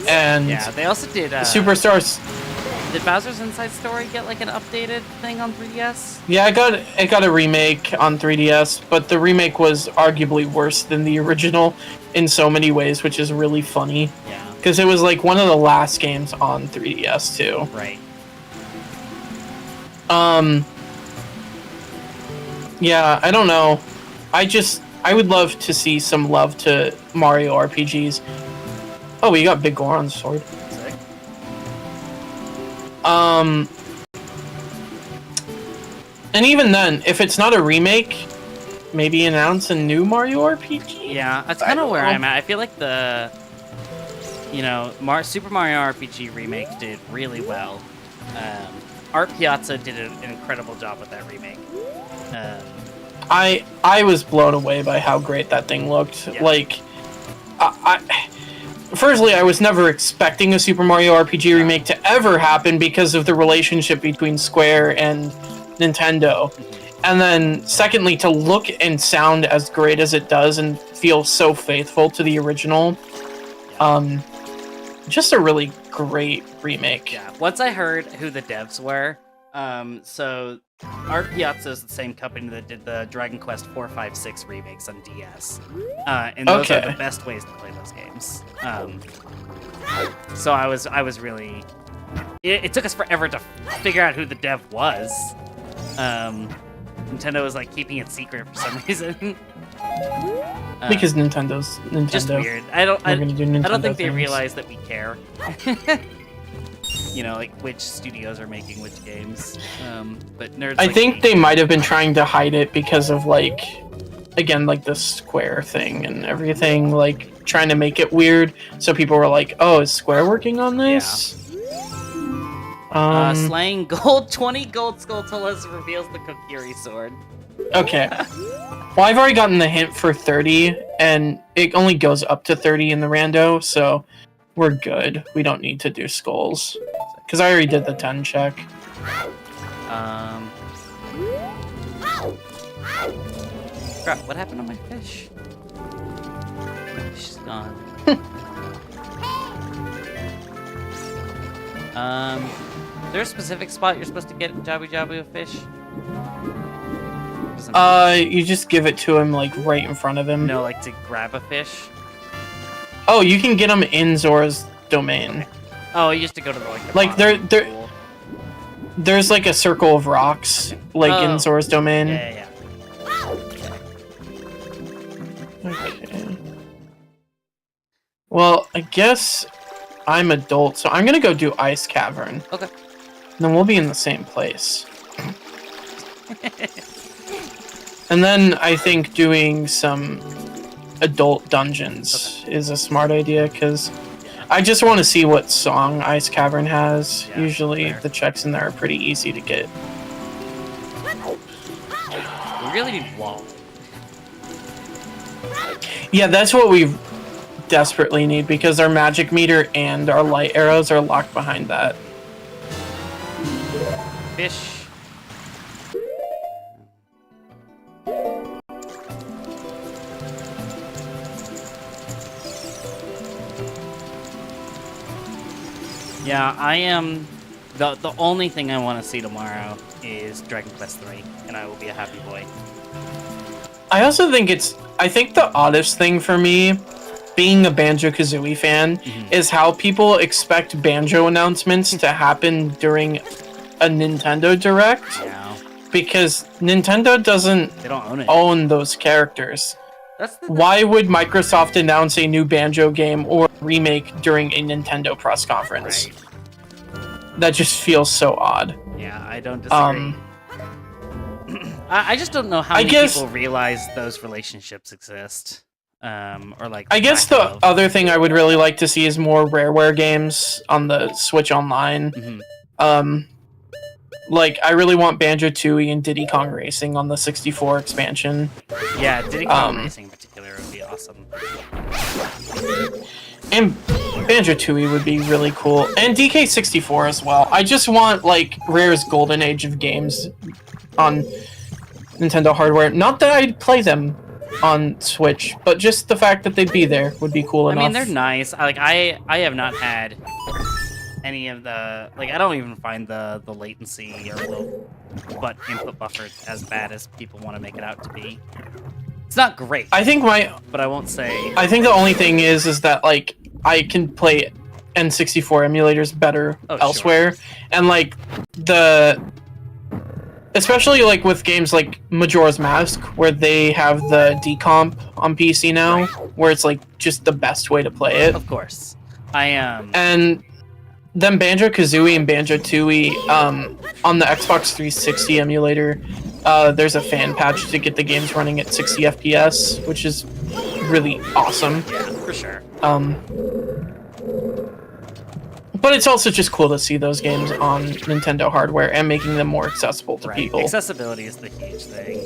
And yeah, they also did Superstars. Did Bowser's Inside Story get like an updated thing on 3DS? Yeah, it got a remake on 3DS, but the remake was arguably worse than the original in so many ways, which is really funny. Yeah. Because it was like one of the last games on 3DS too. Right. Yeah, I don't know. I would love to see some love to Mario RPGs. Oh, we got Big Goron's sword. Sick. And even then, if it's not a remake, maybe announce a new Mario RPG? Yeah, that's kind of where I'm at. I feel like the, Super Mario RPG remake did really well. Art Piazza did an incredible job with that remake. I was blown away by how great that thing looked. Yeah. Like, firstly, I was never expecting a Super Mario RPG remake to ever happen because of the relationship between Square and Nintendo. And then, secondly, to look and sound as great as it does and feel so faithful to the original. Just a really great remake. Yeah. Once I heard who the devs were, so Art Piazza is the same company that did the Dragon Quest 4, 5, 6 remakes on DS. And those are the best ways to play those games. So I was really... It took us forever to figure out who the dev was. Nintendo was like keeping it secret for some reason. Because Nintendo's Nintendo. Just weird. I don't think they things. realize that we care. Like which studios are making which games. But nerds. I think they might have been trying to hide it because of like, again, like the Square thing and everything, like trying to make it weird. So people were like, "Oh, is Square working on this?" Slaying gold 20 gold Skulltulas reveals the Kokiri sword. Okay. Well, I've already gotten the hint for 30, and it only goes up to 30 in the rando, so we're good. We don't need to do skulls. Because I already did the 10 check. Crap, what happened to my fish? My fish is gone. Is there a specific spot you're supposed to get Jabu Jabu a fish? doesn't? You just give it to him like right in front of him. No, like to grab a fish. Oh, you can get them in Zora's domain. Okay. Oh, you used to go to the there. There's like a circle of rocks, like in Zora's domain. Yeah. Okay. Well, I guess I'm adult, so I'm gonna go do Ice Cavern. Okay. And then we'll be in the same place. And then I think doing some adult dungeons is a smart idea, because I just want to see what song Ice Cavern has. Yeah, usually fair. the checks in there are pretty easy to get. We really need wall. Yeah, that's what we desperately need, because our magic meter and our light arrows are locked behind that. Fish. Yeah, I am. The only thing I want to see tomorrow is Dragon Quest III, and I will be a happy boy. I also think I think the oddest thing for me, being a Banjo-Kazooie fan, is how people expect Banjo announcements to happen during a Nintendo Direct. Yeah. Because Nintendo doesn't They don't own it. own those characters. That's the Why would Microsoft announce a new Banjo game or remake during a Nintendo press conference? Right. That just feels so odd. Yeah, I don't disagree. I just don't know how many people realize those relationships exist. Or like. I guess the other thing I would really like to see is more Rareware games on the Switch Online. Like, I really want Banjo-Tooie and Diddy Kong Racing on the 64 expansion. Yeah, Diddy Kong Racing in particular would be awesome. And Banjo-Tooie would be really cool. And DK64 as well. I just want, like, Rare's golden age of games on Nintendo hardware. Not that I'd play them on Switch, but just the fact that they'd be there would be cool enough. I mean, they're nice. I have not had any of the, like, I don't even find the latency or the butt input buffer as bad as people want to make it out to be. It's not great. I think but I won't say. I think the only thing is that, like, I can play N64 emulators better elsewhere, sure. And like especially like with games like Majora's Mask, where they have the decomp on PC now, where it's like just the best way to play it. Of course, I am. And then Banjo-Kazooie and Banjo-Tooie on the Xbox 360 emulator, there's a fan patch to get the games running at 60 FPS, which is really awesome. Yeah, for sure. But it's also just cool to see those games on Nintendo hardware and making them more accessible to people. Accessibility is the huge thing.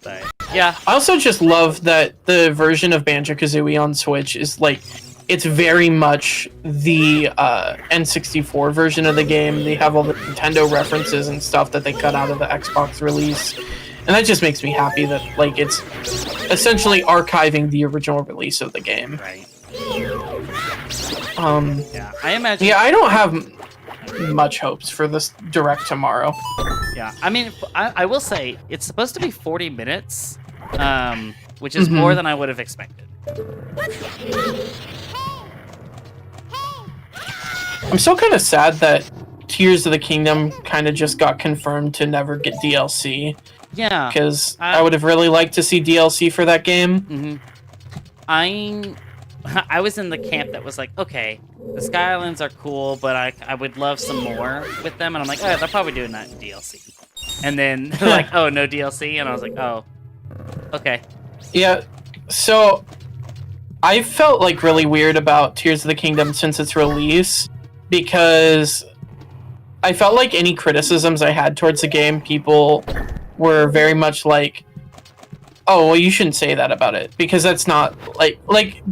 But yeah. I also just love that the version of Banjo-Kazooie on Switch is like, it's very much the N64 version of the game. They have all the Nintendo references and stuff that they cut out of the Xbox release. And that just makes me happy that, like, it's essentially archiving the original release of the game. Right. Yeah, I imagine. Yeah, I don't have much hopes for this Direct tomorrow. Yeah, I mean, I will say, it's supposed to be 40 minutes, which is more than I would have expected. I'm still kind of sad that Tears of the Kingdom kind of just got confirmed to never get DLC. Yeah. Because I would have really liked to see DLC for that game. I was in the camp that was like, okay, the Sky Islands are cool, but I would love some more with them. And I'm like, oh, they're probably doing that in DLC. And then they're like, oh, no DLC? And I was like, oh, okay. Yeah, so I felt like really weird about Tears of the Kingdom since its release, because I felt like any criticisms I had towards the game, people were very much like, oh, well, you shouldn't say that about it, because that's not,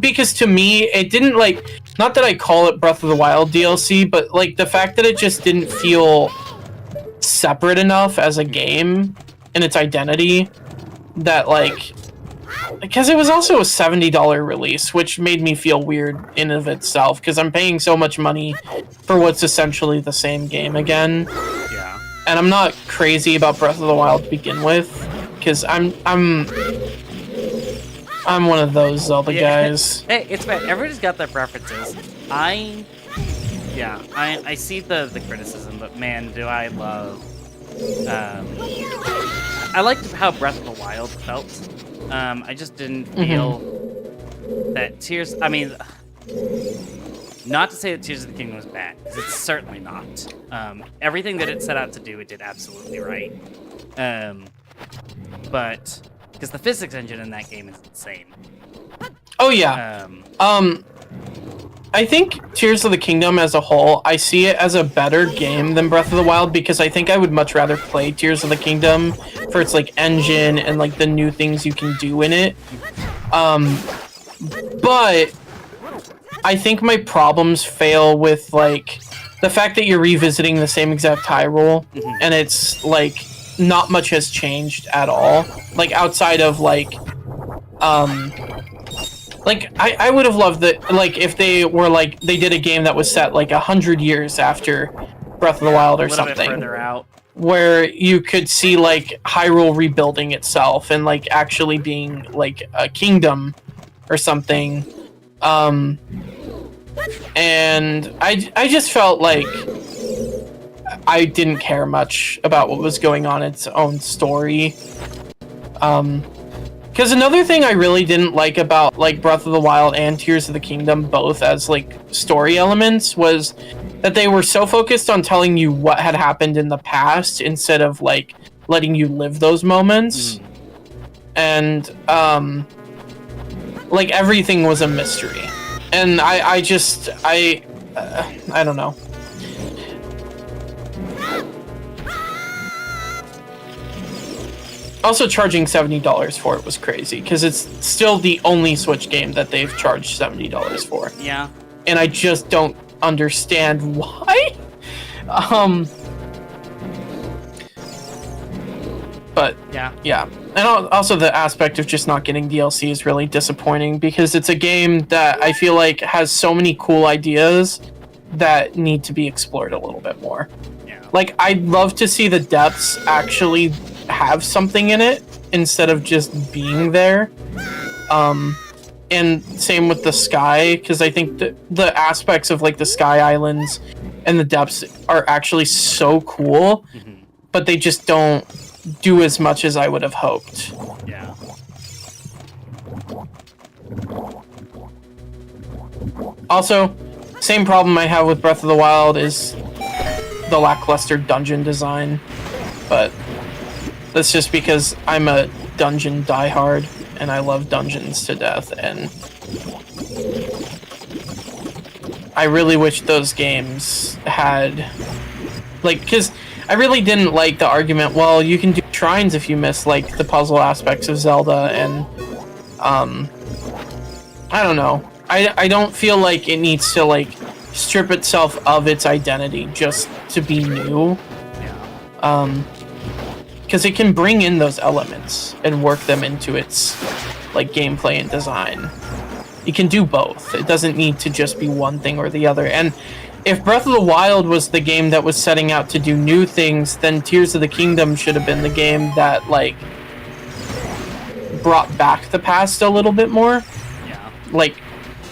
because to me, it didn't, like, not that I call it Breath of the Wild DLC, but, like, the fact that it just didn't feel separate enough as a game in its identity, that, like, because it was also a $70 release, which made me feel weird in of itself, because I'm paying so much money for what's essentially the same game again. Yeah. And I'm not crazy about Breath of the Wild to begin with, because I'm one of those Zelda guys. Hey, it's bad. Everybody's got their preferences. I see the criticism, but man, do I love. I liked how Breath of the Wild felt. I just didn't feel that Tears. I mean, not to say that Tears of the Kingdom was bad, because it's certainly not. Everything that it set out to do, it did absolutely right. But because the physics engine in that game is insane. Oh yeah. I think Tears of the Kingdom as a whole, I see it as a better game than Breath of the Wild, because I think I would much rather play Tears of the Kingdom for its like engine and like the new things you can do in it. But I think my problems fail with like the fact that you're revisiting the same exact Hyrule, and it's like not much has changed at all. Like outside of like I would have loved that, like, if they were, like, they did a game that was set, like, 100 years after Breath of the Wild or something. A little bit further out. Where you could see, like, Hyrule rebuilding itself and, like, actually being, like, a kingdom or something. And I just felt like I didn't care much about what was going on in its own story. Because another thing I really didn't like about like Breath of the Wild and Tears of the Kingdom, both as like story elements, was that they were so focused on telling you what had happened in the past instead of like letting you live those moments. And like everything was a mystery. And I don't know. Also, charging $70 for it was crazy, because it's still the only Switch game that they've charged $70 for. Yeah. And I just don't understand why. But, yeah. And also the aspect of just not getting DLC is really disappointing, because it's a game that I feel like has so many cool ideas that need to be explored a little bit more. Yeah. Like, I'd love to see the depths actually have something in it instead of just being there. And same with the sky, because I think the aspects of like the sky islands and the depths are actually so cool, but they just don't do as much as I would have hoped. Yeah. Also, same problem I have with Breath of the Wild is the lackluster dungeon design, but that's just because I'm a dungeon diehard, and I love dungeons to death, and I really wish those games had, like, because I really didn't like the argument, well, you can do shrines if you miss, like, the puzzle aspects of Zelda, and, I don't know. I don't feel like it needs to, like, strip itself of its identity just to be new. Yeah. Because it can bring in those elements and work them into its like gameplay and design. It can do both. It doesn't need to just be one thing or the other. And if Breath of the Wild was the game that was setting out to do new things, then Tears of the Kingdom should have been the game that like brought back the past a little bit more. Yeah. Like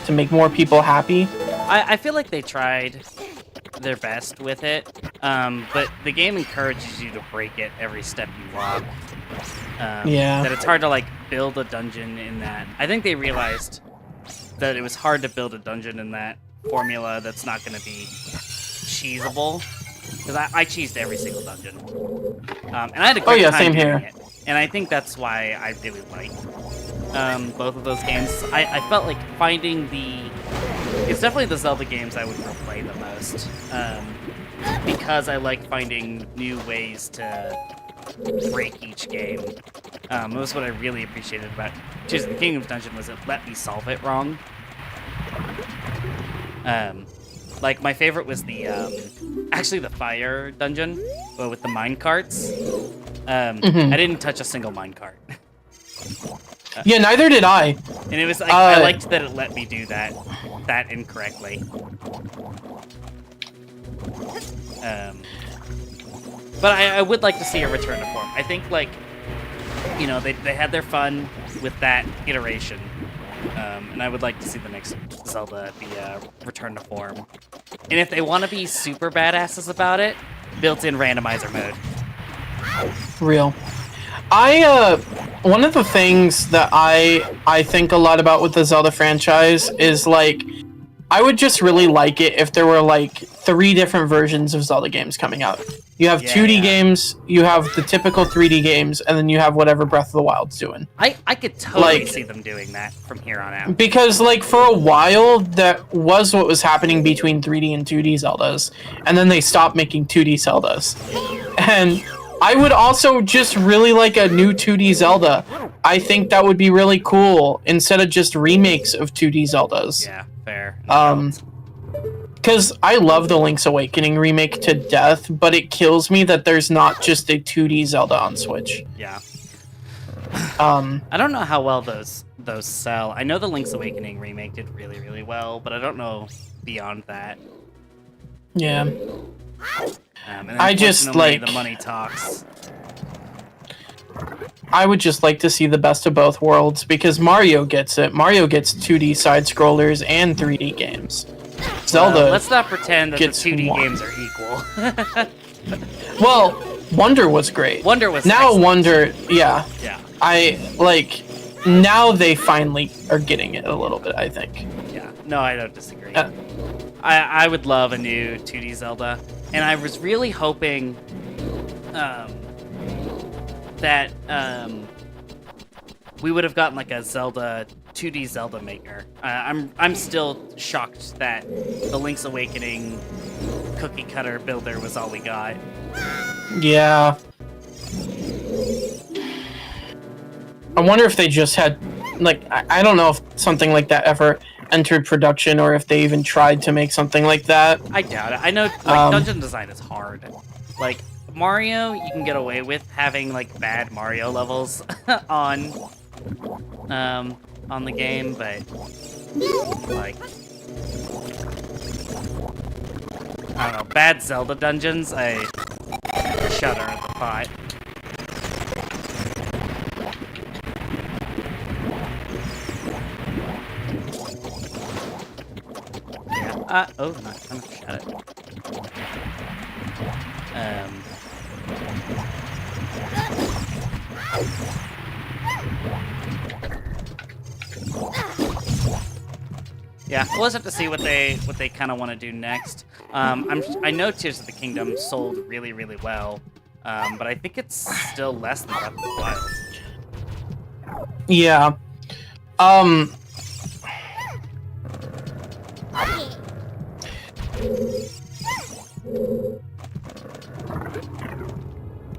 to make more people happy. I feel like they tried their best with it, but the game encourages you to break it every step you walk. Yeah. That it's hard to like build a dungeon in that. I think they realized that it was hard to build a dungeon in that formula that's not going to be cheesable. Because I cheesed every single dungeon, and I had a great time same doing here. it. And I think that's why I really like both of those games. I felt like finding it's definitely the Zelda games I would replay the most, because I like finding new ways to break each game. It was what I really appreciated about Tears of the Kingdom's dungeon, was it let me solve it wrong. Like my favorite was the actually the fire dungeon, but with the mine carts. I didn't touch a single mine cart. Yeah, neither did I. And it was like, I liked that it let me do that incorrectly. But I would like to see a return to form. I think, like, you know, they had their fun with that iteration. And I would like to see the next Zelda be a return to form. And if they want to be super badasses about it, built-in randomizer mode. Real. One of the things that I think a lot about with the Zelda franchise is, like, I would just really like it if there were, like, 3 different versions of Zelda games coming out. You have 2D games, you have the typical 3D games, and then you have whatever Breath of the Wild's doing. I could totally see them doing that from here on out. Because, like, for a while, that was what was happening between 3D and 2D Zeldas, and then they stopped making 2D Zeldas. And I would also just really like a new 2D Zelda. I think that would be really cool, instead of just remakes of 2D Zeldas. Yeah, fair. Because I love the Link's Awakening remake to death, but it kills me that there's not just a 2D Zelda on Switch. Yeah. I don't know how well those sell. I know the Link's Awakening remake did really, really well, but I don't know beyond that. Yeah. And I just like the money talks. I would just like to see the best of both worlds, because Mario gets it. Mario gets 2D side scrollers and 3D games. Zelda. Let's not pretend that the 2D one. games are equal. Well, Wonder was great. Wonder was now excellent. Wonder, yeah. Yeah. I like now they finally are getting it a little bit, I think. Yeah. No, I don't disagree. I would love a new 2D Zelda, and I was really hoping that we would have gotten like a 2D Zelda maker. I'm still shocked that the Link's Awakening cookie cutter builder was all we got. Yeah. I wonder if they just had, like, I don't know if something like that ever entered production, or if they even tried to make something like that. I doubt it. I know, like, dungeon design is hard. Like, Mario, you can get away with having, like, bad Mario levels on the game, but, like, I don't know, bad Zelda dungeons, I shudder at the thought. Yeah, oh, I'm gonna shut it. Yeah, we'll just have to see what they kind of want to do next. I know Tears of the Kingdom sold really, really well, but I think it's still less than Breath of the Wild. Yeah.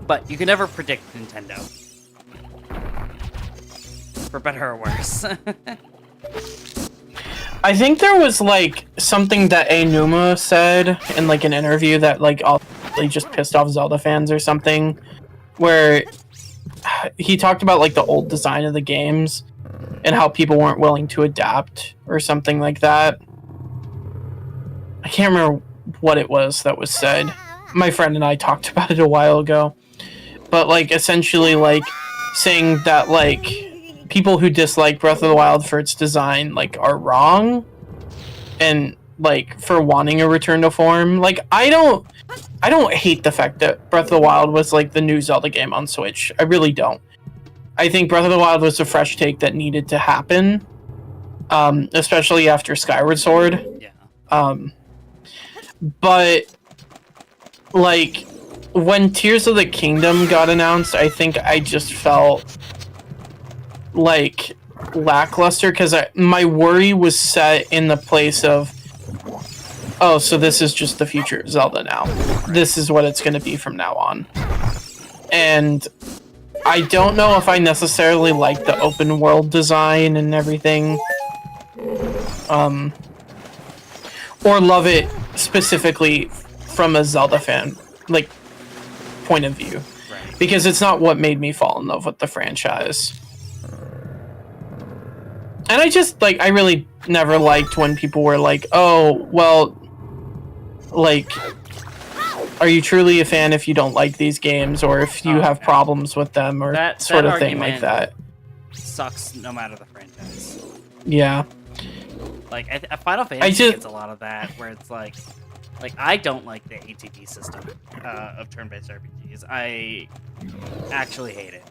But you can never predict Nintendo. For better or worse. I think there was, like, something that Aonuma said in, like, an interview that, like, they just pissed off Zelda fans or something, where he talked about, like, the old design of the games and how people weren't willing to adapt or something like that. I can't remember what it was that was said. My friend and I talked about it a while ago. But, like, essentially, like, saying that, like, people who dislike Breath of the Wild for its design, like, are wrong. And, like, for wanting a return to form. Like, I don't hate the fact that Breath of the Wild was, like, the new Zelda game on Switch. I really don't. I think Breath of the Wild was a fresh take that needed to happen. Especially after Skyward Sword. Yeah. But, like, when Tears of the Kingdom got announced, I think I just felt, like, lackluster, because my worry was set in the place of, oh, so this is just the future of Zelda now. This is what it's going to be from now on. And I don't know if I necessarily like the open world design and everything. Or love it specifically from a Zelda fan, like, point of view. Right. Because it's not what made me fall in love with the franchise. And I just like I really never liked when people were like, "Oh, well, like, are you truly a fan if you don't like these games, or if you have problems with them, or that sort of thing like that?" Sucks no matter the franchise. Yeah. Like Final Fantasy gets a lot of that, where it's like I don't like the ATB system of turn-based RPGs. I actually hate it.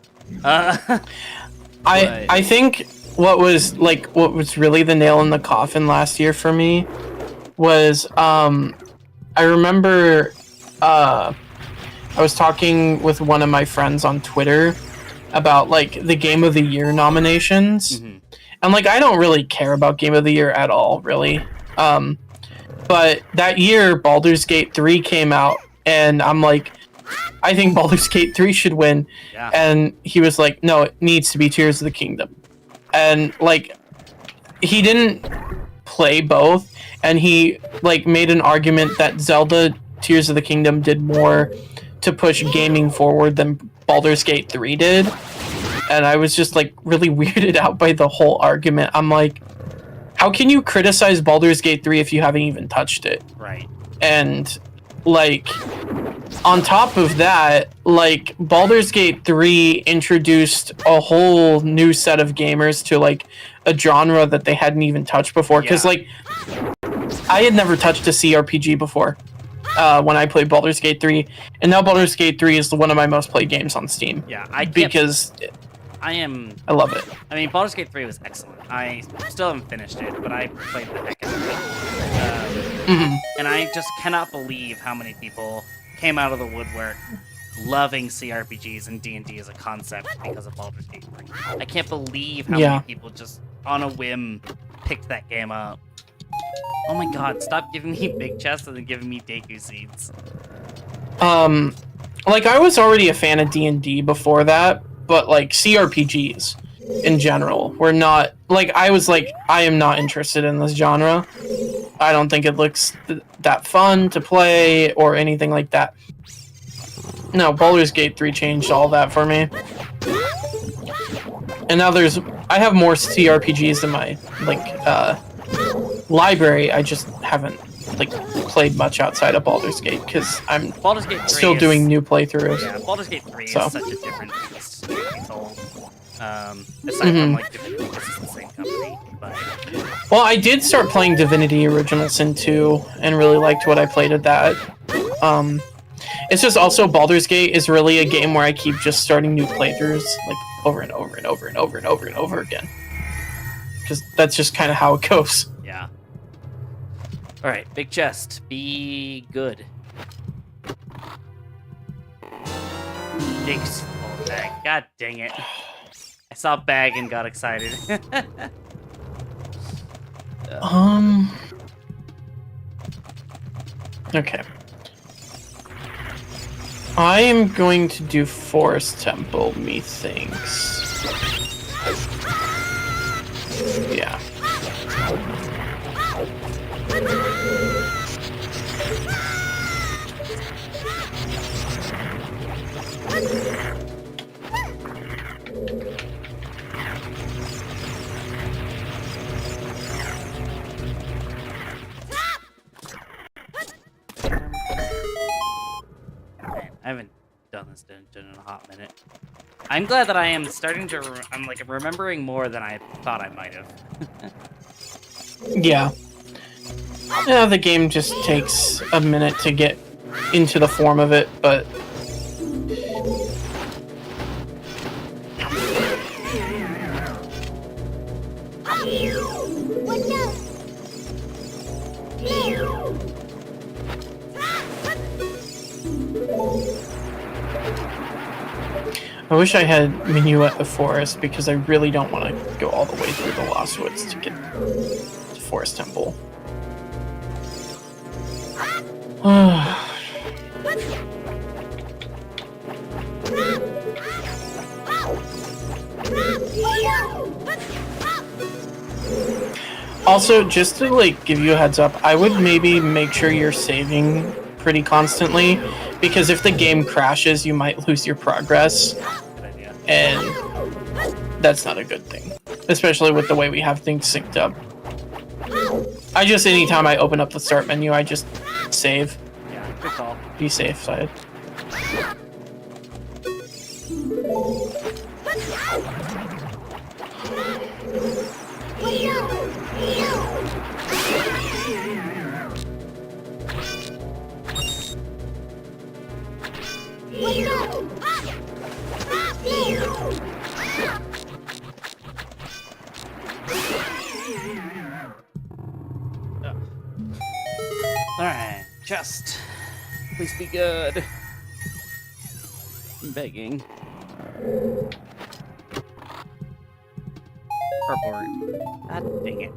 I think what was really the nail in the coffin last year for me was I remember I was talking with one of my friends on Twitter about like the Game of the Year nominations. Mm-hmm. And like I don't really care about Game of the Year at all, really. But that year Baldur's Gate 3 came out and I'm like, I think Baldur's Gate 3 should win. Yeah. And he was like, no, it needs to be Tears of the Kingdom. And like he didn't play both, and he like made an argument that Zelda Tears of the Kingdom did more to push gaming forward than Baldur's Gate 3 did. And I was just like really weirded out by the whole argument. I'm like, how can you criticize Baldur's Gate 3 if you haven't even touched it? Right. And like on top of that, like Baldur's Gate 3 introduced a whole new set of gamers to like a genre that they hadn't even touched before. Because like I had never touched a CRPG before when I played Baldur's Gate 3, and now Baldur's Gate 3 is one of my most played games on Steam. Yeah, I love it. I mean, Baldur's Gate 3 was excellent. I still haven't finished it, but I played the heck out of it. And I just cannot believe how many people came out of the woodwork loving CRPGs and D&D as a concept because of Baldur's Gate 3. I can't believe how many people just, on a whim, picked that game up. Oh my god, stop giving me big chests and then giving me Deku seeds. Like, I was already a fan of D&D before that, but, like, CRPGs in general were not... Like, I was like, I am not interested in this genre. I don't think it looks that fun to play or anything like that. No, Baldur's Gate 3 changed all that for me. And now I have more CRPGs in my, like, library. I just haven't, like, played much outside of Baldur's Gate because I'm still doing new playthroughs. Yeah, Baldur's Gate 3 is such a different beast to be told. Aside from, like, Divinity, this is the same company, but... Well, I did start playing Divinity Original Sin 2 and really liked what I played at that. It's just also Baldur's Gate is really a game where I keep just starting new playthroughs, like, over and over and over and over and over and over again. Because that's just kind of how it goes. Yeah. Alright, big chest. Be good. Big small bag. God dang it. I saw bag and got excited. Okay. I am going to do Forest Temple, methinks. Yeah. I haven't done this dungeon in a hot minute. I'm glad that I am starting to... I'm, like, remembering more than I thought I might have. Yeah. Yeah, the game just takes a minute to get into the form of it, but... I wish I had Minuet of Forest, because I really don't want to go all the way through the Lost Woods to get to Forest Temple. Also, just to like give you a heads up, I would maybe make sure you're saving pretty constantly, because if the game crashes, you might lose your progress, Good idea. and that's not a good thing. especially with the way we have things synced up. Anytime I open up the start menu, I just save. Yeah, good call. Be safe side. Alright, chest. Please be good. I'm begging. Cardboard. God dang it.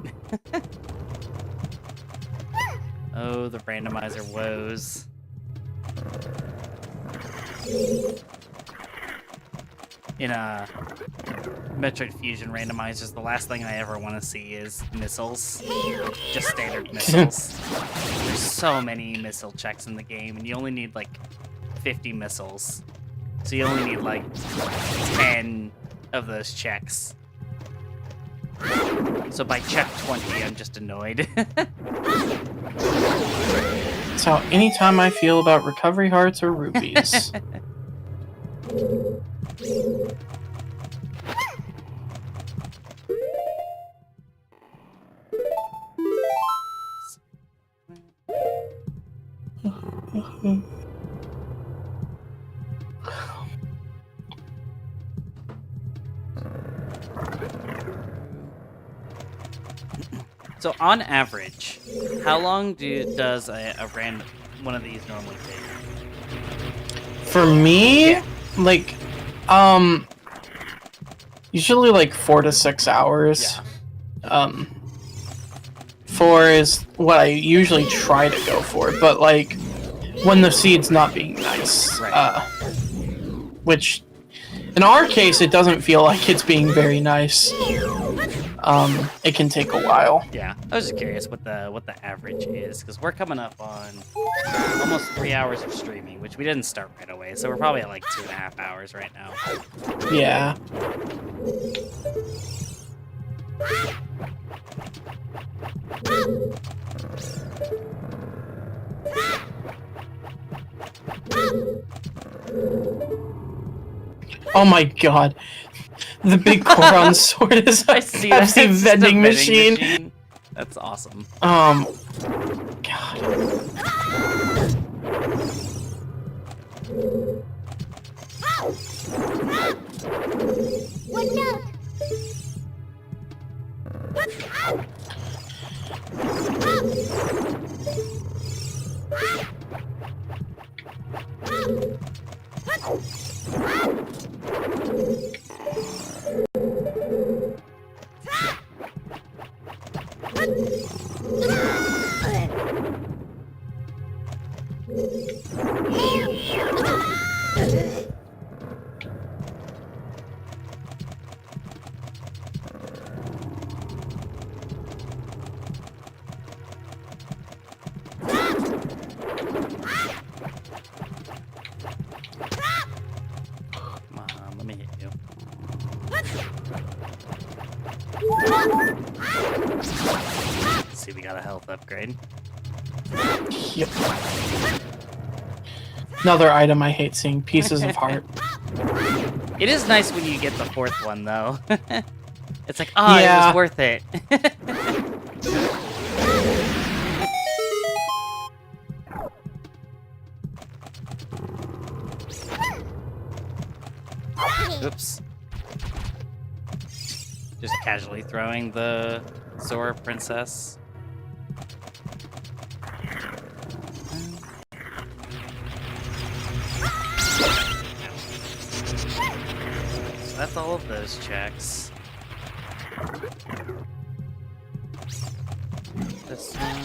Oh, the randomizer woes. In Metroid Fusion randomizers, the last thing I ever want to see is missiles. Just standard missiles. There's so many missile checks in the game, and you only need like 50 missiles. So you only need like 10 of those checks. So by check 20, I'm just annoyed. That's how anytime I feel about recovery hearts or rupees. So on average, how long does a one of these normally take? For me, Yeah. like, usually like 4 to 6 hours. Yeah. 4 is what I usually try to go for, but like, when the seed's not being nice, Right. Which, in our case, it doesn't feel like it's being very nice. It can take a while. Yeah, I was just curious what the average is, because we're coming up on almost 3 hours of streaming, which we didn't start right away, so we're probably at like 2.5 hours right now. Yeah. Oh my god. The big Koron sword is a I see that. Pepsi It's just a vending machine. That's awesome. God. Watch out! Come on, let me hit you. Let's see, we got a health upgrade. Yep. Another item I hate seeing, pieces of heart. It is nice when you get the fourth one, though. It's like, oh, Yeah. it was worth it. Oops. Just casually throwing the Zora Princess. So that's all of those checks. This one.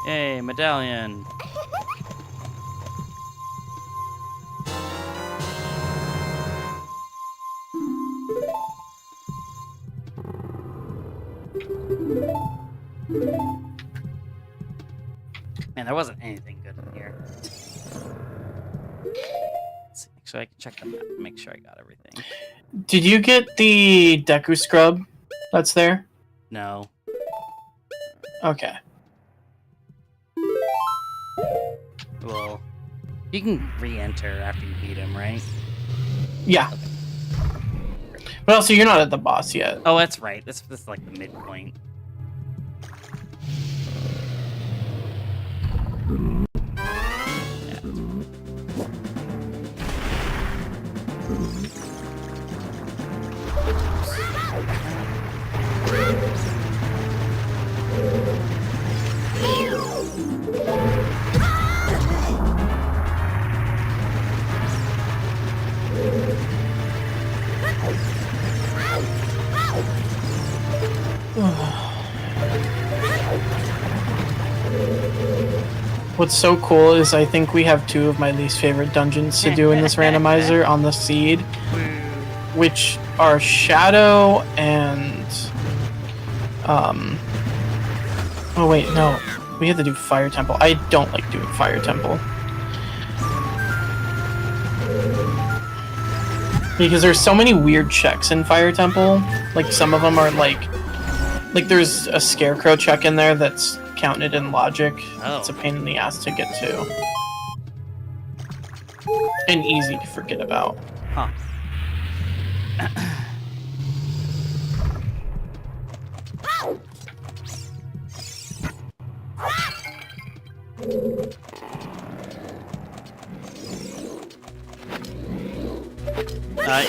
Yay, medallion. Man, there wasn't anything good in here. Let's see. Actually, I can check the map and make sure I got everything. Did you get the Deku scrub that's there? No. Okay. Well, you can re-enter after you beat him, right? Yeah. Okay. But also, you're not at the boss yet. Oh, that's right. This is like the midpoint. What's so cool is I think we have two of my least favorite dungeons to do in this randomizer on the seed, which are Shadow and oh wait, no. We have to do Fire Temple. I don't like doing Fire Temple. Because there's so many weird checks in Fire Temple. Like some of them are like there's a Scarecrow check in there that's counted in logic. Oh. It's a pain in the ass to get to. And easy to forget about. Huh.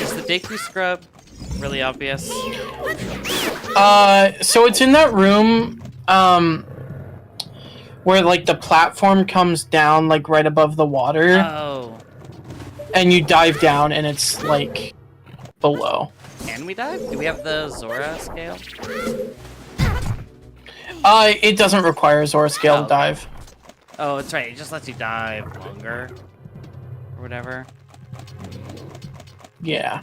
Is the Deku scrub really obvious? So it's in that room, where like the platform comes down like right above the water, Oh. and you dive down, and it's like below. Can we dive? Do we have the Zora scale? It doesn't require Zora scale to dive. Oh, that's right. It just lets you dive longer. Or whatever. Yeah.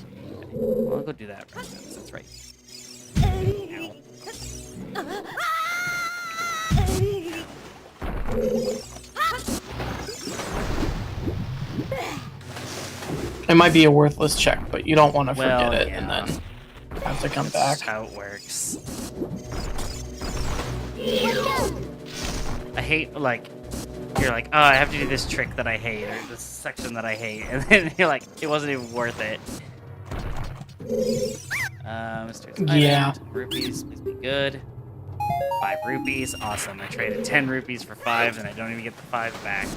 Well, I'll go do that. That's right. It might be a worthless check, but you don't want to forget Well, it yeah. and then have to come That's back. just how it works. I hate, like, you're like, oh, I have to do this trick that I hate, or this section that I hate, and then you're like, it wasn't even worth it. Mr. Yeah. Rupees, please be good. 5 rupees, awesome. I traded 10 rupees for 5, and I don't even get the 5 back.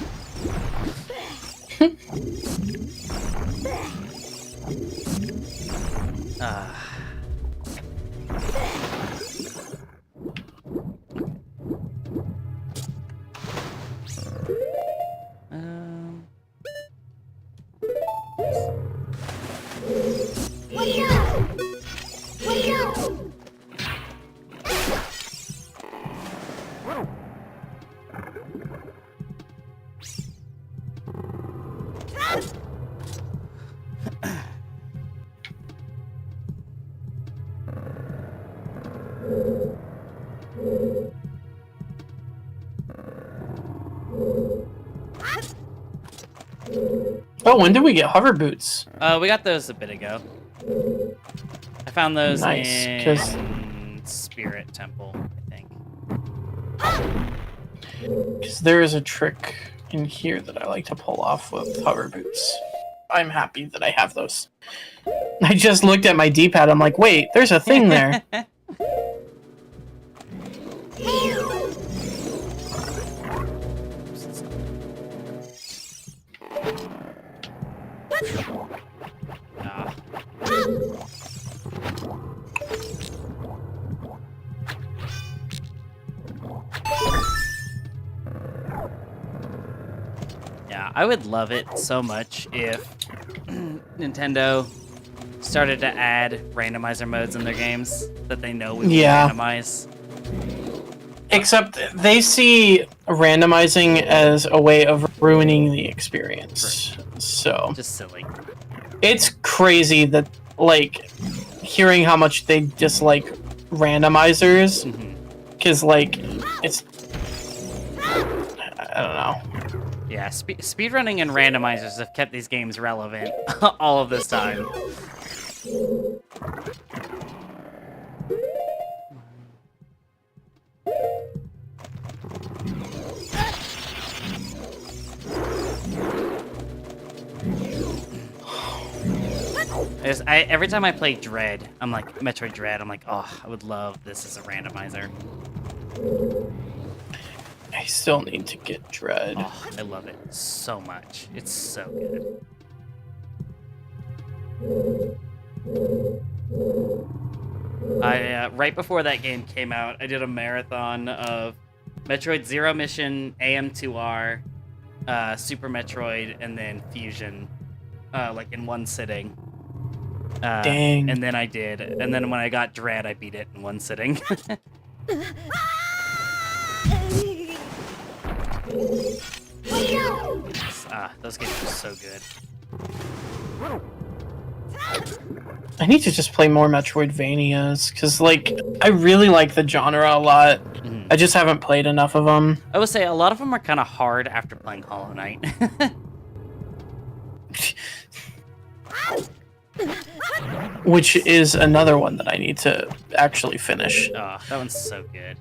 Oh, when did we get hover boots? We got those a bit ago. I found those Nice, in Spirit Temple, I think. Because there is a trick in here that I like to pull off with hover boots. I'm happy that I have those. I just looked at my D-pad. I'm like, wait, there's a thing there. Ah. Yeah, I would love it so much if Nintendo started to add randomizer modes in their games that they know we will randomize. Except they see randomizing as a way of ruining the experience. So Just silly. it's crazy that, like, hearing how much they dislike randomizers, because, like, it's... I don't know. Yeah, speedrunning and randomizers have kept these games relevant all of this time. Every time I play Dread, I'm like, Metroid Dread, I'm like, oh, I would love this as a randomizer. I still need to get Dread. Oh, I love it so much. It's so good. Right before that game came out, I did a marathon of Metroid Zero Mission, AM2R, Super Metroid, and then Fusion, like in one sitting. Dang. And then and then when I got Dread, I beat it in one sitting. Those games are so good. I need to just play more Metroidvanias, because, like, I really like the genre a lot. Mm-hmm. I just haven't played enough of them. I would say a lot of them are kind of hard after playing Hollow Knight. Which is another one that I need to actually finish. Oh, that one's so good.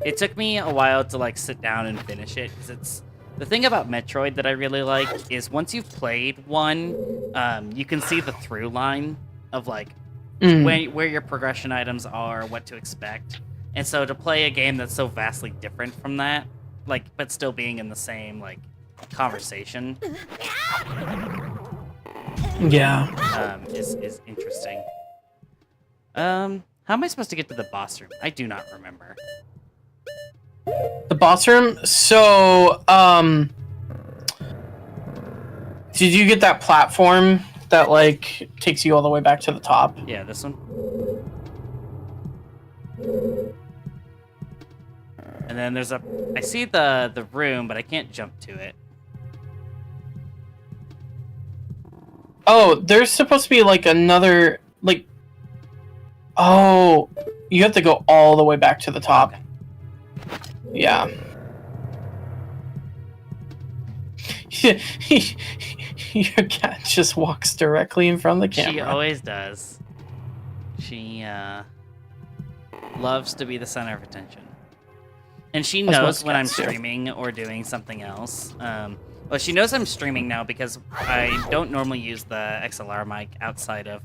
It took me a while to like sit down and finish it, because it's the thing about Metroid that I really like is once you've played one, you can see the through line of like where your progression items are, what to expect. And so to play a game that's so vastly different from that, like but still being in the same like conversation, is interesting. How am I supposed to get to the boss room? I do not remember. The boss room? So, did you get that platform that, like, takes you all the way back to the top? Yeah, this one. And then there's I see the room, but I can't jump to it. Oh, there's supposed to be, like, another, like... Oh, you have to go all the way back to the top. Okay. Yeah. Your cat just walks directly in front of the camera. She always does. She loves to be the center of attention. And she knows when I'm streaming or doing something else. Well, she knows I'm streaming now because I don't normally use the XLR mic outside of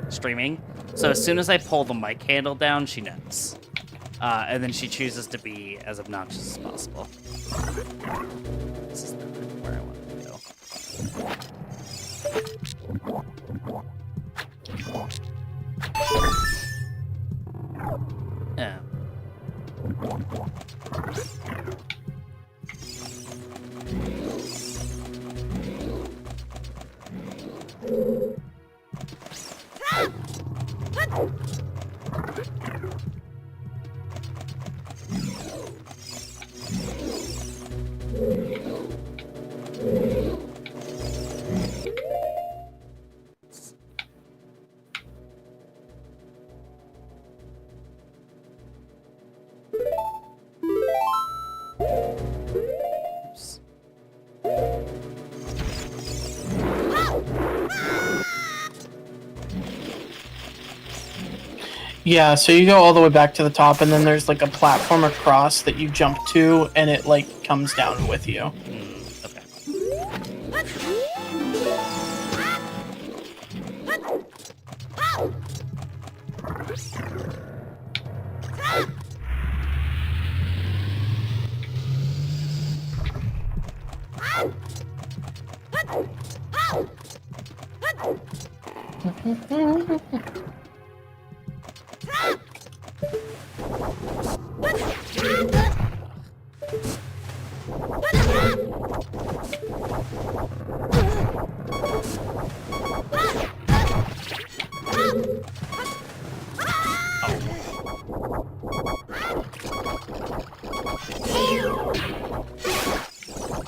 streaming. So as soon as I pull the mic handle down, she knows. And then she chooses to be as obnoxious as possible. This is not where I want to go. Yeah. Yeah, so you go all the way back to the top, and then there's like a platform across that you jump to, and it like comes down with you. Okay.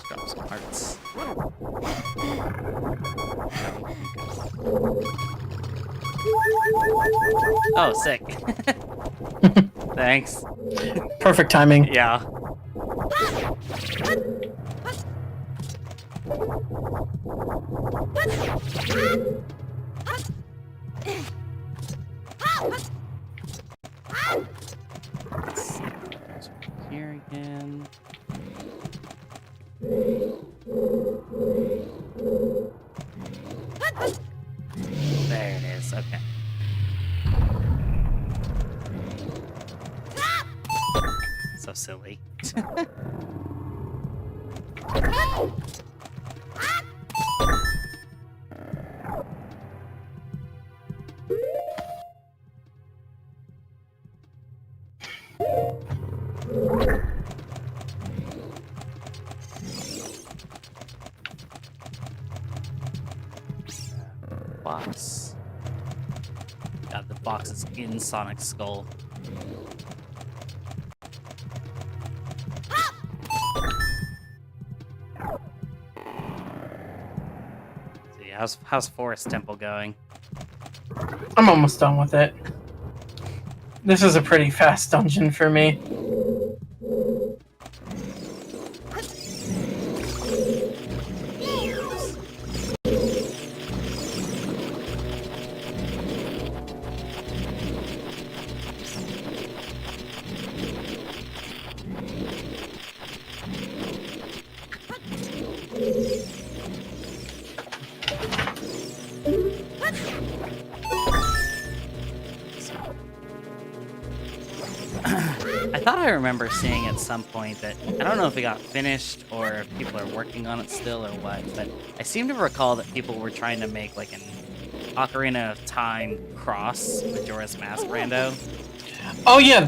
Drop some hearts. Oh, sick. Thanks. Perfect timing. Yeah. Here again. There it is. Okay. So silly. Box. God, the box is in Sonic's skull. See, how's Forest Temple going? I'm almost done with it. This is a pretty fast dungeon for me. I thought I remember seeing at some point that, I don't know if it got finished or if people are working on it still or what, but I seem to recall that people were trying to make like an Ocarina of Time cross Majora's Mask rando. Oh yeah,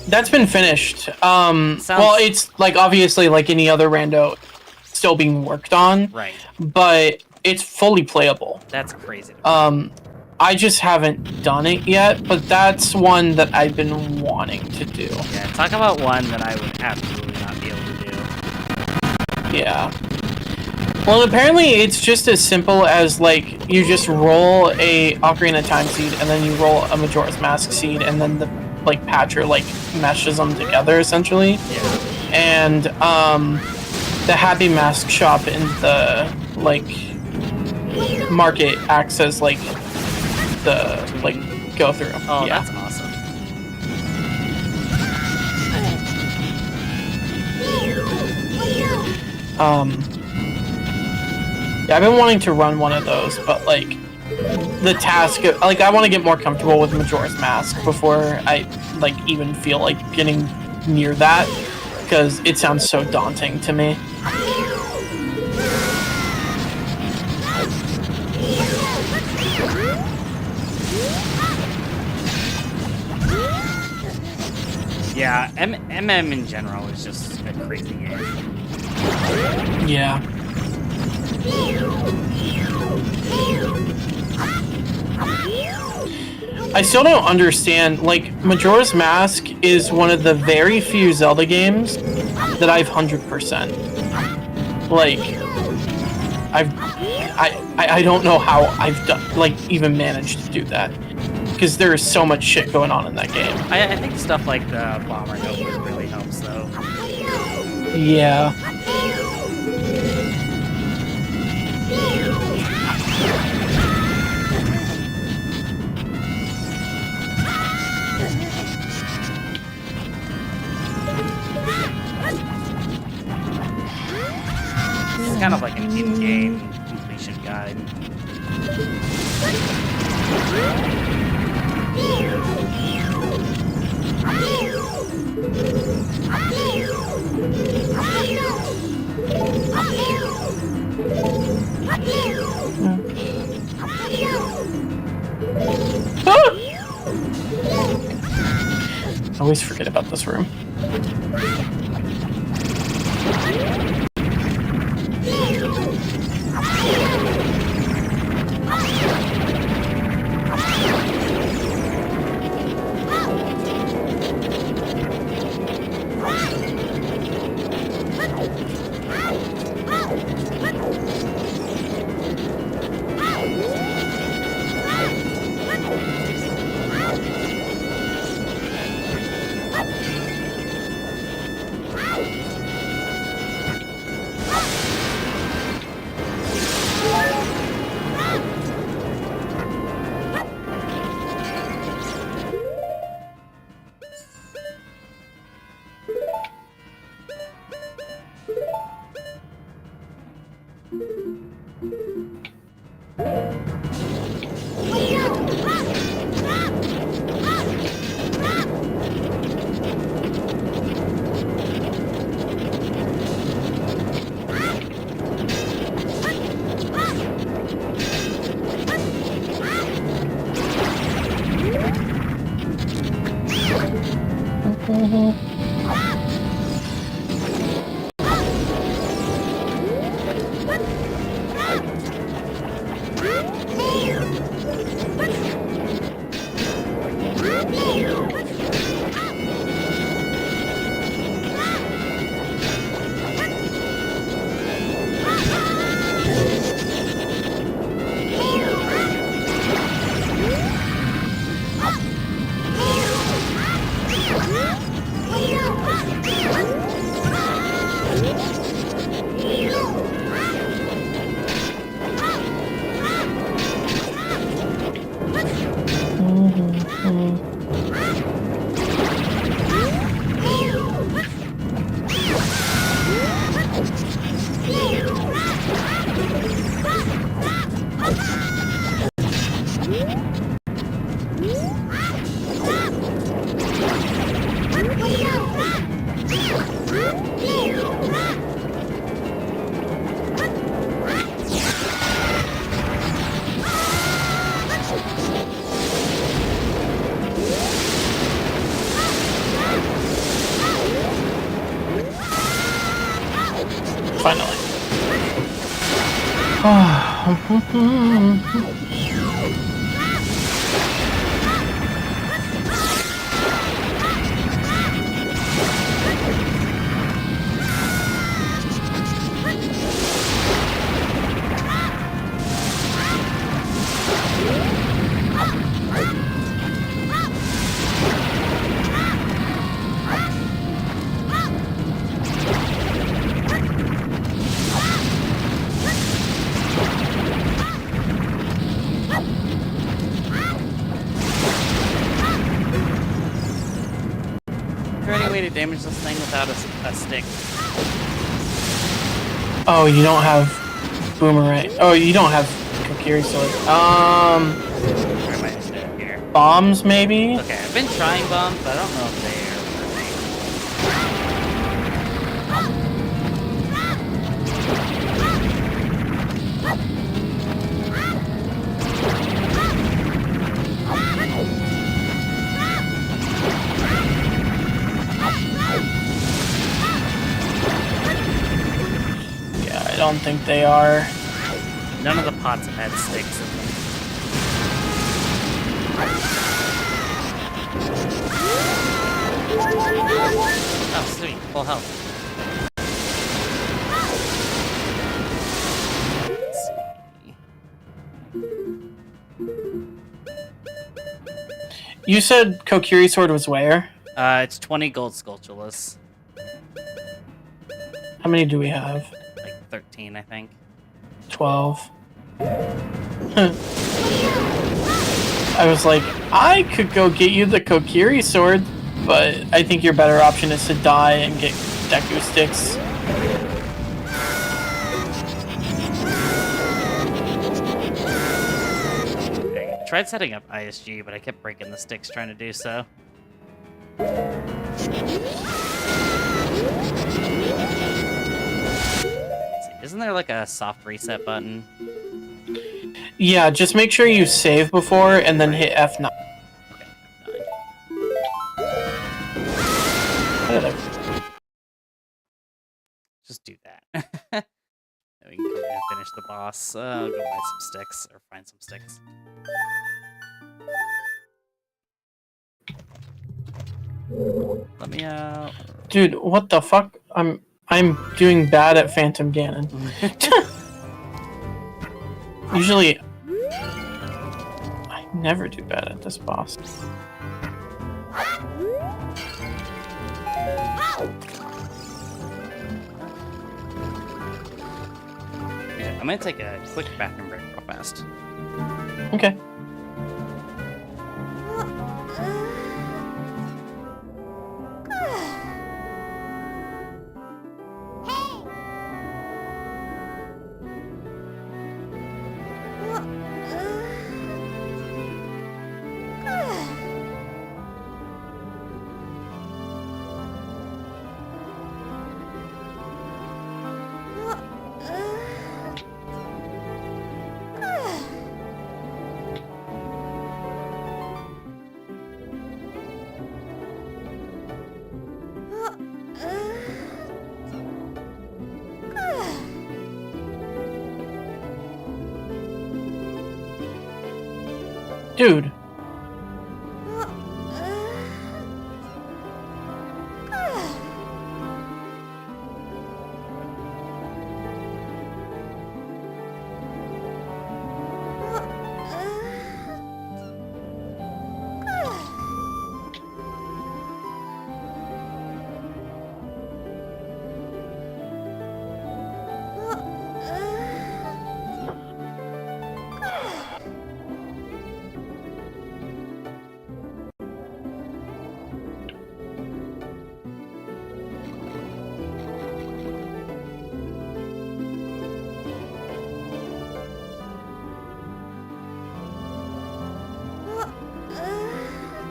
that's been finished. Well, it's like obviously like any other rando, still being worked on. Right. But it's fully playable. That's crazy. I just haven't done it yet, but that's one that I've been wanting to do. Yeah, talk about one that I would absolutely not be able to do. Yeah. Well, apparently it's just as simple as, like, you just roll a Ocarina of Time seed, and then you roll a Majora's Mask seed, and then the, like, patcher, like, meshes them together, essentially. Yeah. And, the Happy Mask shop in the, like, market acts as, like, the, like, go through. Oh, yeah. that's awesome. Yeah, I've been wanting to run one of those, but, like, the task, like, I want to get more comfortable with Majora's Mask before I, like, even feel like getting near that, because it sounds so daunting to me. Yeah, MM in general is just a crazy game. Yeah. I still don't understand, like, Majora's Mask is one of the very few Zelda games that I've 100%. Like, I don't know how I've done, like, even managed to do that. Because there is so much shit going on in that game. I think stuff like the Bomber Notebook really helps, though. Yeah. It's kind of like an in-game completion guide. I always forget about this room. Finally. Is there any way to damage this thing without a stick? Oh, you don't have boomerang. Oh, you don't have Kokiri sword. Or am I just doing here? Bombs maybe? Okay, I've been trying bombs, but I don't know if they are Yeah, I don't think they are. None of the pots have had sticks in them. Oh, sweet. Full health. Let's see. You said Kokiri sword was where? It's 20 gold sculptureless. How many do we have? Like 13, I think. 12. I was like, I could go get you the Kokiri sword, but I think your better option is to die and get Deku sticks. I tried setting up ISG, but I kept breaking the sticks trying to do so. Isn't there like a soft reset button? Yeah, just make sure you save before and then hit F9. Okay, How did I... just do that. Then we can come in and finish the boss. I'll go buy some sticks or find some sticks. Let me out. Dude, what the fuck? I'm doing bad at Phantom Ganon. Usually, I never do bad at this boss. Okay, I'm gonna take a quick bathroom break real fast. Okay. Dude.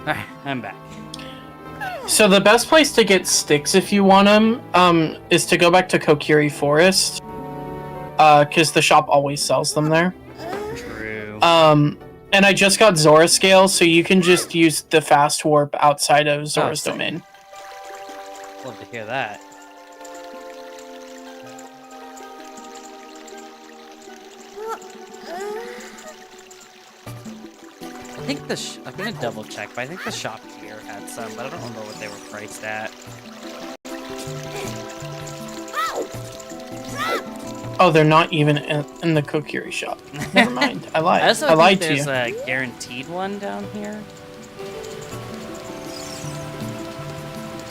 Alright, I'm back. So the best place to get sticks if you want them is to go back to Kokiri Forest, because the shop always sells them there. True. And I just got Zora scales, so you can just use the fast warp outside of Zora's sick. domain. Love to hear that. I think I'm gonna double check, but I think the shop here had some, but I don't remember what they were priced at. Oh, they're not even in the Kokiri shop. Never mind. I lied. I also I lied think to there's you. a guaranteed one down here.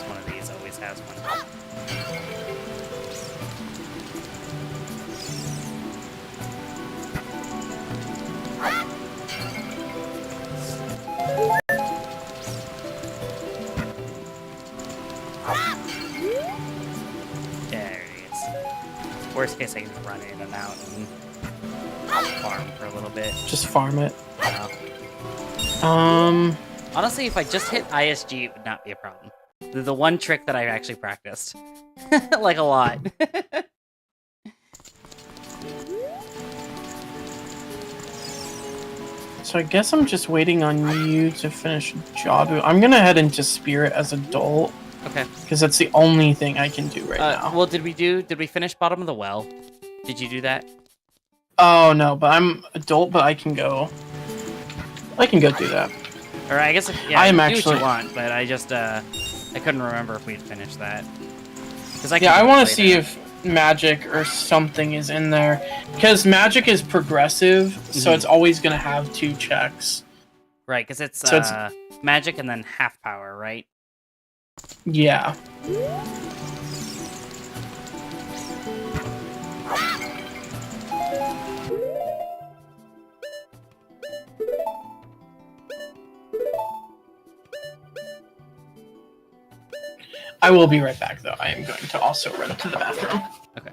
One of these always has one. There it is. Worst case, I can run in and out and farm for a little bit. Just farm it. Uh, Honestly, if I just hit ISG, it would not be a problem. The one trick that I actually practiced. Like a lot. So I guess I'm just waiting on you to finish Jabu. I'm gonna head into Spirit as adult. Okay. Because that's the only thing I can do right now. Well, did we finish Bottom of the Well? Did you do that? Oh no, but I'm adult, but I can go do that. Or I guess, yeah, I am do actually- what you want, but I just, I couldn't remember if we'd finished that. Yeah, I want to see if magic or something is in there. Because magic is progressive, so it's always going to have 2 checks. Right, because it's, So it's- magic and then half power, right? Yeah. I will be right back, though. I am going to also run to the bathroom. Okay.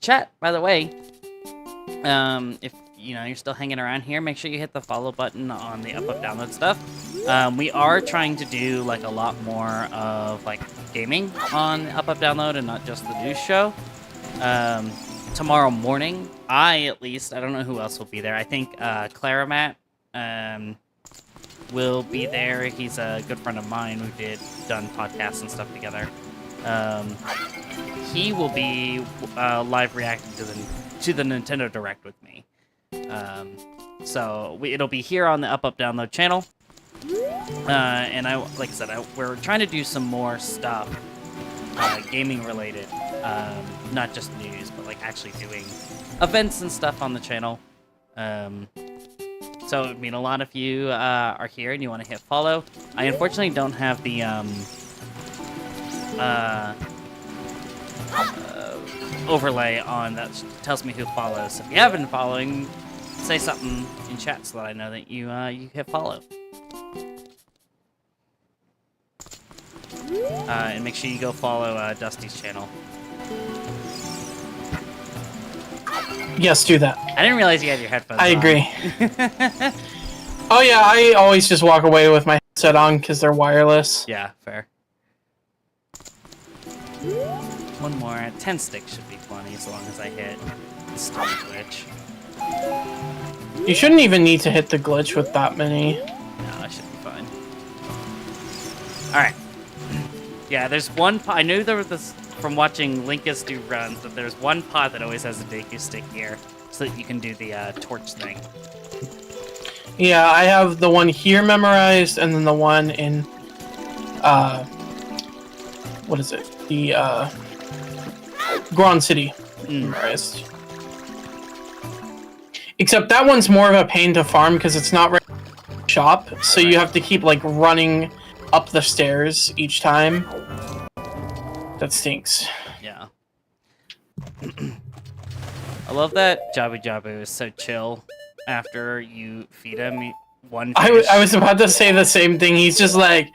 Chat, by the way, if you're still hanging around here, make sure you hit the follow button on the up download stuff. We are trying to do like a lot more of like gaming on up download and not just the news show. Tomorrow morning, I don't know who else will be there. I think Claramat will be there. He's a good friend of mine. We've done podcasts and stuff together. He will be live reacting to the Nintendo Direct with me. So it'll be here on the Up Download channel. And like I said, we're trying to do some more stuff, gaming related, not just news, but like actually doing events and stuff on the channel. So I mean, a lot of you are here and you want to hit follow. I unfortunately don't have the overlay on that tells me who follows. So if you have been following, say something in chat so that I know that you hit follow. And make sure you go follow Dusty's channel. Yes, do that. I didn't realize you had your headphones I on. agree. Oh yeah, I always just walk away with my headset on because they're wireless. Yeah, fair. One more. 10 sticks should be plenty as long as I hit the stupid glitch. You shouldn't even need to hit the glitch with that many. No, I should be fine. All right. Yeah, there's one pot. I knew there was this from watching Linkus do runs that there's one pot that always has a Deku stick here, so that you can do the torch thing. Yeah, I have the one here memorized, and then the one in, what is it? The, Grand City memorized. Except that one's more of a pain to farm because it's not right shop, so you have to keep, like, running up the stairs each time. That stinks. Yeah. I love that Jabu Jabu is so chill after you feed him one fish. I was about to say the same thing. He's just like,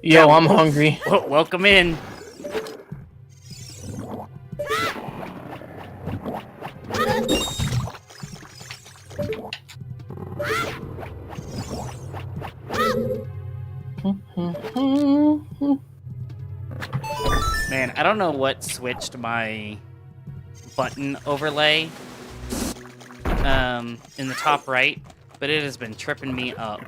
yo, I'm hungry. Welcome in. Man, I don't know what switched my button overlay in the top right, but it has been tripping me up.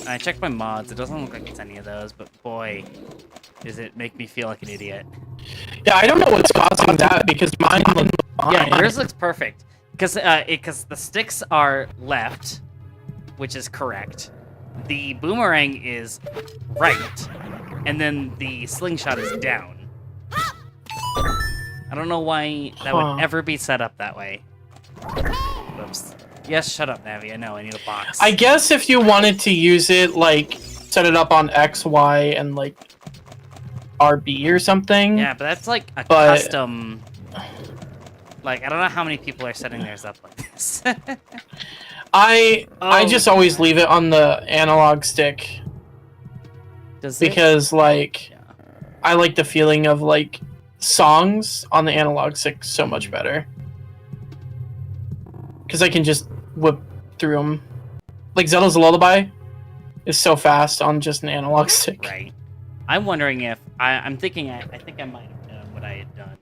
I checked my mods. It doesn't look like it's any of those, but boy, does it make me feel like an idiot. Yeah, I don't know what's causing that because mine looks fine. Yeah, yours looks perfect. Because the sticks are left, which is correct. The boomerang is right, and then the slingshot is down. I don't know why that would ever be set up that way. Whoops. Yes, shut up, Navi. I know, I need a box. I guess if you wanted to use it, like, set it up on X, Y, and, like, RB or something. Yeah, but that's, like, a custom... Like, I don't know how many people are setting theirs up like this. I just always leave it on the analog stick. Because, like, yeah. I like the feeling of, like, songs on the analog stick so much better. Because I can just whip through them. Like, Zelda's Lullaby is so fast on just an analog stick. Right. I'm wondering if... I'm thinking... I think I might have done what I had done.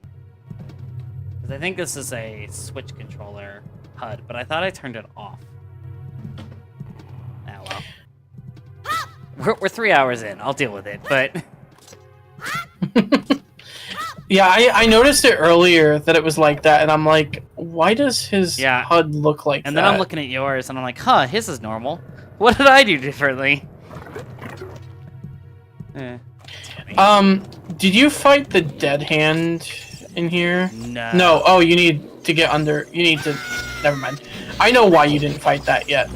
Because I think this is a Switch controller HUD, but I thought I turned it off. Oh, well. We're 3 hours in. I'll deal with it, but... Yeah, I noticed it earlier that it was like that, and I'm like, why does his HUD look like that? And then I'm looking at yours, and I'm like, huh, his is normal. What did I do differently? Did you fight the dead hand in here? No. No, oh, you need to get under, you need to, never mind. I know why you didn't fight that yet.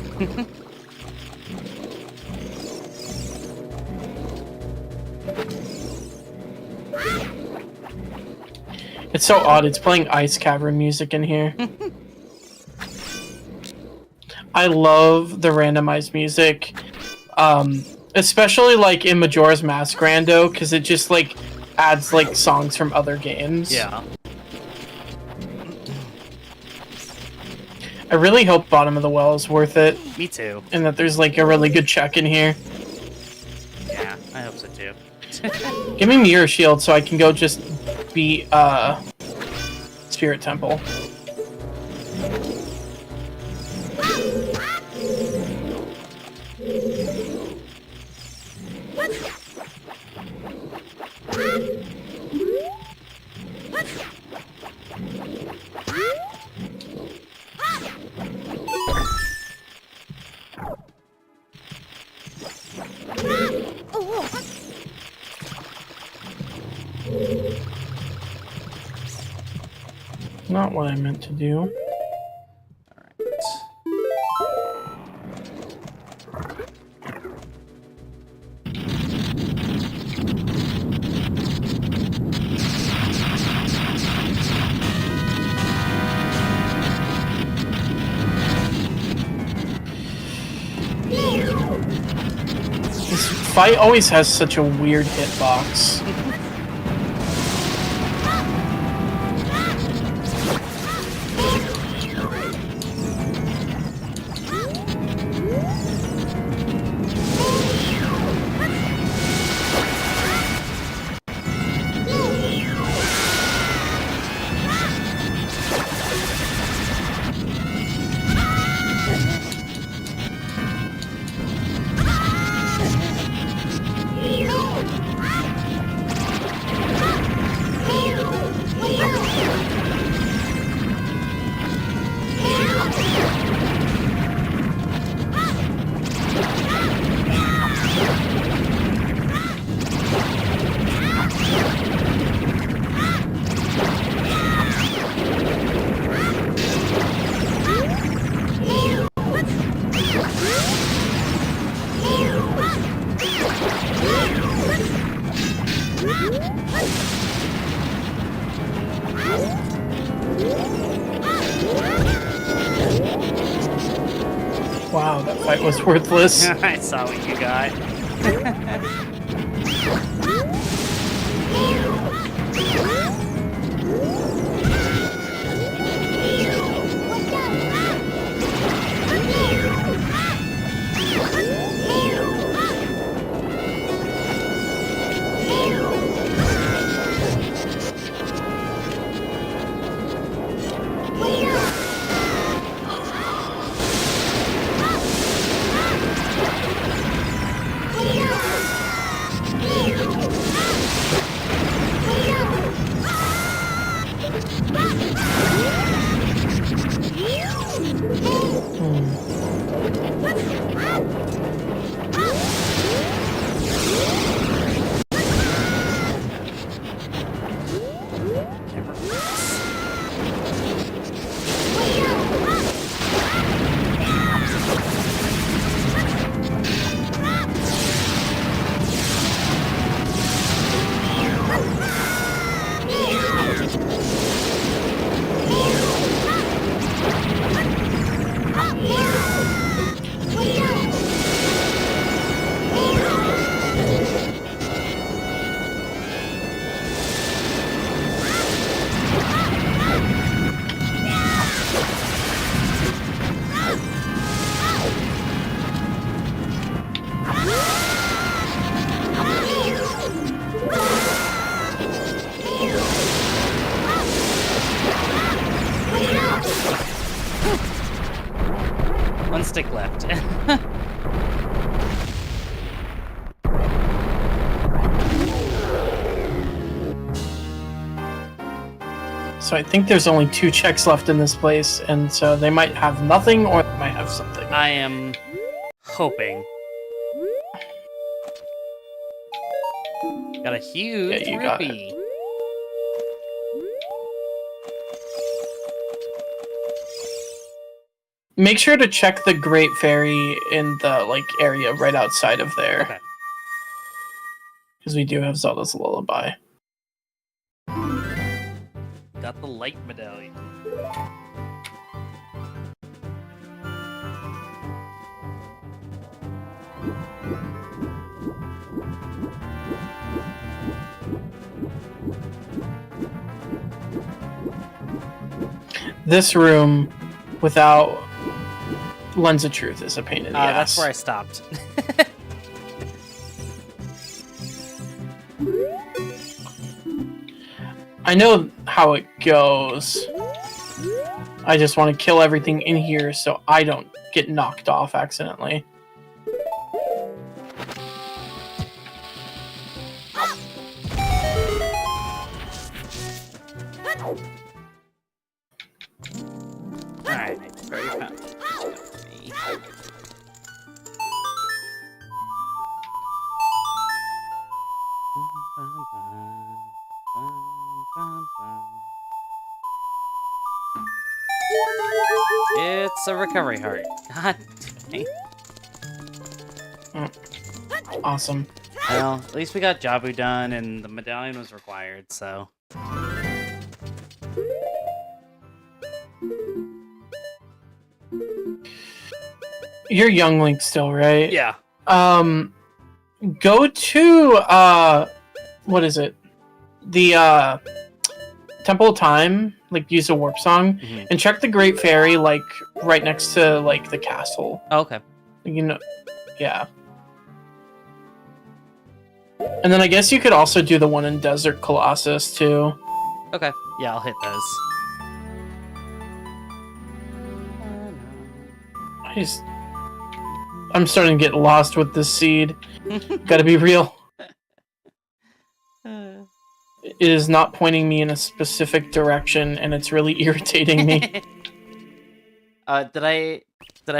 It's so odd, it's playing Ice Cavern music in here. I love the randomized music. Especially like in Majora's Mask Rando, because it just like adds like songs from other games. Yeah. I really hope Bottom of the Well is worth it. Me too. And that there's like a really good check in here. Yeah, I hope so too. Give me Mirror Shield so I can go just beat Spirit Temple. Not what I meant to do. This fight always has such a weird hitbox. Wow, that fight was worthless. I saw what you got. One stick left. So I think there's only 2 checks left in this place, and so they might have nothing or they might have something. I am hoping. Got a huge Yeah, you got rupee. Make sure to check the Great Fairy in the area right outside of there. Okay. Because we do have Zelda's Lullaby. Got the light medallion. This room, without Lens of Truth, is a pain in the ass. That's where I stopped. I know how it goes. I just want to kill everything in here so I don't get knocked off accidentally. Alright, very found. It's a recovery heart. God dang. Awesome. Well, at least we got Jabu done, and the medallion was required, so. You're young Link still, right? Yeah. Go to what is it? The Temple of Time, use a warp song and check the Great Fairy right next to the castle. Oh, okay. Yeah. And then I guess you could also do the one in Desert Colossus too. Okay. Yeah, I'll hit those. I'm starting to get lost with this seed. Gotta be real. It is not pointing me in a specific direction, and it's really irritating me. Did I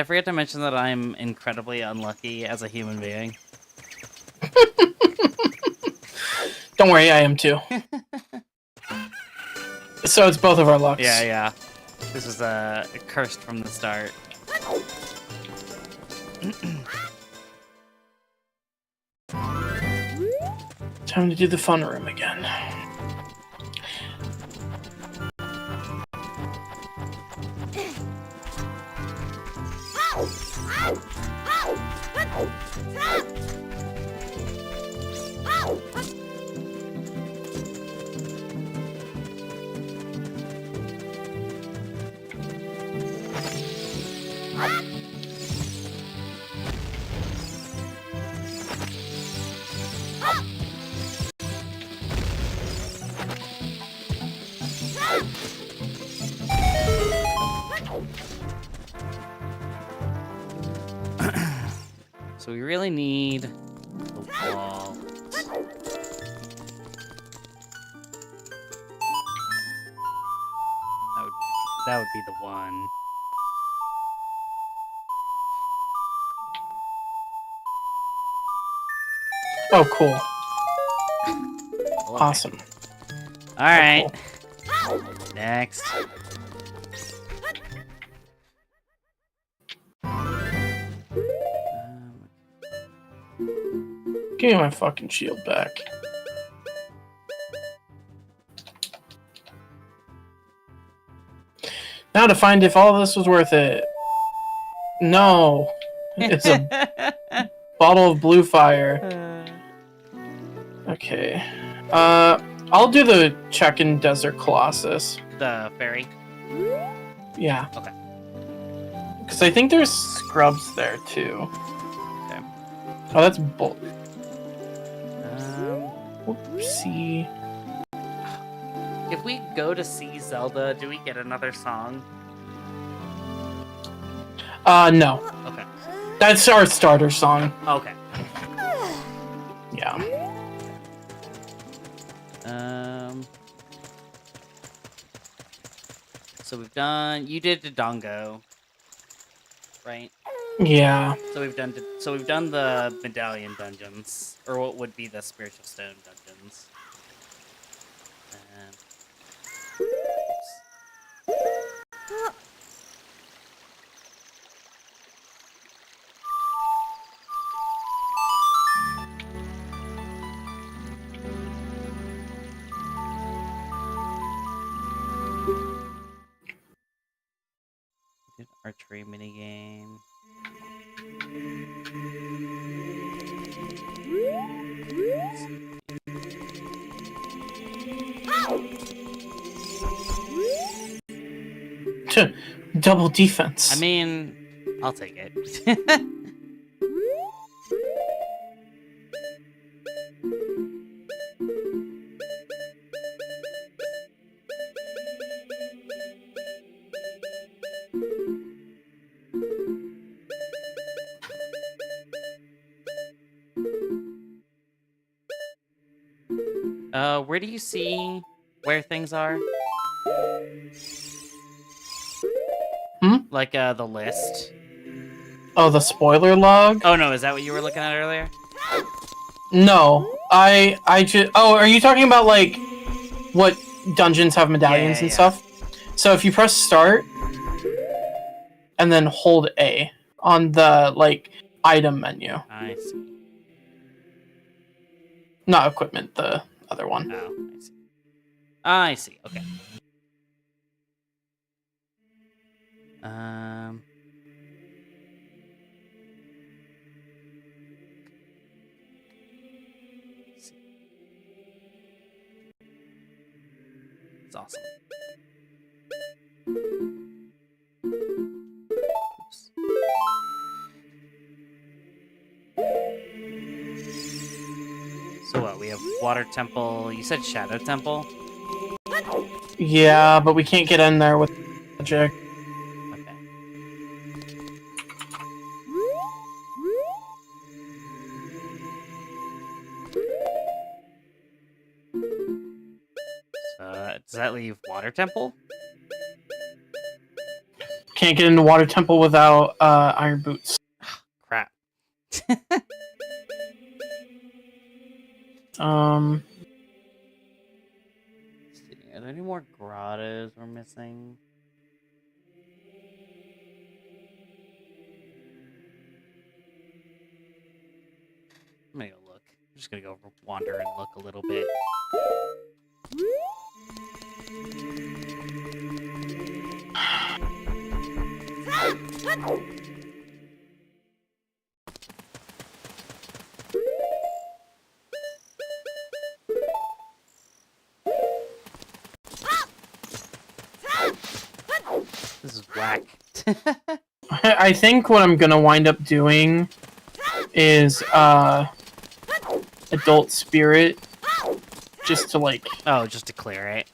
forget to mention that I'm incredibly unlucky as a human being? Don't worry, I am too. So it's both of our lucks. Yeah. This was cursed from the start. Time to do the fun room again. So we really need the wall. That would be the one. Oh, cool. Okay. Awesome. All right. Oh, cool. Next. Give me my fucking shield back. Now to find if all this was worth it. No. It's a bottle of blue fire. Okay. I'll do the check-in Desert Colossus. The ferry. Yeah. Okay. Because I think there's scrubs there too. Okay. Oh, that's bull. Whoopsie. If we go to see Zelda, do we get another song? No. Okay. That's our starter song. Okay. Yeah. So we've done. You did Dodongo, right? Yeah. So we've done. So we've done the medallion dungeons, or what would be the spiritual stone dungeons. Archery minigame. Double defense. I mean, I'll take it. Where do you see where things are? Like, the list. Oh, the spoiler log? Oh, no, is that what you were looking at earlier? No. I just... Oh, are you talking about, like, what dungeons have medallions and stuff? So if you press start, and then hold A on the, like, item menu. I see. Not equipment, the other one. Oh, I see. Okay. It's awesome. Oops. So what? We have Water Temple. You said Shadow Temple? Yeah, but we can't get in there with magic. Okay. Does that leave Water Temple? Can't get into Water Temple without iron boots. Crap. Um... Are there any more grottos we're missing? I'm gonna go look. just gonna go wander and look a little bit. This is whack. I think what I'm gonna wind up doing is Adult Spirit, just to like. Oh, just to clear it.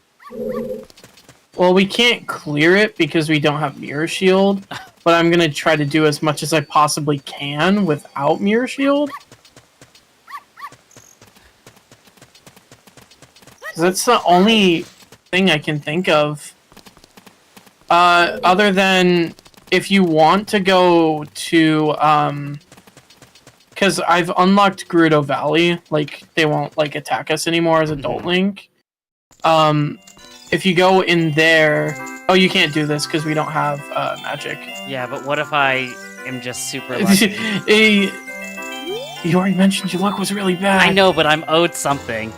Well, we can't clear it because we don't have Mirror Shield, but I'm gonna try to do as much as I possibly can without Mirror Shield. 'Cause that's the only thing I can think of. Other than if you want to go to, because I've unlocked Gerudo Valley, like, they won't, like, attack us anymore as Adult Link. If you go in there... Oh, you can't do this because we don't have, magic. Yeah, but what if I am just super lucky? You already mentioned your luck was really bad. I know, but I'm owed something.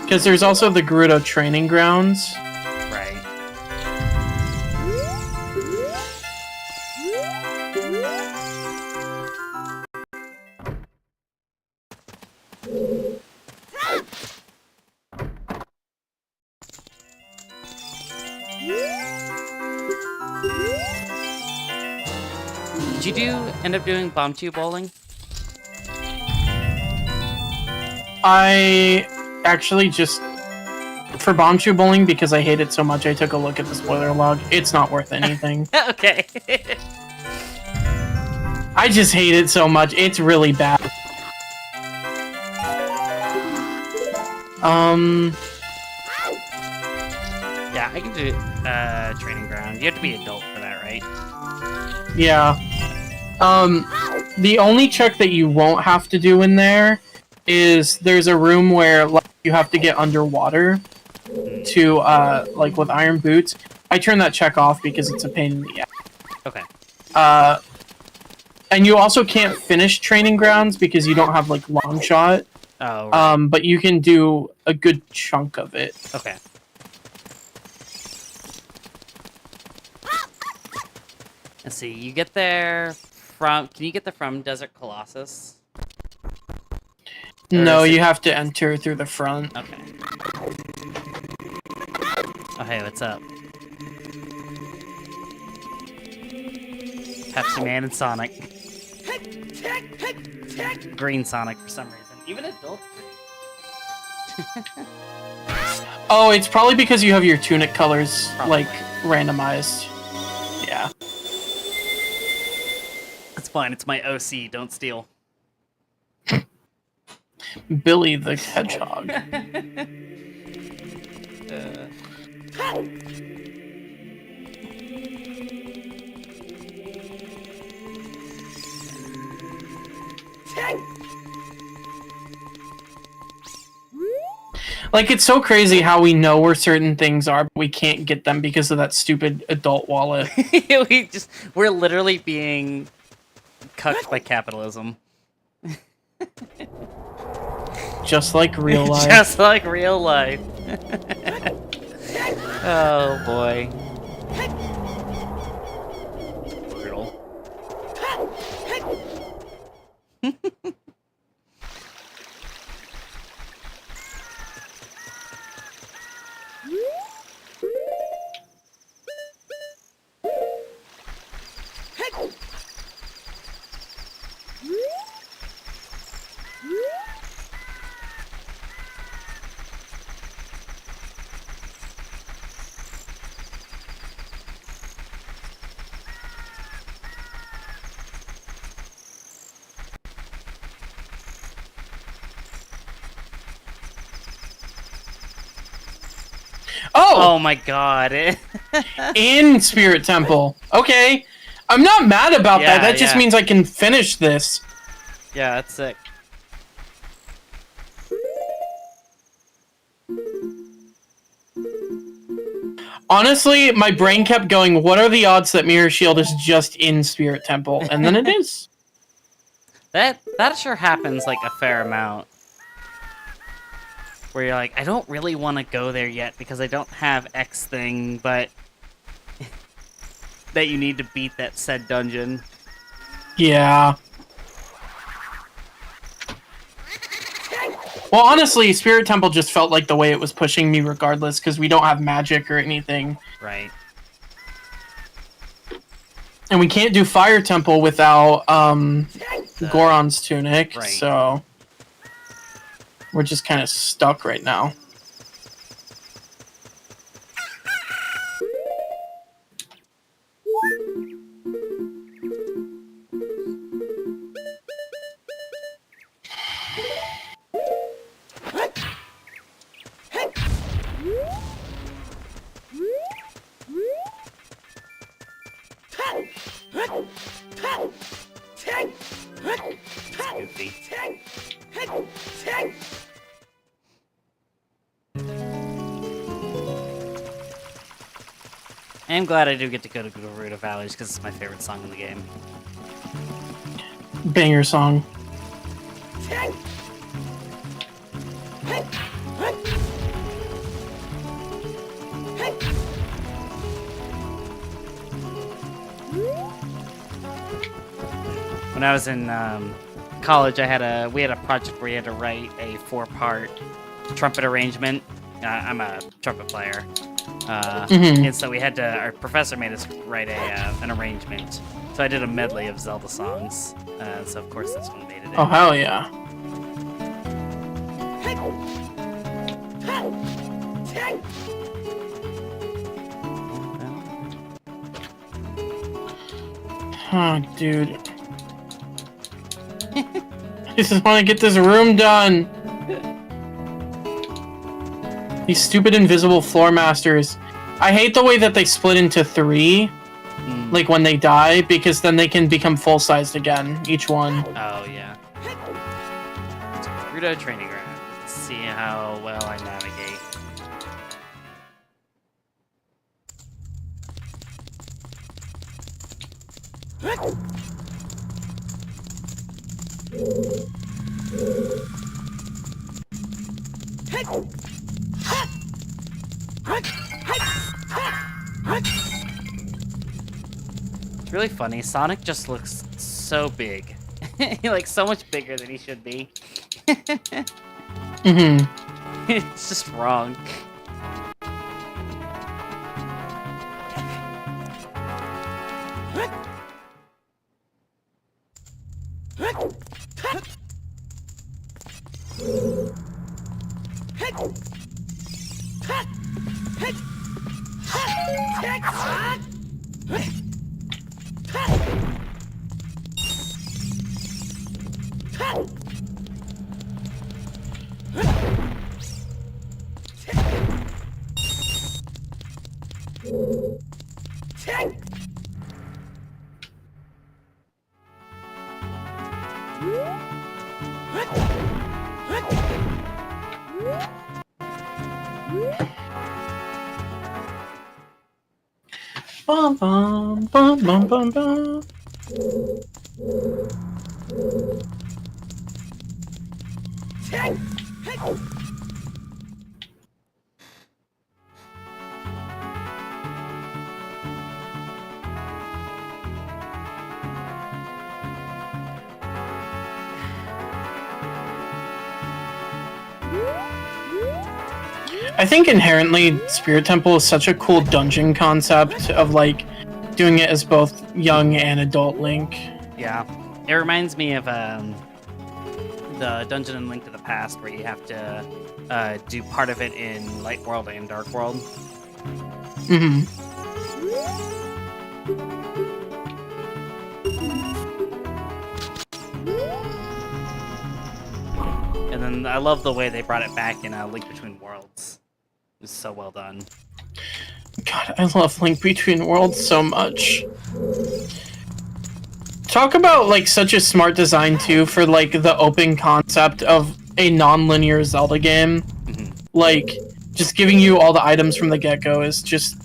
Because there's also the Gerudo training grounds. Right. Did you end up doing bomb tube bowling? I actually just... For Bomb Shoe Bowling, because I hate it so much, I took a look at the spoiler log. It's not worth anything. Okay. I just hate it so much. It's really bad. Yeah, I can do training ground. You have to be adult for that, right? Yeah. The only check that you won't have to do in there is there's a room where like, you have to get underwater to, like, with iron boots. I turn that check off because it's a pain in the ass. Okay. And you also can't finish training grounds because you don't have, like, long shot. Oh, right. But you can do a good chunk of it. Okay. Let's see, you get there from... Can you get there from Desert Colossus? No, you have to enter through the front. Okay. Oh, hey, what's up? Pepsi Man and Sonic. Green Sonic for some reason. Even adult green. Oh, it's probably because you have your tunic colors, Probably. like, randomized. Yeah. It's fine, it's my OC, don't steal. Billy the Hedgehog. Like, it's so crazy how we know where certain things are, but we can't get them because of that stupid adult wallet. We're literally being cucked by capitalism. Just like real life. Just like real life. Oh boy. Brutal. Oh! Oh my god. In Spirit Temple. Okay. I'm not mad about that. Yeah, That just yeah. means I can finish this. Yeah, that's sick. Honestly, my brain kept going, what are the odds that Mirror Shield is just in Spirit Temple? And then it is. That sure happens like a fair amount. Where you're like, I don't really want to go there yet because I don't have X thing, but that you need to beat that said dungeon. Yeah. Well, honestly, Spirit Temple just felt like the way it was pushing me regardless, because we don't have magic or anything. Right. And we can't do Fire Temple without Goron's Tunic, right. So we're just kind of stuck right now. I'm glad I do get to go to Gerudo Valleys because it's my favorite song in the game. Banger song. When I was in college, we had a project where we had to write a 4-part trumpet arrangement. I'm a trumpet player. And so we had to, our professor made us write an arrangement. So I did a medley of Zelda songs. So of course this one made it in. Oh, hell yeah. Oh, dude. I just want to get this room done. These stupid invisible floor masters. I hate the way that they split into 3, like when they die, because then they can become full-sized again, each one. Oh, yeah. Gerudo training ground. Let's see how well I navigate. It's really funny. Sonic just looks so big. Like, so much bigger than he should be. It's just wrong. Bum bum bum bum bum bum. I think inherently Spirit Temple is such a cool dungeon concept of like doing it as both young and adult Link. Yeah, it reminds me of the dungeon in Link to the Past where you have to do part of it in Light World and Dark World. And then I love the way they brought it back in Link Between Worlds. It was so well done. God, I love Link Between Worlds so much. Talk about like such a smart design too for like the open concept of a non-linear Zelda game. Like just giving you all the items from the get-go is just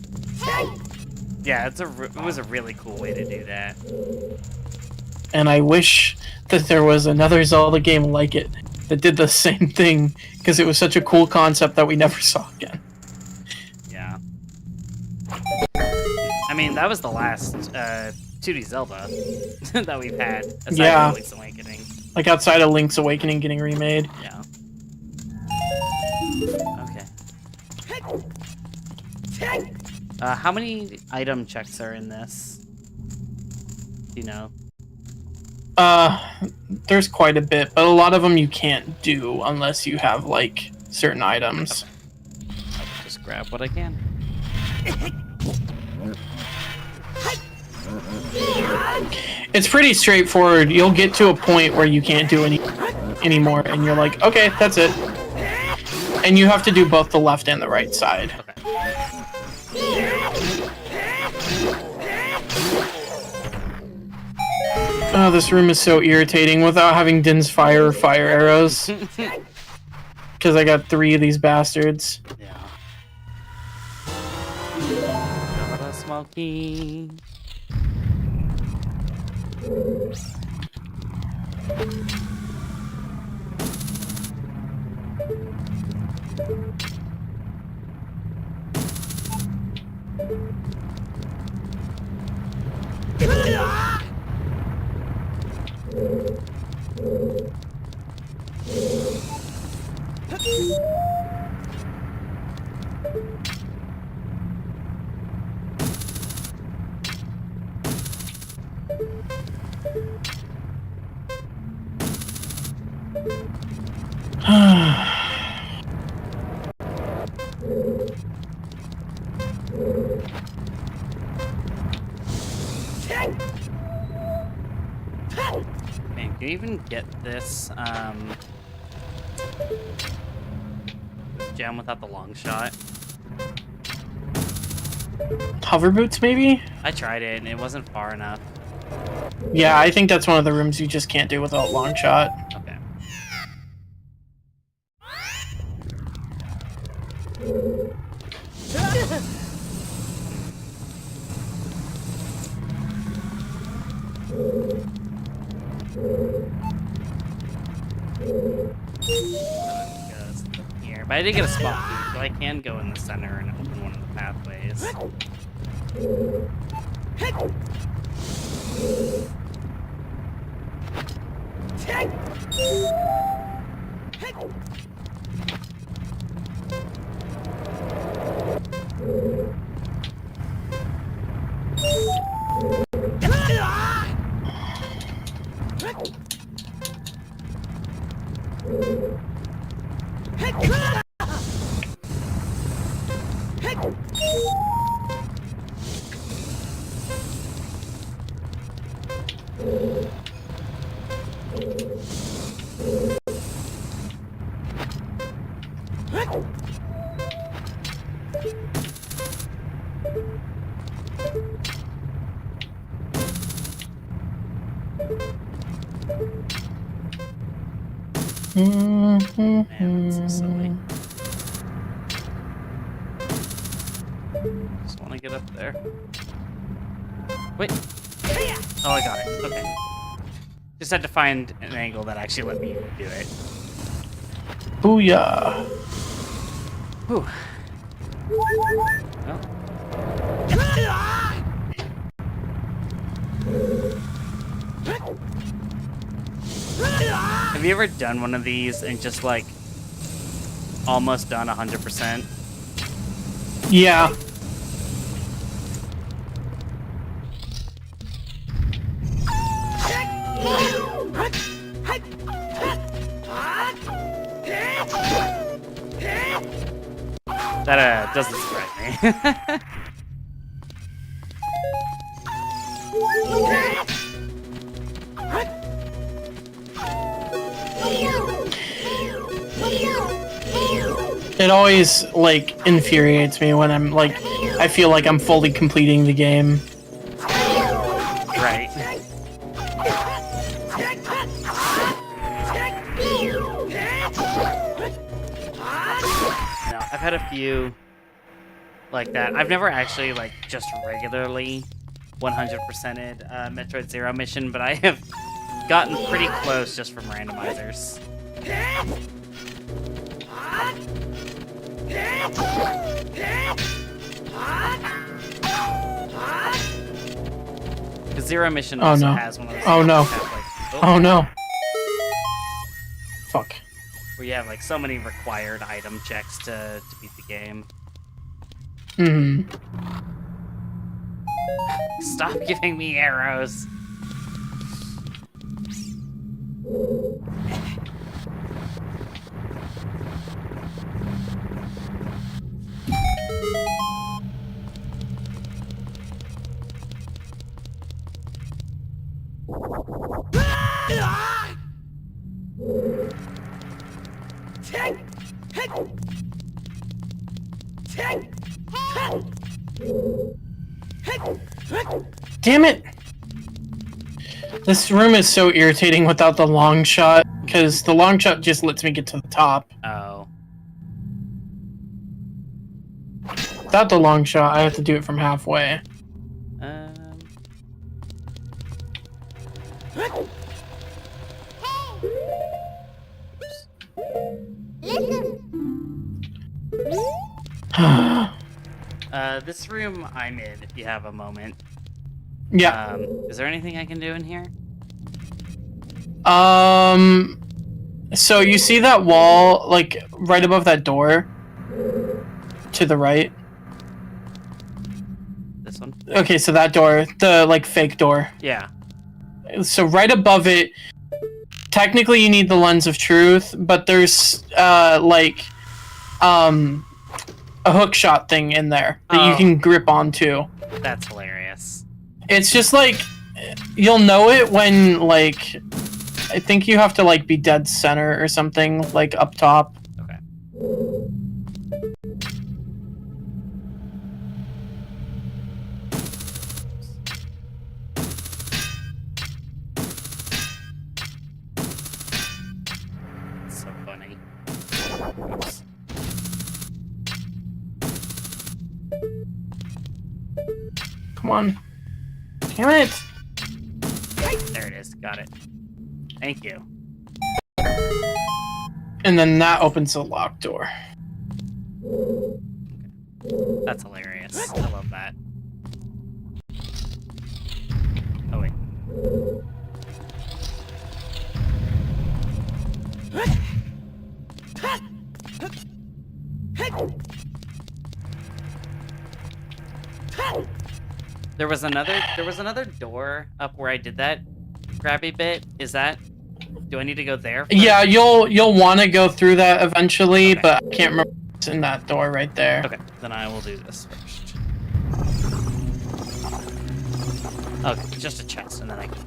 Yeah, it was a really cool way to do that. And I wish that there was another Zelda game like it that did the same thing, because it was such a cool concept that we never saw again. Yeah. I mean, that was the last 2D Zelda that we've had, aside from Link's Awakening. Like outside of Link's Awakening getting remade. Yeah. Okay. How many item checks are in this? Do you know? There's quite a bit, but a lot of them you can't do unless you have, like, certain items. I'll just grab what I can. It's pretty straightforward. You'll get to a point where you can't do anymore, and you're like, okay, that's it. And you have to do both the left and the right side. Okay. Oh, this room is so irritating without having Din's fire arrows. Because I got 3 of these bastards. Yeah. Got a smoky. Man, can you even get this gem without the long shot? Hover boots, maybe? I tried it and it wasn't far enough. Yeah, I think that's one of the rooms you just can't do without long shot. Okay. Here, but I did get a spot food, so I can go in the center and open one of the pathways. Man, that's so silly. Just want to get up there. Wait. Oh, I got it. Okay. Just had to find an angle that actually let me do it. Booyah! Whew. Have you ever done one of these and just like almost done 100%? Yeah. That doesn't surprise me. It always, like, infuriates me when I'm, like, I feel like I'm fully completing the game. Right. No, I've had a few like that. I've never actually like just regularly 100%ed Metroid Zero mission, but I have gotten pretty close just from randomizers. Because Zero Mission also has one of those. Oh no! Oh no! Fuck. Where you have like so many required item checks to beat the game. Stop giving me arrows. Damn it! This room is so irritating without the long shot, because the long shot just lets me get to the top. Oh. Without the long shot, I have to do it from halfway. This room I'm in, if you have a moment. Yeah. Is there anything I can do in here? So you see that wall, like, right above that door? To the right? This one? Okay, so that door, the, like, fake door. Yeah. So right above it, technically you need the Lens of Truth, but there's, a hook shot thing in there that you can grip onto. That's hilarious. It's just like, you'll know it when, like, I think you have to, like, be dead center or something, like, up top. Okay. That's so funny. Oops. Come on. Damn it! There it is. Got it. Thank you. And then that opens the locked door. That's hilarious. I love that. Oh, wait. There was another door up where I did that grabby bit. Is that? Do I need to go there first? Yeah, you'll want to go through that eventually, Okay. but I can't remember what's in that door right there. Okay, then I will do this first. Okay, just a chest, and then I can.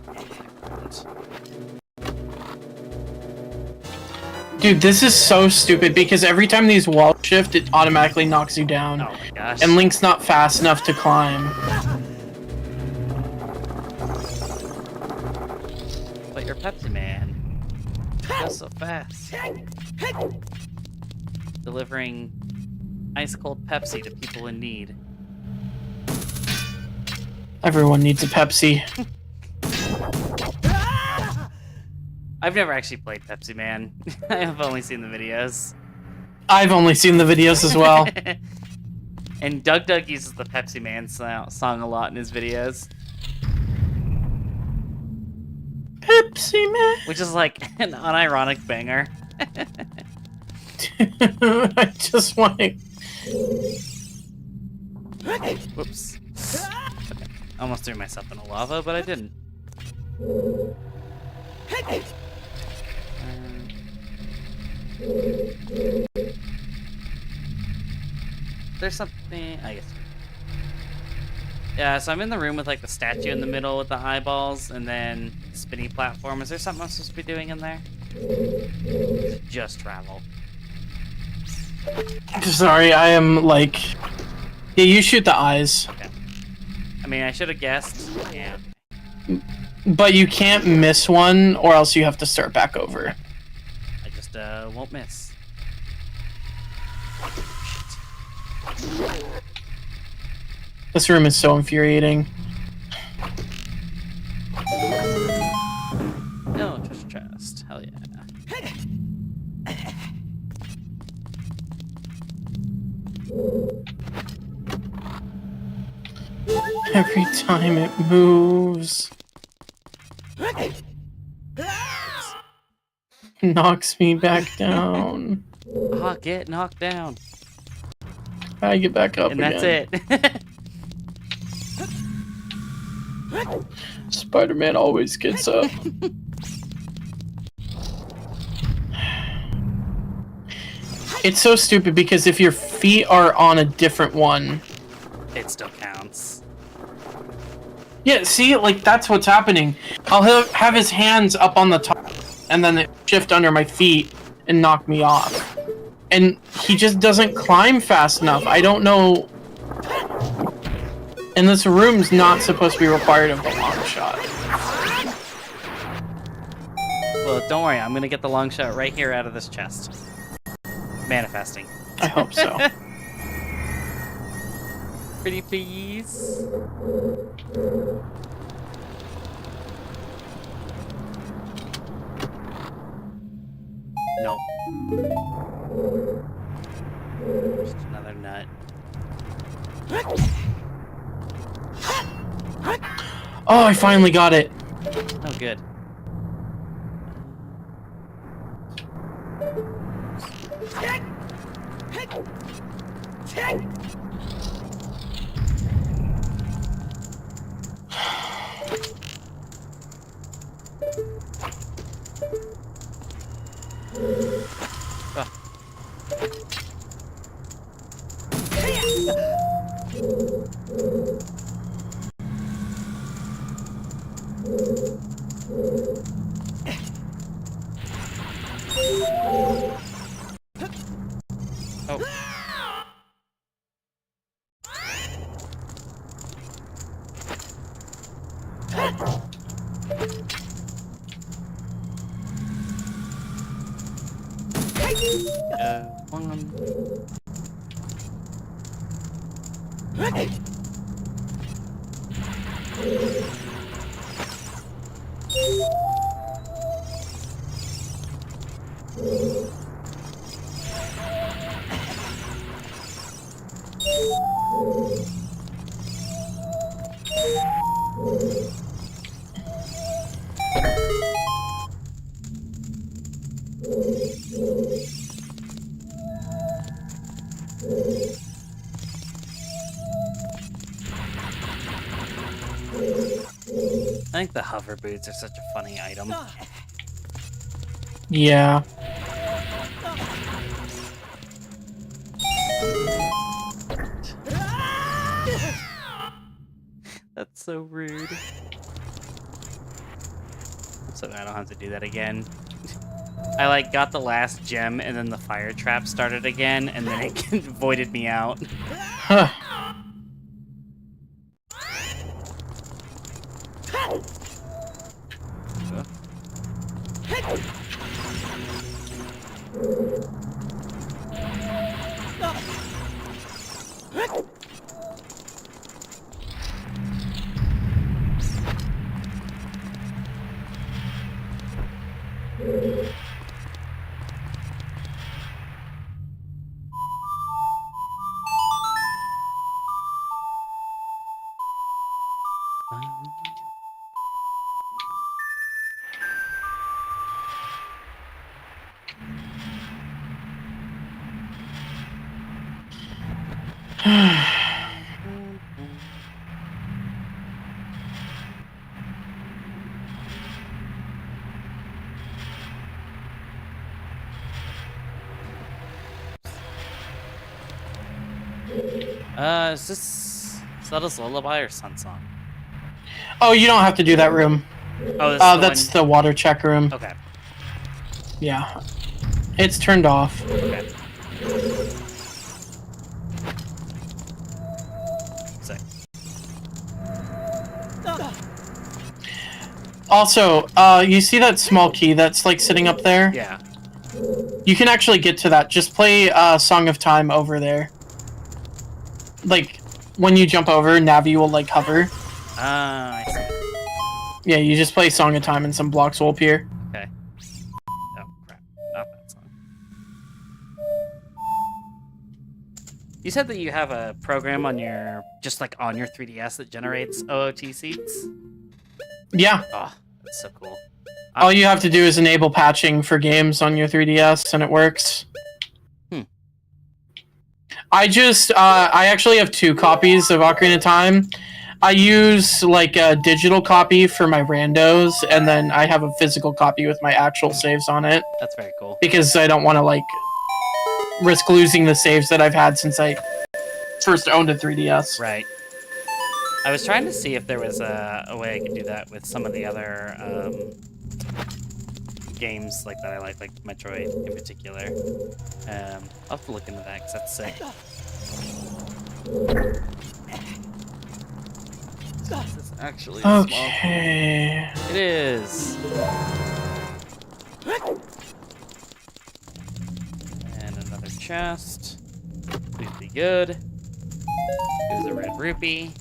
Dude, this is so stupid because every time these walls shift, it automatically knocks you down. Oh my gosh. And Link's not fast enough to climb. But you're Pepsi Man. That's so fast. Delivering ice cold Pepsi to people in need. Everyone needs a Pepsi. I've never actually played Pepsi Man. I have only seen the videos. I've only seen the videos as well. And Doug uses the Pepsi Man song a lot in his videos. Pepsi Man. Which is like an unironic banger. I just want to... Whoops. Okay. Almost threw myself in the lava, but I didn't. There's something, I guess. Yeah, so I'm in the room with like the statue in the middle with the eyeballs and then spinny platform. Is there something I'm supposed to be doing in there? Just travel. Sorry, I am like... Yeah, you shoot the eyes. Okay. I mean, I should have guessed. Yeah. But you can't miss one or else you have to start back over. I just won't miss. This room is so infuriating. No, treasure chest. Hell yeah. Every time it moves, knocks me back down. Ah, get knocked down. I get back up And again. that's it. Spider-Man always gets up. It's so stupid because if your feet are on a different one, It still counts. yeah, see, like that's what's happening. I'll have his hands up on the top, and then it shift under my feet and knock me off. And he just doesn't climb fast enough. I don't know. And this room's not supposed to be required of the long shot. Well, don't worry. I'm gonna get the long shot right here out of this chest. Manifesting. I hope so. Pretty please. Nope. Just another nut. Oh, I finally got it. Oh, good. Oh. One. I think the hover boots are such a funny item. Yeah. That's so rude. So I don't have to do that again. I like got the last gem and then the fire trap started again and then it voided me out. Huh. Is Zelda's Lullaby or Sun Song? Oh, you don't have to do that room. Oh, That's the water check room. Okay. Yeah. It's turned off. Okay. Sick. Also, you see that small key that's like sitting up there? Yeah. You can actually get to that. Just play Song of Time over there. Like, when you jump over, Navi will like hover. I see. Yeah, you just play Song of Time and some blocks will appear. Okay. Oh crap! Not that song. You said that you have a program on your, just like on your 3DS that generates OOT seeds? Yeah. Oh, that's so cool. All you have to do is enable patching for games on your 3DS and it works. I actually have 2 copies of Ocarina of Time. I use like a digital copy for my randos, and then I have a physical copy with my actual saves on it. That's very cool. Because I don't want to like risk losing the saves that I've had since I first owned a 3DS. Right. I was trying to see if there was a way I could do that with some of the other games like that I like Metroid in particular. I'll have to look into that because that's sick. This is actually okay. Small. It is. And another chest. Please be good. Here's a red rupee.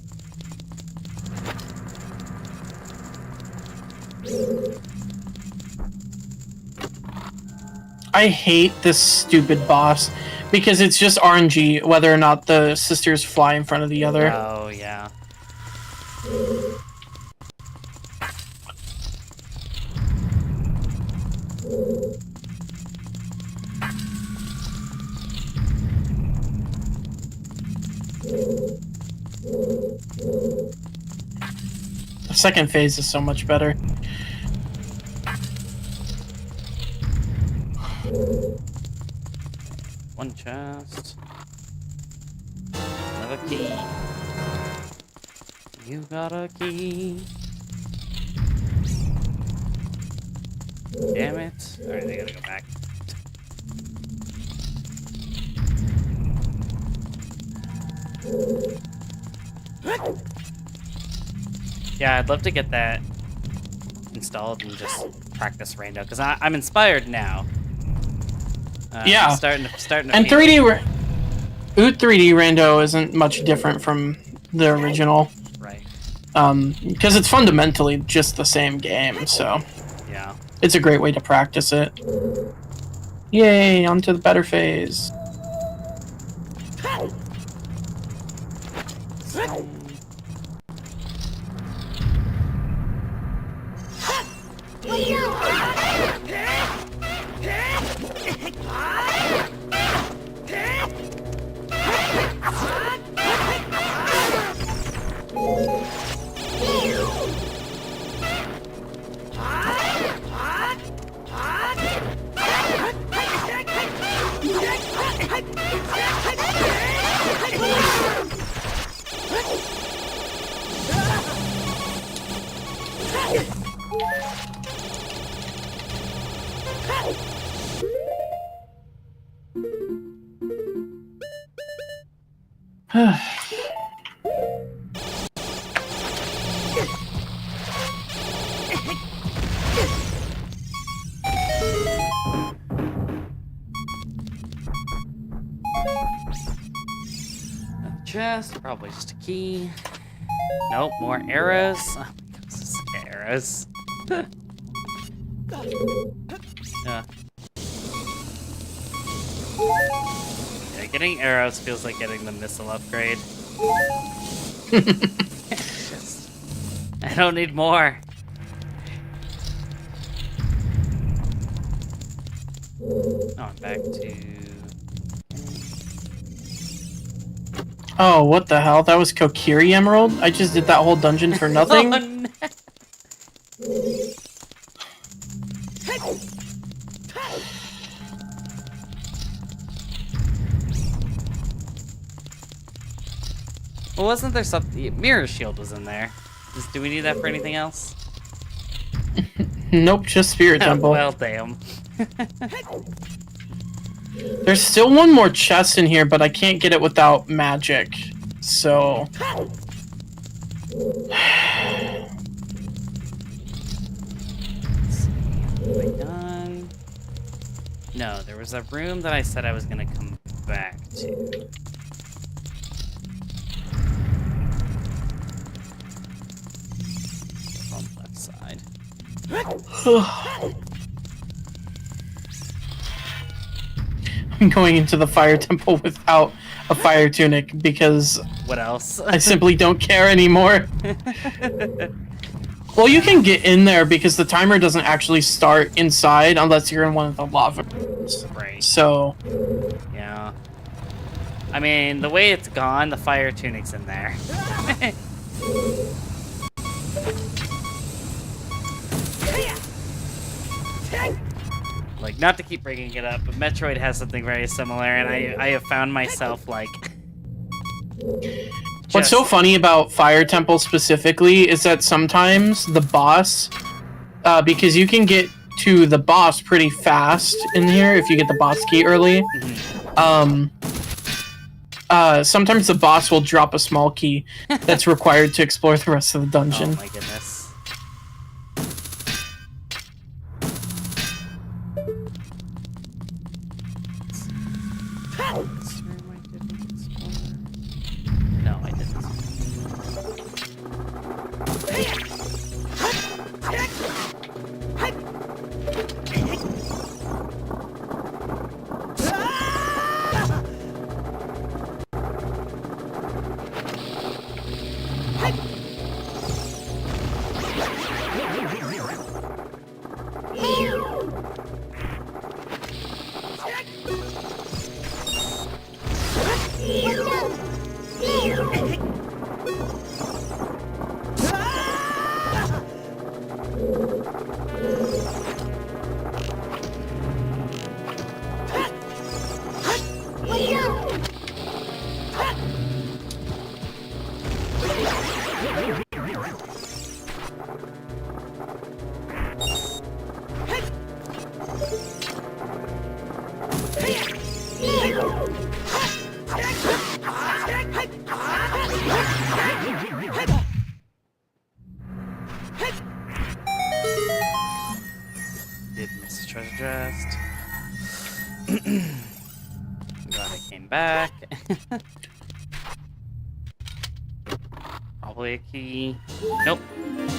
I hate this stupid boss because it's just RNG whether or not the sisters fly in front of the other. Oh, yeah. The second phase is so much better. One chest. Another key. You got a key. Damn it. Alright, I gotta go back. Yeah, I'd love to get that installed and just practice Rando, because I'm inspired now. Yeah. I'm starting to and feel 3D OoT 3D Rando isn't much different from the original. Right. Because it's fundamentally just the same game, so Yeah. it's a great way to practice it. Yay, onto the better phase. Chest, probably just a key. Nope, more arrows. Oh, arrows. Yeah. Yeah, getting arrows feels like getting the missile upgrade. Just, I don't need more. Oh, I'm back to... Oh, what the hell? That was Kokiri Emerald? I just did that whole dungeon for nothing? Oh, no. Well, wasn't there something... Mirror Shield was in there. Do we need that for anything else? Nope, just Spirit Temple. Well, damn. There's still one more chest in here, but I can't get it without magic. So... Done. No, there was a room that I said I was gonna come back to. on the left side. I'm going into the fire temple without a fire tunic because What else? I simply don't care anymore. Well, you can get in there because the timer doesn't actually start inside unless you're in one of the lava rooms. Right. So, Yeah. I mean, the way it's gone, the fire tunic's in there. Like, not to keep bringing it up, but Metroid has something very similar, and I have found myself, like... What's so funny about Fire Temple specifically is that sometimes the boss, because you can get to the boss pretty fast in here if you get the boss key early, sometimes the boss will drop a small key that's required to explore the rest of the dungeon. Oh my goodness. No, I didn't. Did miss a treasure chest. Glad I came back. Probably a key. Nope.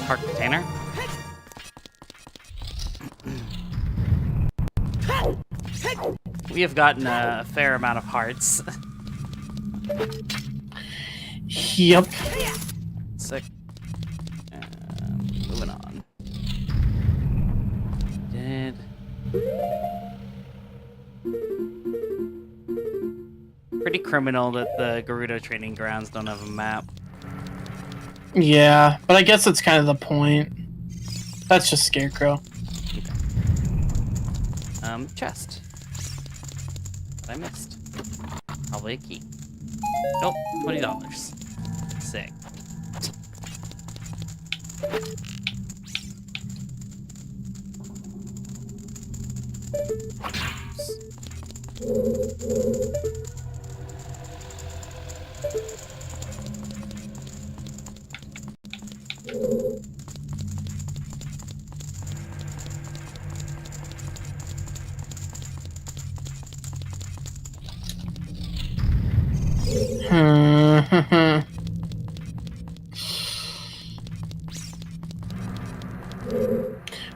Heart container. We have gotten a fair amount of hearts. Yep. Sick. Moving on. Did. Pretty criminal that the Gerudo training grounds don't have a map. Yeah, but I guess that's kind of the point. That's just Scarecrow. Okay. Chest. What I missed. Probably a key. Nope, $20. Sick.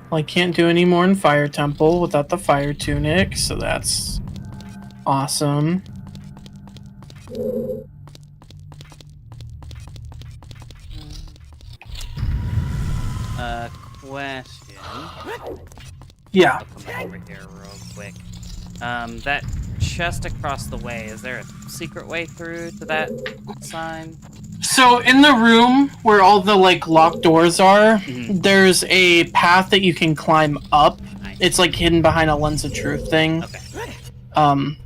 Well, I can't do any more in Fire Temple without the Fire Tunic, so that's awesome. Question. Yeah. I'll come over here real quick. That chest across the way, is there a secret way through to that sign? So in the room where all the like locked doors are, there's a path that you can climb up. Nice. It's like hidden behind a lens of truth thing. Okay. And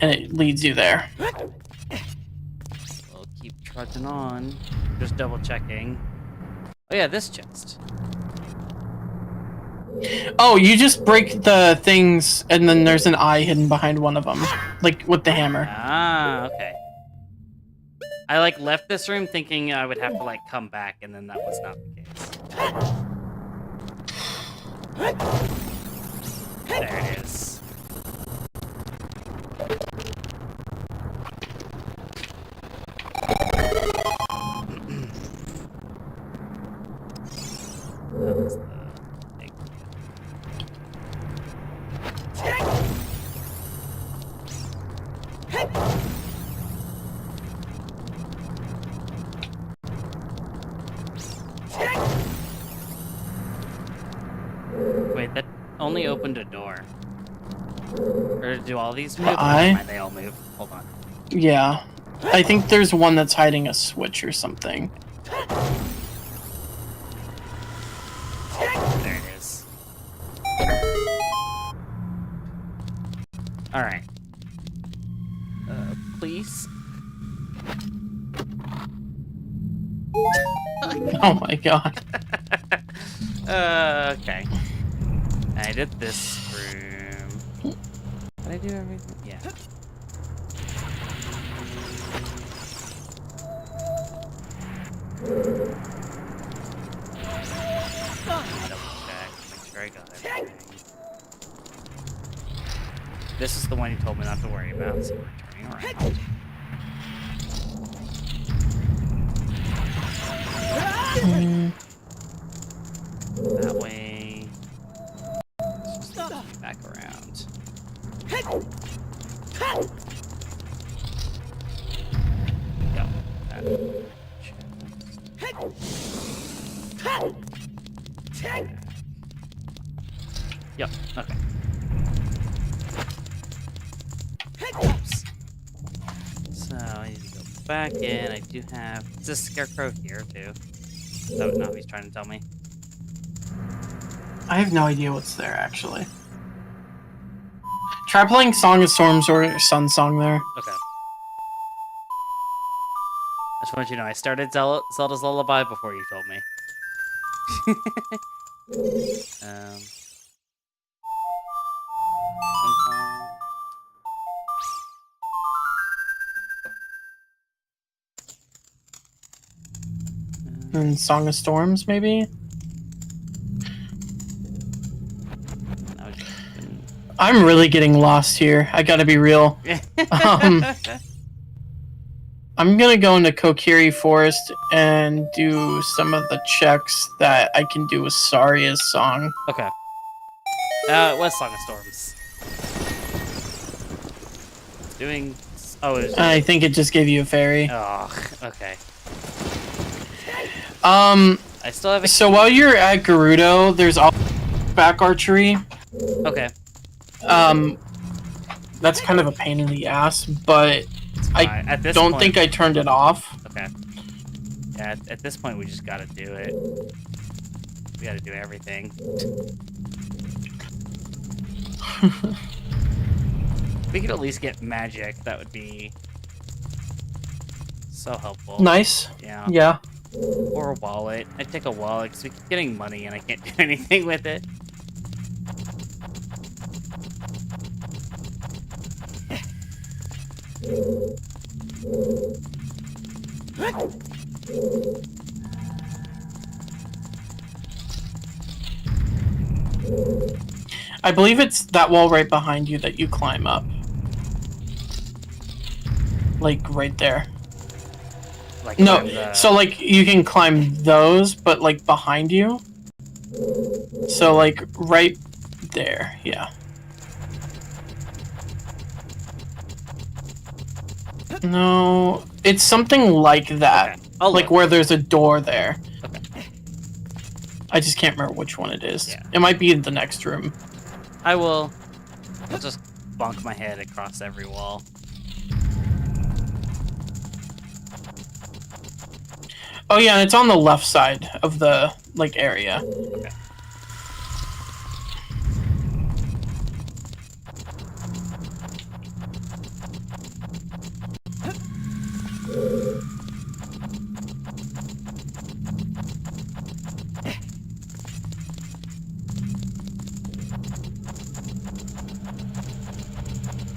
it leads you there. We'll keep trudging on. Just double checking. Oh yeah, this chest. Oh, you just break the things, and then there's an eye hidden behind one of them, like with the hammer. Ah, okay. I like left this room thinking I would have to like come back, and then that was not the case. There it is. was the big Wait, that only opened a door. Or do all these move? They all move. Hold on. Yeah. I think there's one that's hiding a switch or something. There it is. Alright. Please? Oh my god. Okay. I did this room. Did I do everything? Yeah. Double check, make sure I got everything. This is the one you told me not to worry about, so we're turning around. That way. Let's just get back around. Go. That chest. Yep, okay. Oops. So I need to go back in. I do have. Is this scarecrow here too? Is that what Navi's trying to tell me? I have no idea what's there, actually. Try playing Song of Storms or Sun Song there. Okay. I just want you to know, I started Zelda's Lullaby before you told me. Sun Song. And Song of Storms, maybe? I'm really getting lost here. I gotta be real. I'm gonna go into Kokiri Forest and do some of the checks that I can do with Saria's song. Okay. What's Song of Storms? Doing... Oh, it was... I think it just gave you a fairy. Oh, okay. I still have a... So while you're at Gerudo, there's also back archery. Okay. That's kind of a pain in the ass, but I don't think I turned it off. Okay. Yeah, at this point, we just gotta do it. We gotta do everything. We could at least get magic. That would be so helpful. Nice. Yeah. Yeah. Or a wallet. I'd take a wallet because we keep getting money and I can't do anything with it. I believe it's that wall right behind you that you climb up. Like, right there. Like no, so, like, you can climb those, but, like, behind you. So, like, right there, yeah. No, it's something like that. Okay. Like, where there's a door there. Okay. I just can't remember which one it is. Yeah. It might be in the next room. I'll just bonk my head across every wall. Oh yeah, and it's on the left side of the, like, area. Okay.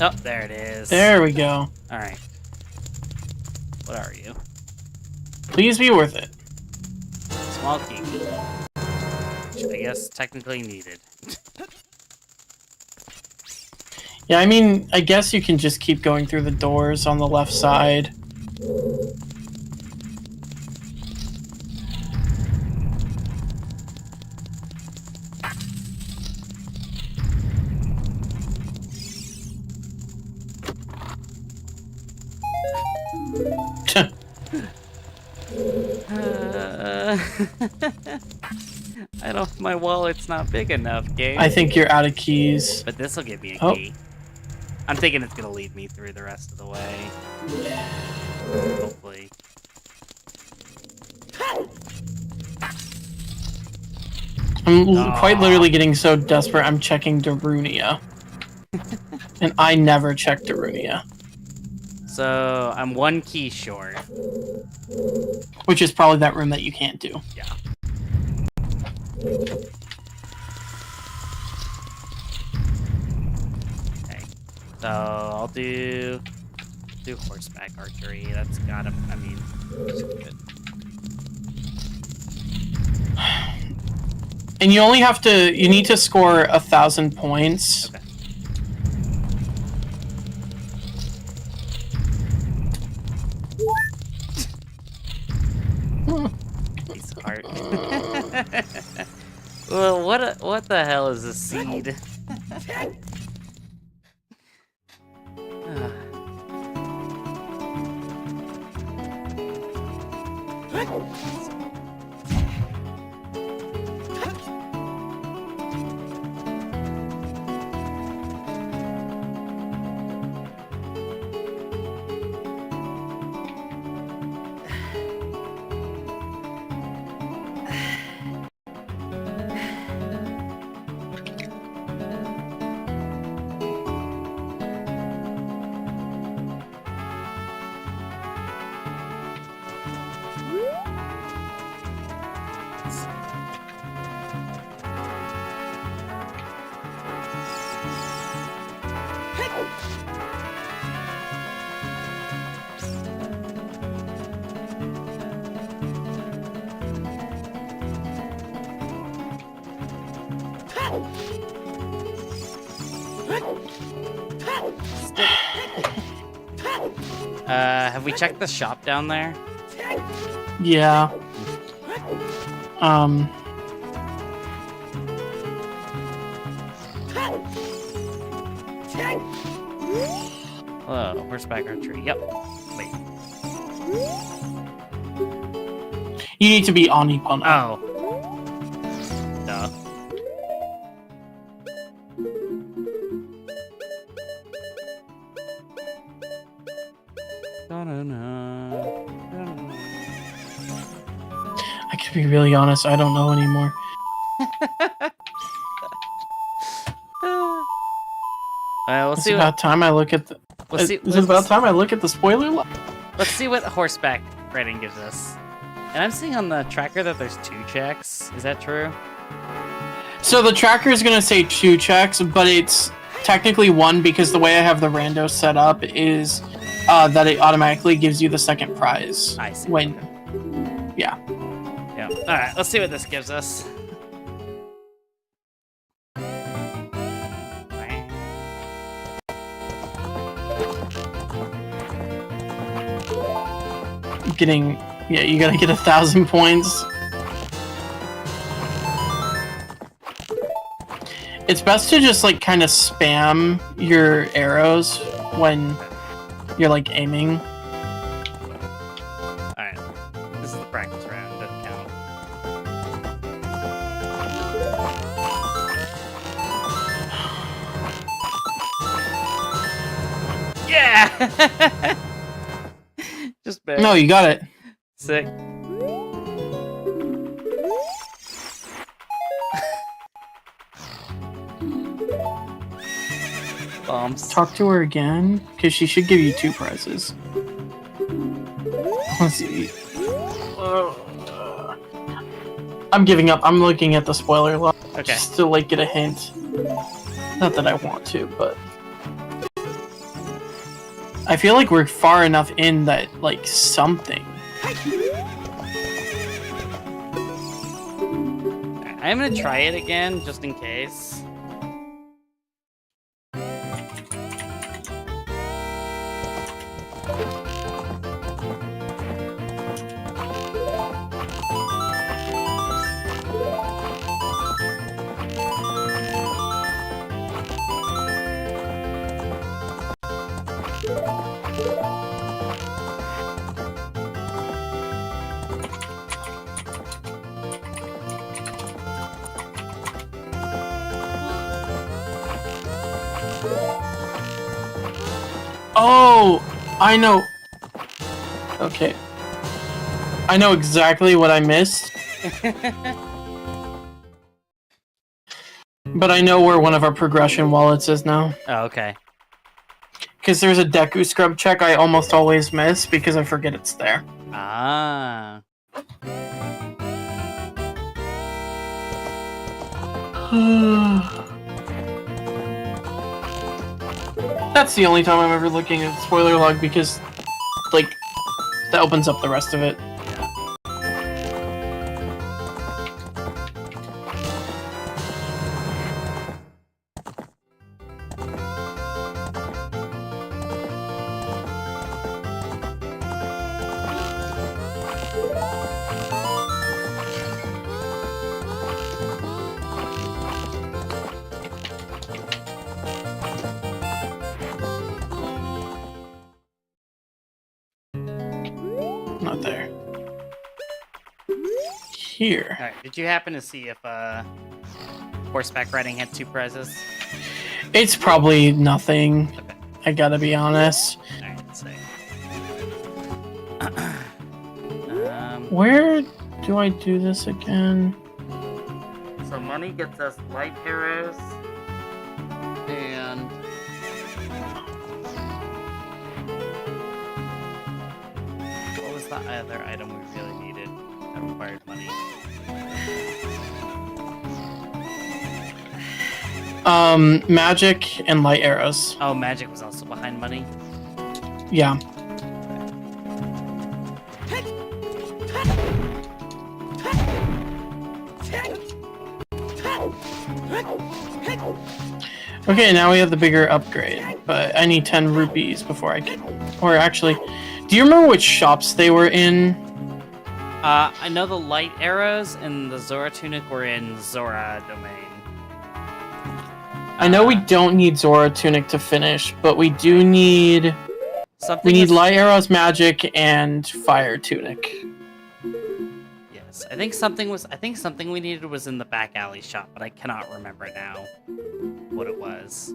Oh, there it is. There we go. Alright. What are you? Please be worth it. Small key. Which I guess technically needed. Yeah, I mean, I guess you can just keep going through the doors on the left side. I don't. My wallet's not big enough, game. I think you're out of keys. But this will give me a Oh. key. I'm thinking it's gonna lead me through the rest of the way. Hopefully. I'm quite literally getting so desperate. I'm checking Darunia, and I never check Darunia, So I'm one key short. which is probably that room that you can't do. Yeah. Okay. So I'll do horseback archery. That's gotta. I mean, it's good. And you only have to. You need to score 1,000 points. Okay. Piece of heart. Well, what the hell is a seed? Have we checked the shop down there? Yeah. Hello, horseback archery. Yep. Wait. You need to be Onipona. Oh. Duh. I can be really honest. I don't know anymore. We'll It's see about time I look at the. We'll see. Is it about time I look at the spoiler line? Let's see what horseback riding gives us. And I'm seeing on the tracker that there's 2 checks. Is that true? So the tracker is gonna say 2 checks, but it's technically 1 because the way I have the rando set up is that it automatically gives you the second prize. I see. When, yeah. Yeah. All right. Let's see what this gives us. Getting, yeah, you gotta get 1,000 points. It's best to just like kind of spam your arrows when you're like aiming. Alright. This is the practice round, doesn't count. Yeah! Just bad. No, you got it. Sick. Bombs. Talk to her again, because she should give you 2 prizes. Let's see. I'm giving up. I'm looking at the spoiler log Okay. just to like get a hint. Not that I want to, but I feel like we're far enough in that like something. I'm gonna try it again, just in case. Oh, I know. Okay. I know exactly what I missed. But I know where one of our progression wallets is now. Oh, okay. Because there's a Deku scrub check I almost always miss because I forget it's there. Ah. That's the only time I'm ever looking at spoiler log because, like, that opens up the rest of it. Not there. Here. All right. Did you happen to see if horseback riding had 2 prizes? It's probably nothing. Okay. I gotta be honest. All right. Let's see. Where do I do this again? So money gets us light arrows and what was the other item we really needed that required money? Magic and light arrows. Oh, magic was also behind money. Yeah. Okay, now we have the bigger upgrade, but I need 10 rupees before I can... Or actually, do you remember which shops they were in? I know the light arrows and the Zora tunic were in Zora domain. I know we don't need Zora tunic to finish, but we do need... Something We need was- light arrows, magic, and fire tunic. Yes, I think something we needed was in the back alley shop, but I cannot remember now what it was.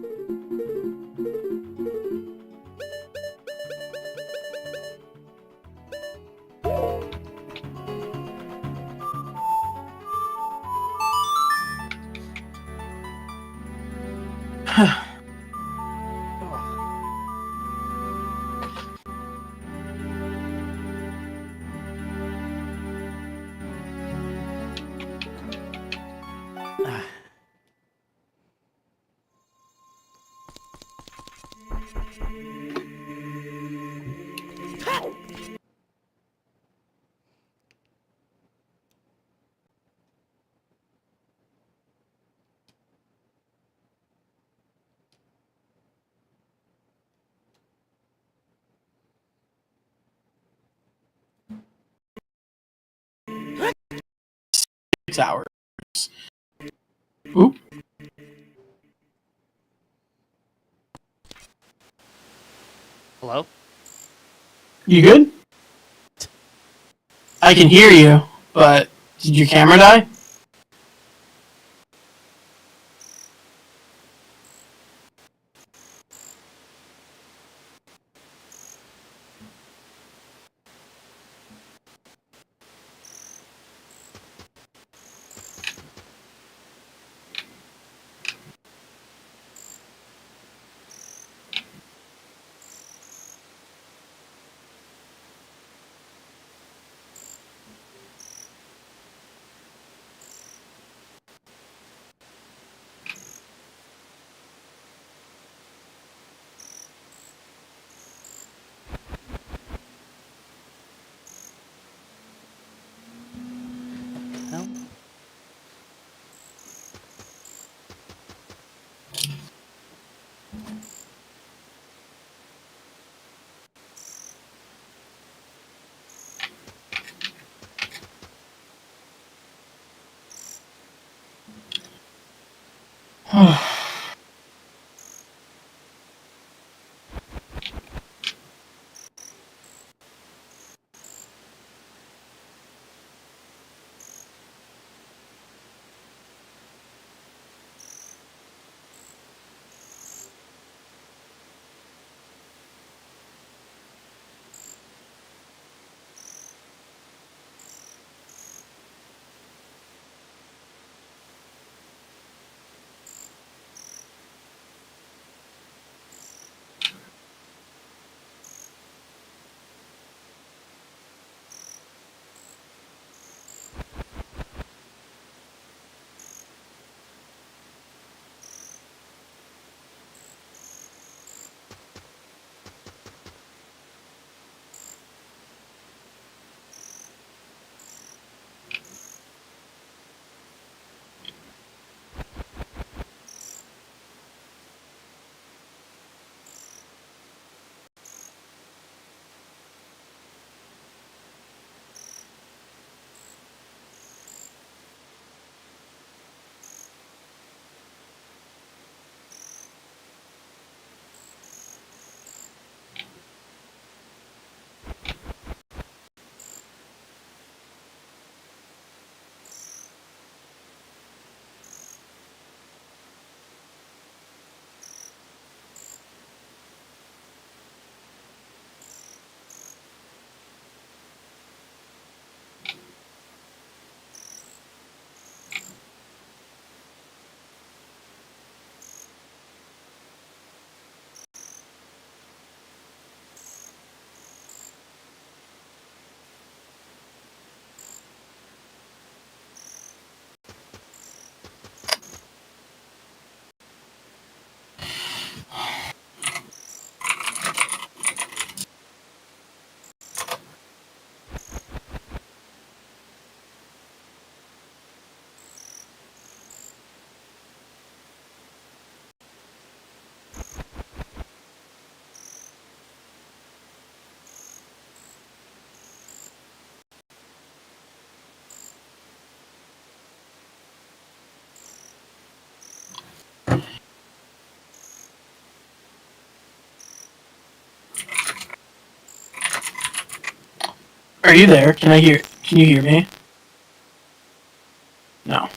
Hours. Oop. Hello? You good? I can hear you, but did your camera die? No? Are you there? Can you hear me? No.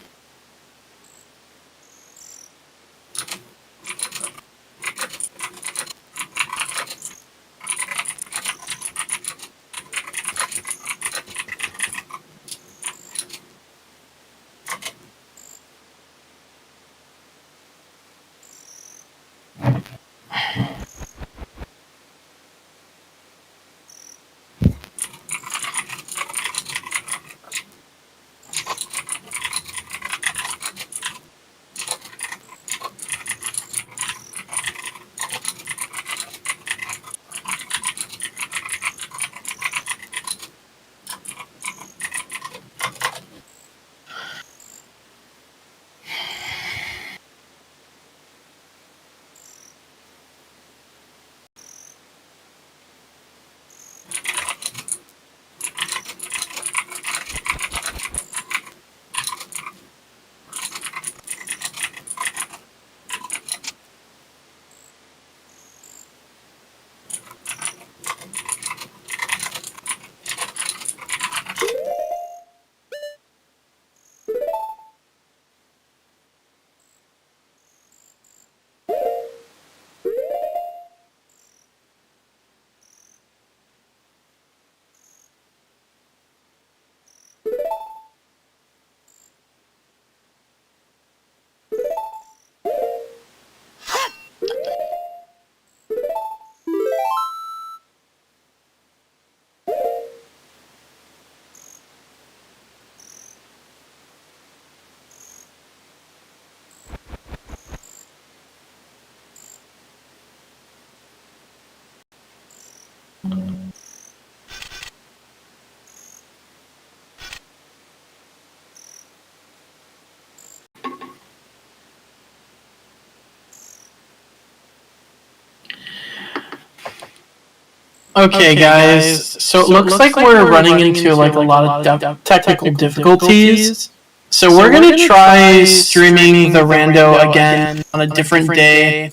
Okay, guys. So it looks like we're running into like a lot of technical difficulties. So we're gonna try streaming the rando again on a different day.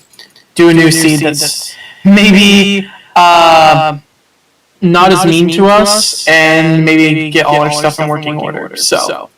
Do a new seed that's maybe not as mean to us, and maybe get all our stuff in working order. So